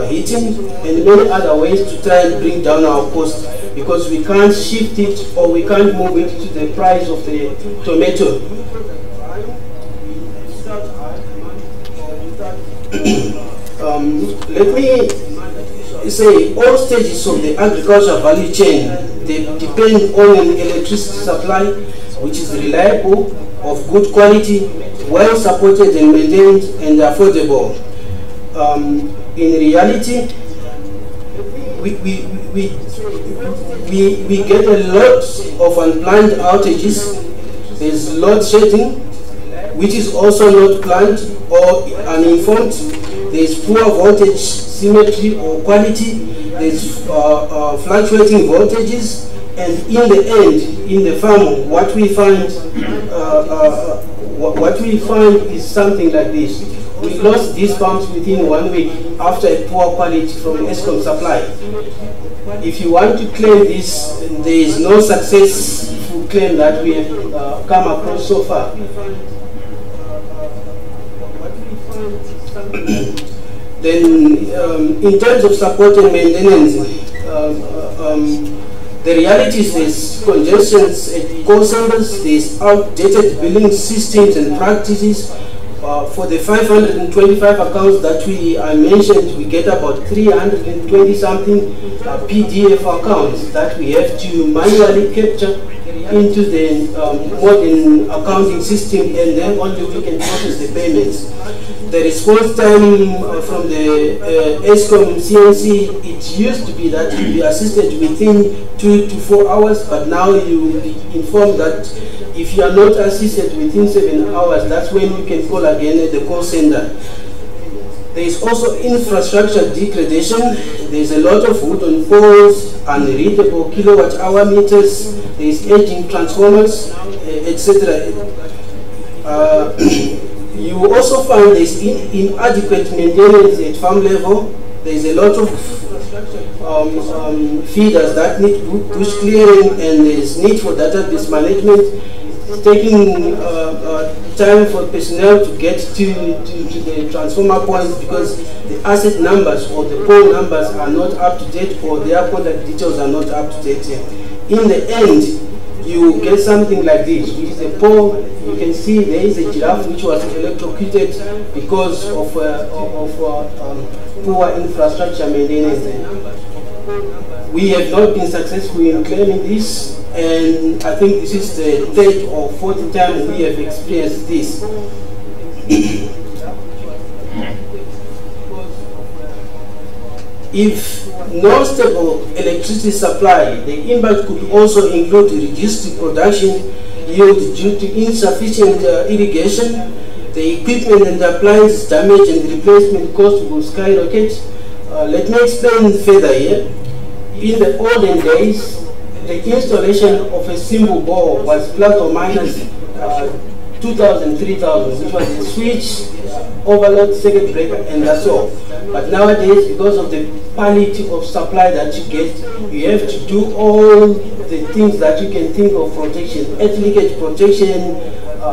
heating, and many other ways to try and bring down our cost, because we can't shift it or we can't move it to the price of the tomato. Let me say all stages of the agricultural value chain, they depend on an electricity supply which is reliable, of good quality, well supported and maintained, and affordable. In reality, we get a lot of unplanned outages. There's load shedding, which is also not planned or uninformed. There's poor voltage symmetry or quality. There's fluctuating voltages, and in the end, in the farm, what we find is something like this. We lost these pumps within 1 week after a poor quality from ESCOM supply. If you want to claim this, there is no successful claim that we have come across so far. Then, in terms of support and maintenance, the reality is there's congestions at call centers, there's outdated billing systems and practices. For the 525 accounts that I mentioned, we get about 320 something PDF accounts that we have to manually capture into the modern accounting system, and then only we can process the payments. The response time from the ESCOM CNC, it used to be that you'll be assisted within 2 to 4 hours, but now you will be informed that if you are not assisted within 7 hours, that's when you can call again at the call center. There is also infrastructure degradation. There is a lot of wood on poles, unreadable kilowatt hour meters, there is aging transformers, etc. You will also find there is inadequate maintenance at farm level. There is a lot of feeders that need bush clearing, and there is need for database management. It's taking time for personnel to get to the transformer points because the asset numbers or the pole numbers are not up to date, or their contact details are not up to date yet. In the end, you get something like this, which is a pole. You can see there is a giraffe which was electrocuted because of poor infrastructure maintenance. We have not been successful in claiming this, and I think this is the third or fourth time we have experienced this. If no stable electricity supply, the impact could also include reduced production yield due to insufficient irrigation. The equipment and appliance damage and replacement cost will skyrocket. Let me explain further here. In the olden days, the installation of a simple bore was plus or minus 2,000, 3,000, which was a switch, overload, circuit breaker, and that's all. But nowadays, because of the quality of supply that you get, you have to do all the things that you can think of protection, earth leakage protection,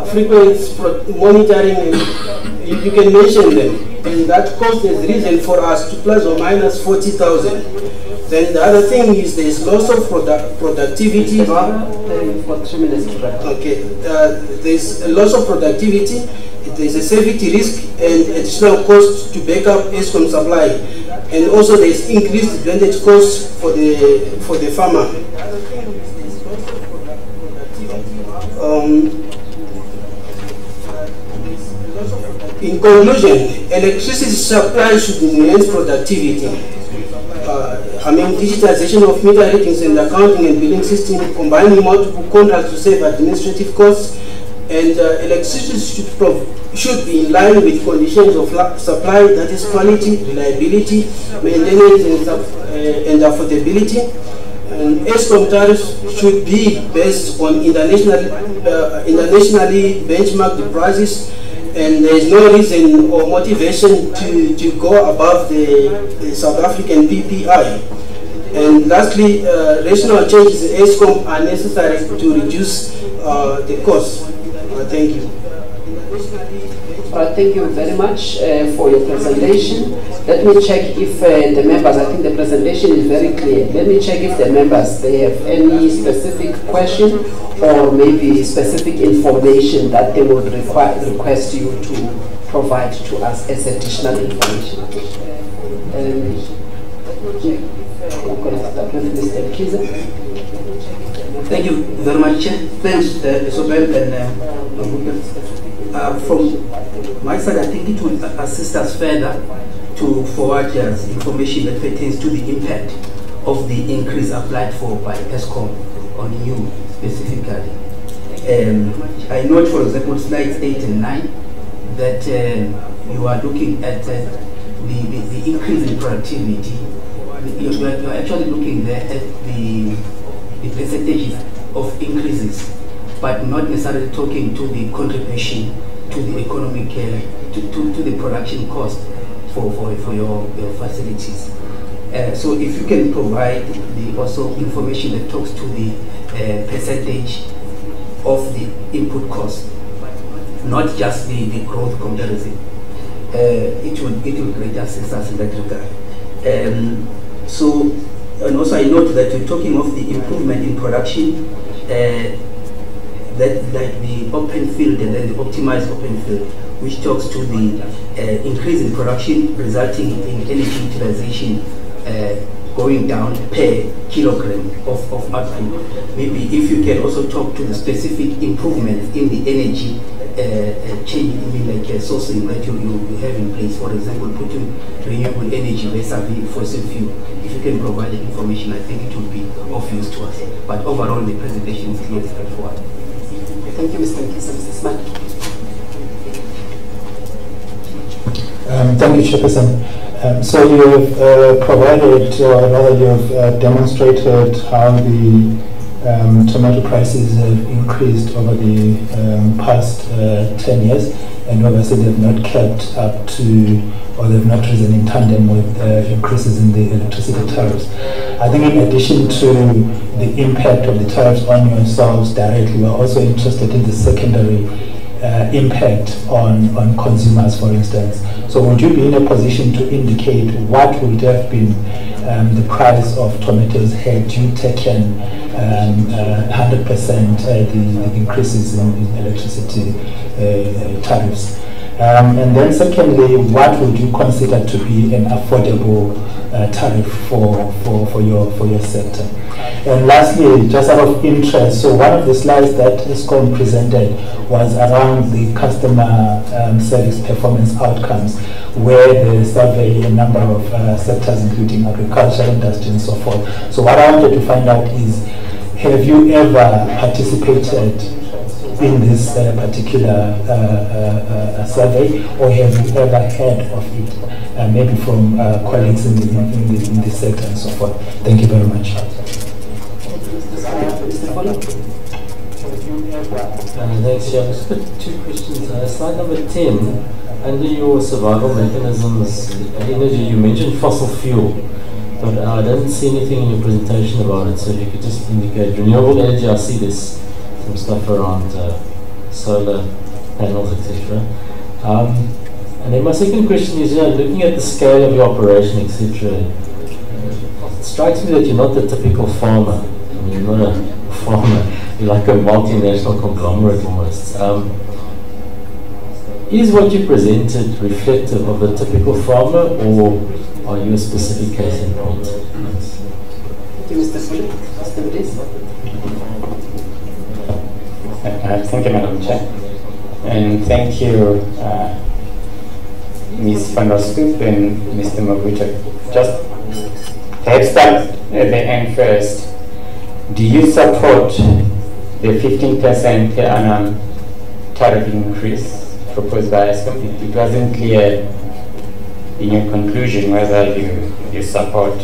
frequency monitoring, and you can mention them. And that cost has risen for us to plus or minus 40,000. Then the other thing is there's loss of productivity. For 3 minutes to wrap. Okay, there's a loss of productivity, there's a safety risk and additional cost to back up ESCOM supply. And also there's increased advantage cost for the farmer. In conclusion, electricity supply should enhance productivity. Digitization of meter readings and accounting and billing system, combining multiple contracts to save administrative costs, and electricity should be in line with conditions of supply, that is quality, reliability, maintenance, and affordability. And ESCOM tariffs should be based on internationally benchmarked prices, and there is no reason or motivation to go above the South African PPI. And lastly, rational changes in ESCOM are necessary to reduce the cost. Thank you. Thank you very much for your presentation. Let me check if the members, I think the presentation is very clear. Let me check if the members, they have any specific question or maybe specific information that they would request you to provide to us as additional information. Thank you very much, Chair. Thanks, Isobel and from my side, I think it will assist us further to forward us information that pertains to the impact of the increase applied for by ESCOM on you specifically. I note, for example, slides 8 and 9, that you are looking at the increase in productivity. You're actually looking there at the percentages of increases, but not necessarily talking to the contribution to the economic, to the production cost for your facilities. So if you can provide also information that talks to the percentage of the input cost, not just the growth comparison, it will greatly assist us in that regard. And also I note that we're talking of the improvement in production, that the open field and then the optimized open field, which talks to the increase in production resulting in energy utilization going down per kilogram of output. Maybe if you can also talk to the specific improvements in the energy change, sourcing that you have in place. For example, putting renewable energy vis-a-vis fossil fuel. If you can provide the information, I think it will be of use to us. But overall, the presentation is clearly straightforward. Thank you, Mr. Nkisa. Mr. Smart. Thank you, Chairperson. So you have provided, or rather you have demonstrated how the tomato prices have increased over the past 10 years, and obviously they have not kept up to, or they have not risen in tandem with increases in the electricity tariffs. I think in addition to the impact of the tariffs on yourselves directly, we're also interested in the secondary impact on consumers, for instance. So would you be in a position to indicate what would have been the price of tomatoes had you taken 100% the increases in electricity tariffs? And then secondly, what would you consider to be an affordable tariff for your sector? And lastly, just out of interest, so one of the slides that ESCOM presented was around the customer service performance outcomes, where they survey a number of sectors, including agriculture, industry, and so forth. So what I wanted to find out is, have you ever participated in this particular survey, or have you ever heard of it, maybe from colleagues in the sector and so forth? Thank you very much. Thanks, Chair. Just got two questions. Slide number 10, under your survival mechanisms, energy, you mentioned fossil fuel, but I didn't see anything in your presentation about it, so if you could just indicate renewable energy. I see this some stuff around solar panels, etc. And then my second question is, looking at the scale of your operation, etc., it strikes me that you're not the typical farmer. I mean, you're not a farmer, you're like a multinational conglomerate almost. Is what you presented reflective of the typical farmer, or are you a specific case in point? Thank you, Mr. Philip. Mr. Please. Thank you, Madam Chair, and thank you, Ms. Van der Stoep and Mr. Mabuta. Just perhaps start at the end first. Do you support the 15% per annum tariff increase proposed by ESCOM? It wasn't clear in your conclusion whether you support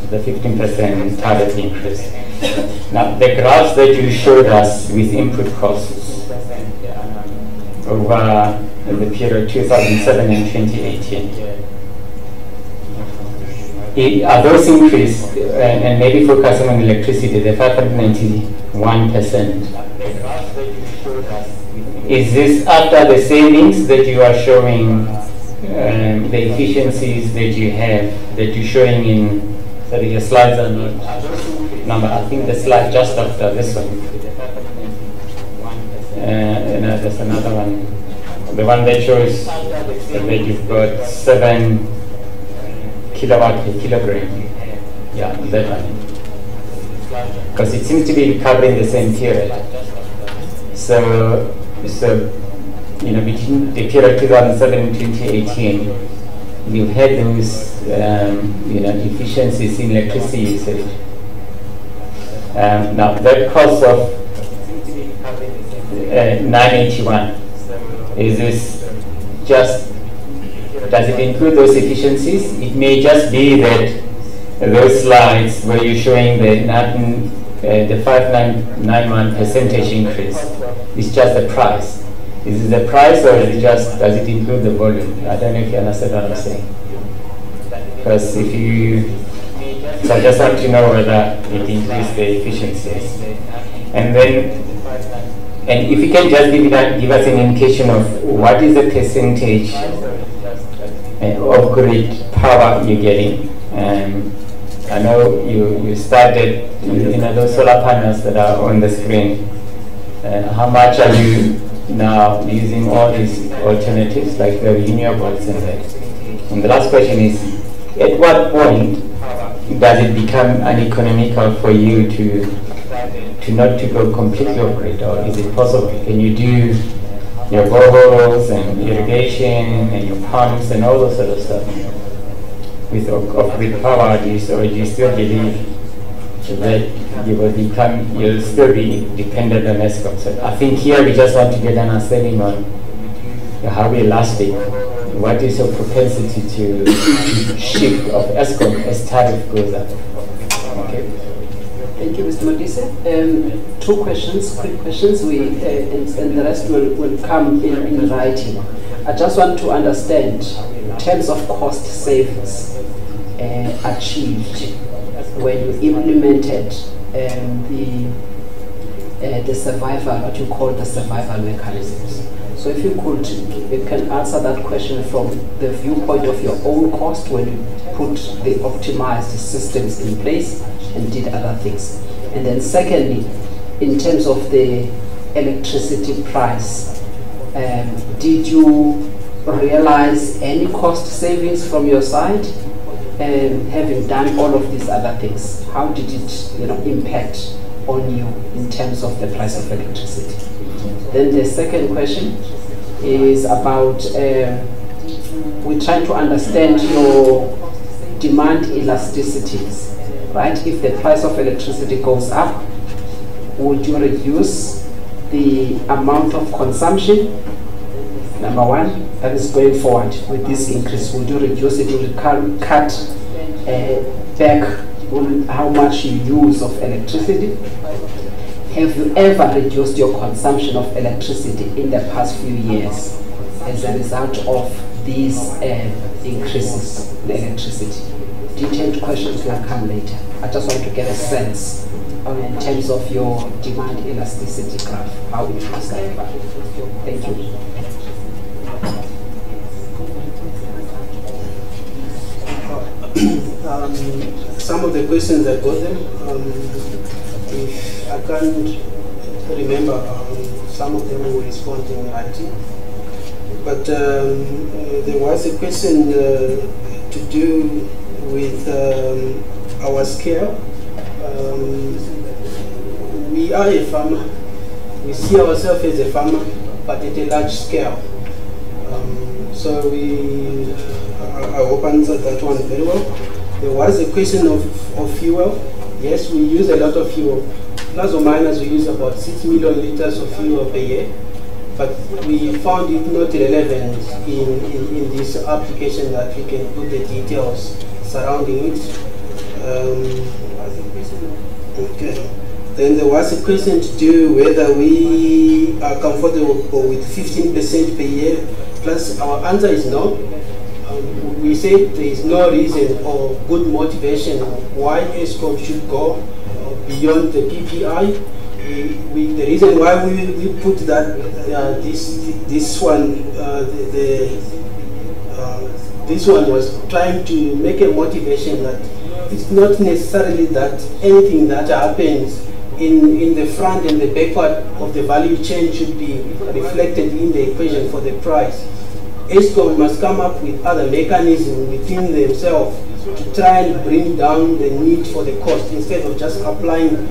the 15% tariff increase. Now, the graphs that you showed us with input costs over the period 2007 and 2018, are those increased, and maybe focusing on electricity, the 591%, is this after the savings that you are showing, the efficiencies that you have, that you're showing in, sorry, your slides are not number, I think the slide just after this one. There's another one. The one that shows that you've got 7 kilowatt per kilogram. Yeah, that one. Because it seems to be covering the same period. So between the period 2007 and 2018, you've had those efficiencies in electricity usage. Now that cost of 981, is this just, does it include those efficiencies? It may just be that those slides where you're showing the 591 percentage increase is just the price. Is it the price, or is it just, does it include the volume? I don't know if you understand what I'm saying. Because if you, so I just want to know whether it increased the efficiencies. And then, and if you can just give us an indication of what is the percentage of grid power you're getting. I know you started, those solar panels that are on the screen. How much are you now using all these alternatives like the renewables and that? And the last question is, at what point does it become uneconomical for you to not to go completely off grid, or is it possible? Can you do your boreholes and irrigation and your pumps and all those sort of stuff with off grid power? Or do you still believe that you'll still be dependent on ESCOM? So I think here we just want to get an understanding on how elastic, what is your propensity to shift of ESCOM as tariff goes up? Okay. Thank you, Mr. Modise. Two questions, quick questions, and the rest will come in writing. I just want to understand, in terms of cost savings achieved when you implemented the survival, what you call the survival mechanisms. So if you can answer that question from the viewpoint of your own cost when you put the optimized systems in place and did other things. And then secondly, in terms of the electricity price, did you realize any cost savings from your side? Having done all of these other things, how did it impact on you in terms of the price of electricity? Then the second question is about, we're trying to understand your demand elasticities, right? If the price of electricity goes up, would you reduce the amount of consumption? Number one, that is going forward with this increase. Would you reduce it? Would you cut back on how much you use of electricity? Have you ever reduced your consumption of electricity in the past few years as a result of these increases in electricity? Detailed questions will come later. I just want to get a sense in terms of your demand elasticity graph, how it was like. Thank you. Some of the questions I got them, if I can't remember, some of them will respond in writing. But there was a question to do with our scale. We are a farmer. We see ourselves as a farmer, but at a large scale. So I hope I answered that one very well. There was a question of fuel. Yes, we use a lot of fuel. Plus or minus, we use about 6 million liters of fuel per year. But we found it not relevant in this application that we can put the details surrounding it. Okay. Then there was a question to do whether we are comfortable with 15% per year. Plus, our answer is no. We say there is no reason or good motivation why ESCOM should go beyond the PPI. The reason why we put that this one was trying to make a motivation that it's not necessarily that anything that happens in the front and the back part of the value chain should be reflected in the equation for the price. ESCOM must come up with other mechanisms within themselves to try and bring down the need for the cost instead of just applying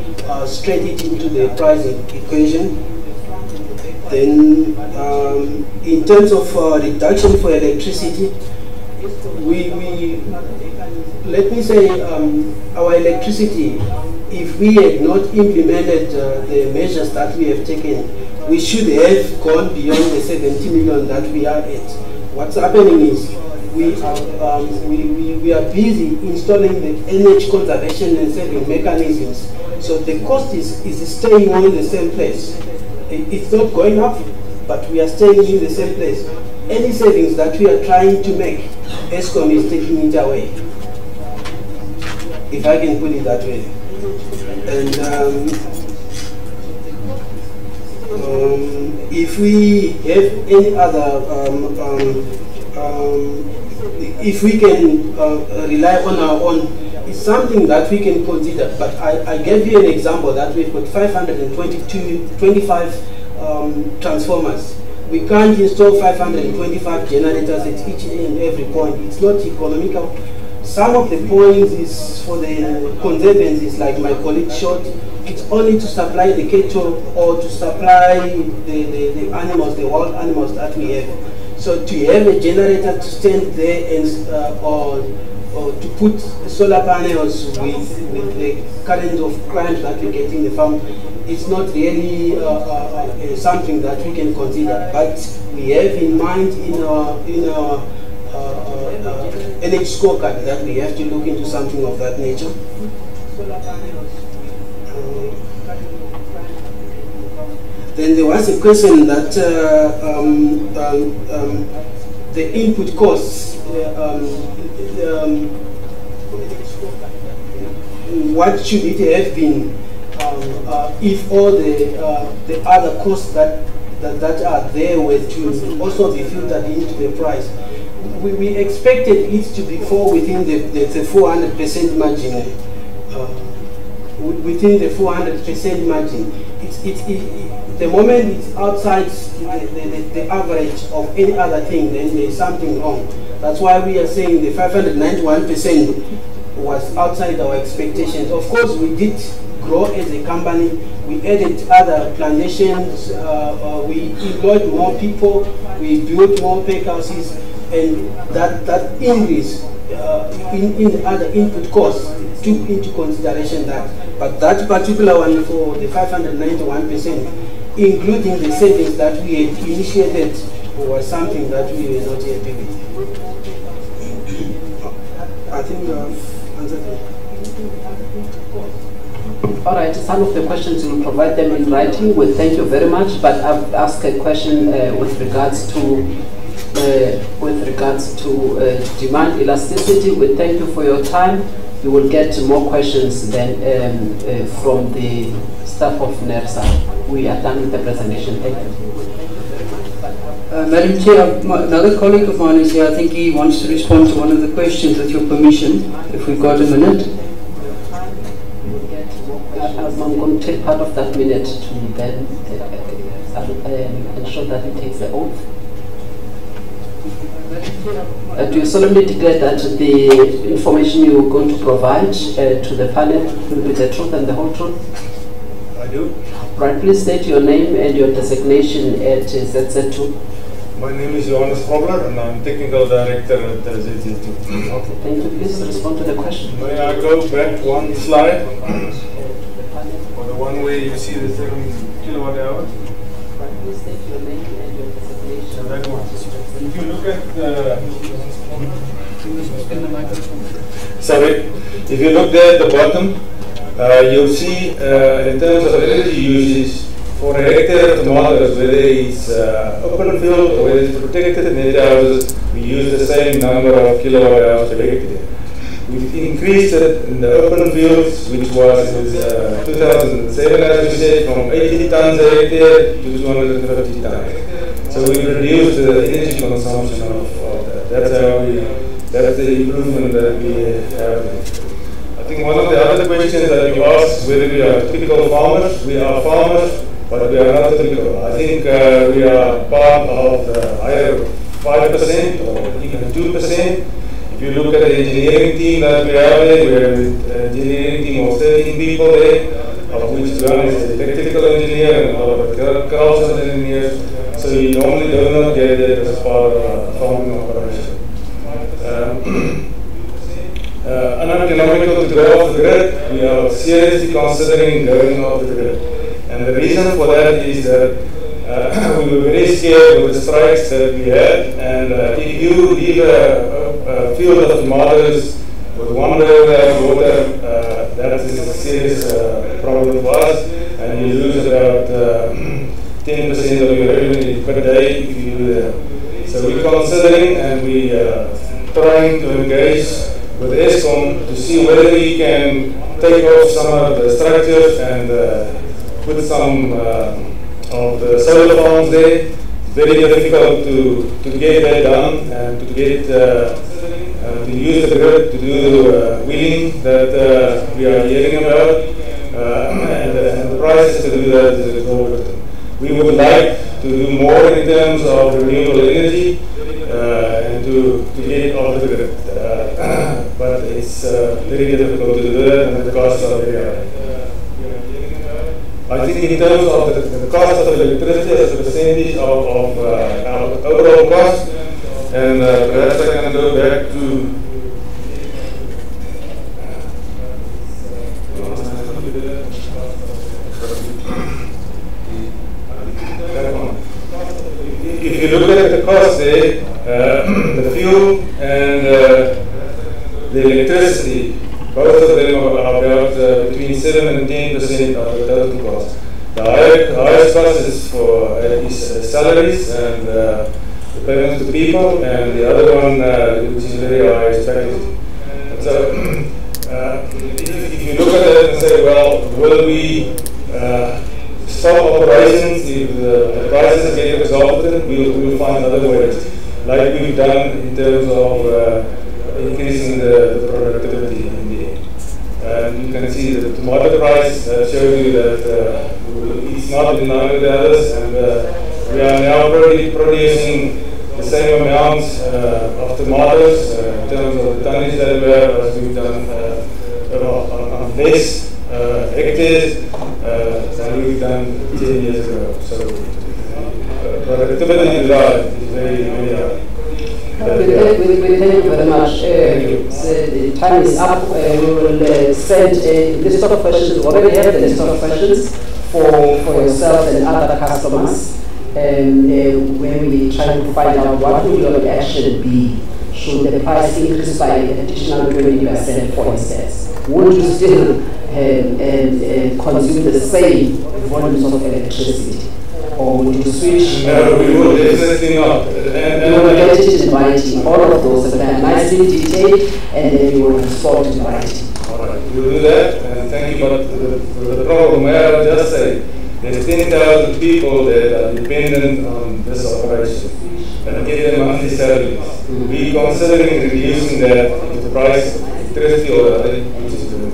straight into the pricing equation. Then in terms of reduction for electricity, let me say our electricity, if we had not implemented the measures that we have taken, we should have gone beyond the 70 million that we are at. What's happening is we are busy installing the energy conservation and saving mechanisms. So the cost is staying on the same place. It's not going up, but we are staying in the same place. Any savings that we are trying to make, ESCOM is taking it away, if I can put it that way. And if we have any other, if we can rely on our own, it's something that we can consider. But I gave you an example that we've got 525 transformers. We can't install 525 generators at each and every point. It's not economical. Some of the points is for the conservancies, like my colleague showed. It's only to supply the cattle or to supply the animals, the wild animals that we have. So to have a generator to stand there and or to put solar panels with the current of current that we get in the farm, it's not really something that we can consider. But we have in mind in our energy scorecard that we have to look into something of that nature. Then there was a question that the input costs, what should it have been if all the other costs that are there were to also be filtered into the price. We expected it to be fall within the 400% margin. Within the 400% margin, the moment it's outside the average of any other thing, then there's something wrong. That's why we are saying the 591% was outside our expectations. Of course, we did grow as a company. We added other plantations. We employed more people. We built more packhouses, and that increase in the other input costs took into consideration that. But that particular one for the 591%, including the savings that we had initiated, was something that we were not happy with. I think I've answered it. All right, some of the questions we'll provide them in writing. We thank you very much, but I've asked a question with regards to demand elasticity. We thank you for your time. You will get more questions then from the staff of Nersa. We are done with the presentation. Thank you. Madam Chair, another colleague of mine is here. I think he wants to respond to one of the questions with your permission, if we've got a minute. I'm going to take part of that minute to then ensure that he takes the oath. Do you solemnly declare that the information you're going to provide to the panel will be the truth and the whole truth? I do. Right, please state your name and your designation at ZZ2. My name is Johannes Kobler and I'm Technical Director at ZZ2. Okay, thank you. Please respond to the question. May I go back one slide? Or the one where you see the 7 kilowatt hours? Right, please state your name and your designation. That one. If you look at if you look there at the bottom, you'll see in terms of energy usage for a hectare of tomatoes, whether it's open field or whether it's protected net houses, we use the same number of kilowatt hours per hectare. We've increased it in the open fields, which was 2007, as we said, from 80 tons a hectare to 250 tons. So we reduced the energy consumption of that. That's the improvement that we have. I think one of the other questions that you asked, whether we are typical farmers. We are farmers, but we are not typical. I think we are part of either 5% or even 2%. If you look at the engineering team that we have there, we have an engineering team of 13 people there, of which one is an electrical engineer and a lot of agricultural engineers. So you normally do not get it as part of a farming operation. Uneconomical to go off the grid, we are seriously considering going off the grid. And the reason for that is that we were very scared with the strikes that we had. And if you leave a field of tomatoes with 1 river of water, that is a serious problem for us. And you lose about 10% of your revenue per day if you do that. So we're considering and we trying to engage with ESCOM to see whether we can take off some of the structures and put some of the solar farms there. Very difficult to get that done and to get to use the grid to do wheeling that we are hearing about, and the prices to do that is exorbitant. We would like to do more in terms of renewable energy and to get off the grid, but it's very difficult to do that and the costs are very high. I think in terms of the cost of electricity as a percentage of our overall cost, and perhaps I can go back to if you look at the cost there, the fuel and the electricity, both of them are about between 7 and 10% of the total cost. The highest cost is for salaries and the payments to people, and the other one, which is very high, is packaging. So, if you look at it and say, well, will we stop operations if the prices get exorbitant. We'll find other ways, like we've done in terms of increasing the productivity in the end. You can see the tomato price shows you that it's not in line with the others, and we are now producing the same amounts of tomatoes in terms of the tonnage that we have, as we've done on less hectares than we've done 10 years ago. So productivity is very, very high. Thank you very much. The time is up. We will send a list of questions. We already have the list of questions for yourself and other customers. And when we try to find out what will your reaction be should the price increase by an additional 20%, for instance. Would you still consume the same volumes of electricity? Or would you switch? No, we will definitely not. You will get it in writing, all of those, and nicely detailed, and then you will respond in writing. All right, we'll do that, and thank you. But the problem, I'll just say, there's 10,000 people that are dependent on this operation and get their monthly salaries. We're considering reducing that if the price of electricity or other is doing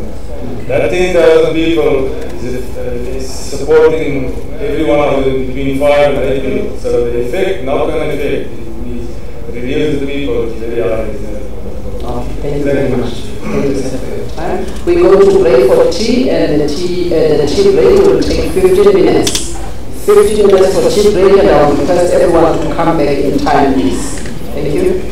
that. That 10,000 people is supporting every one of them between 5 and 8 people. So the effect, knock-on effect, we reduce the people very high. Thank you very much. Thank you, sir, for your time. We go to break for tea, and the tea break will take 15 minutes. 15 minutes for tea break, and I will request everyone to come back in time, please. Thank you.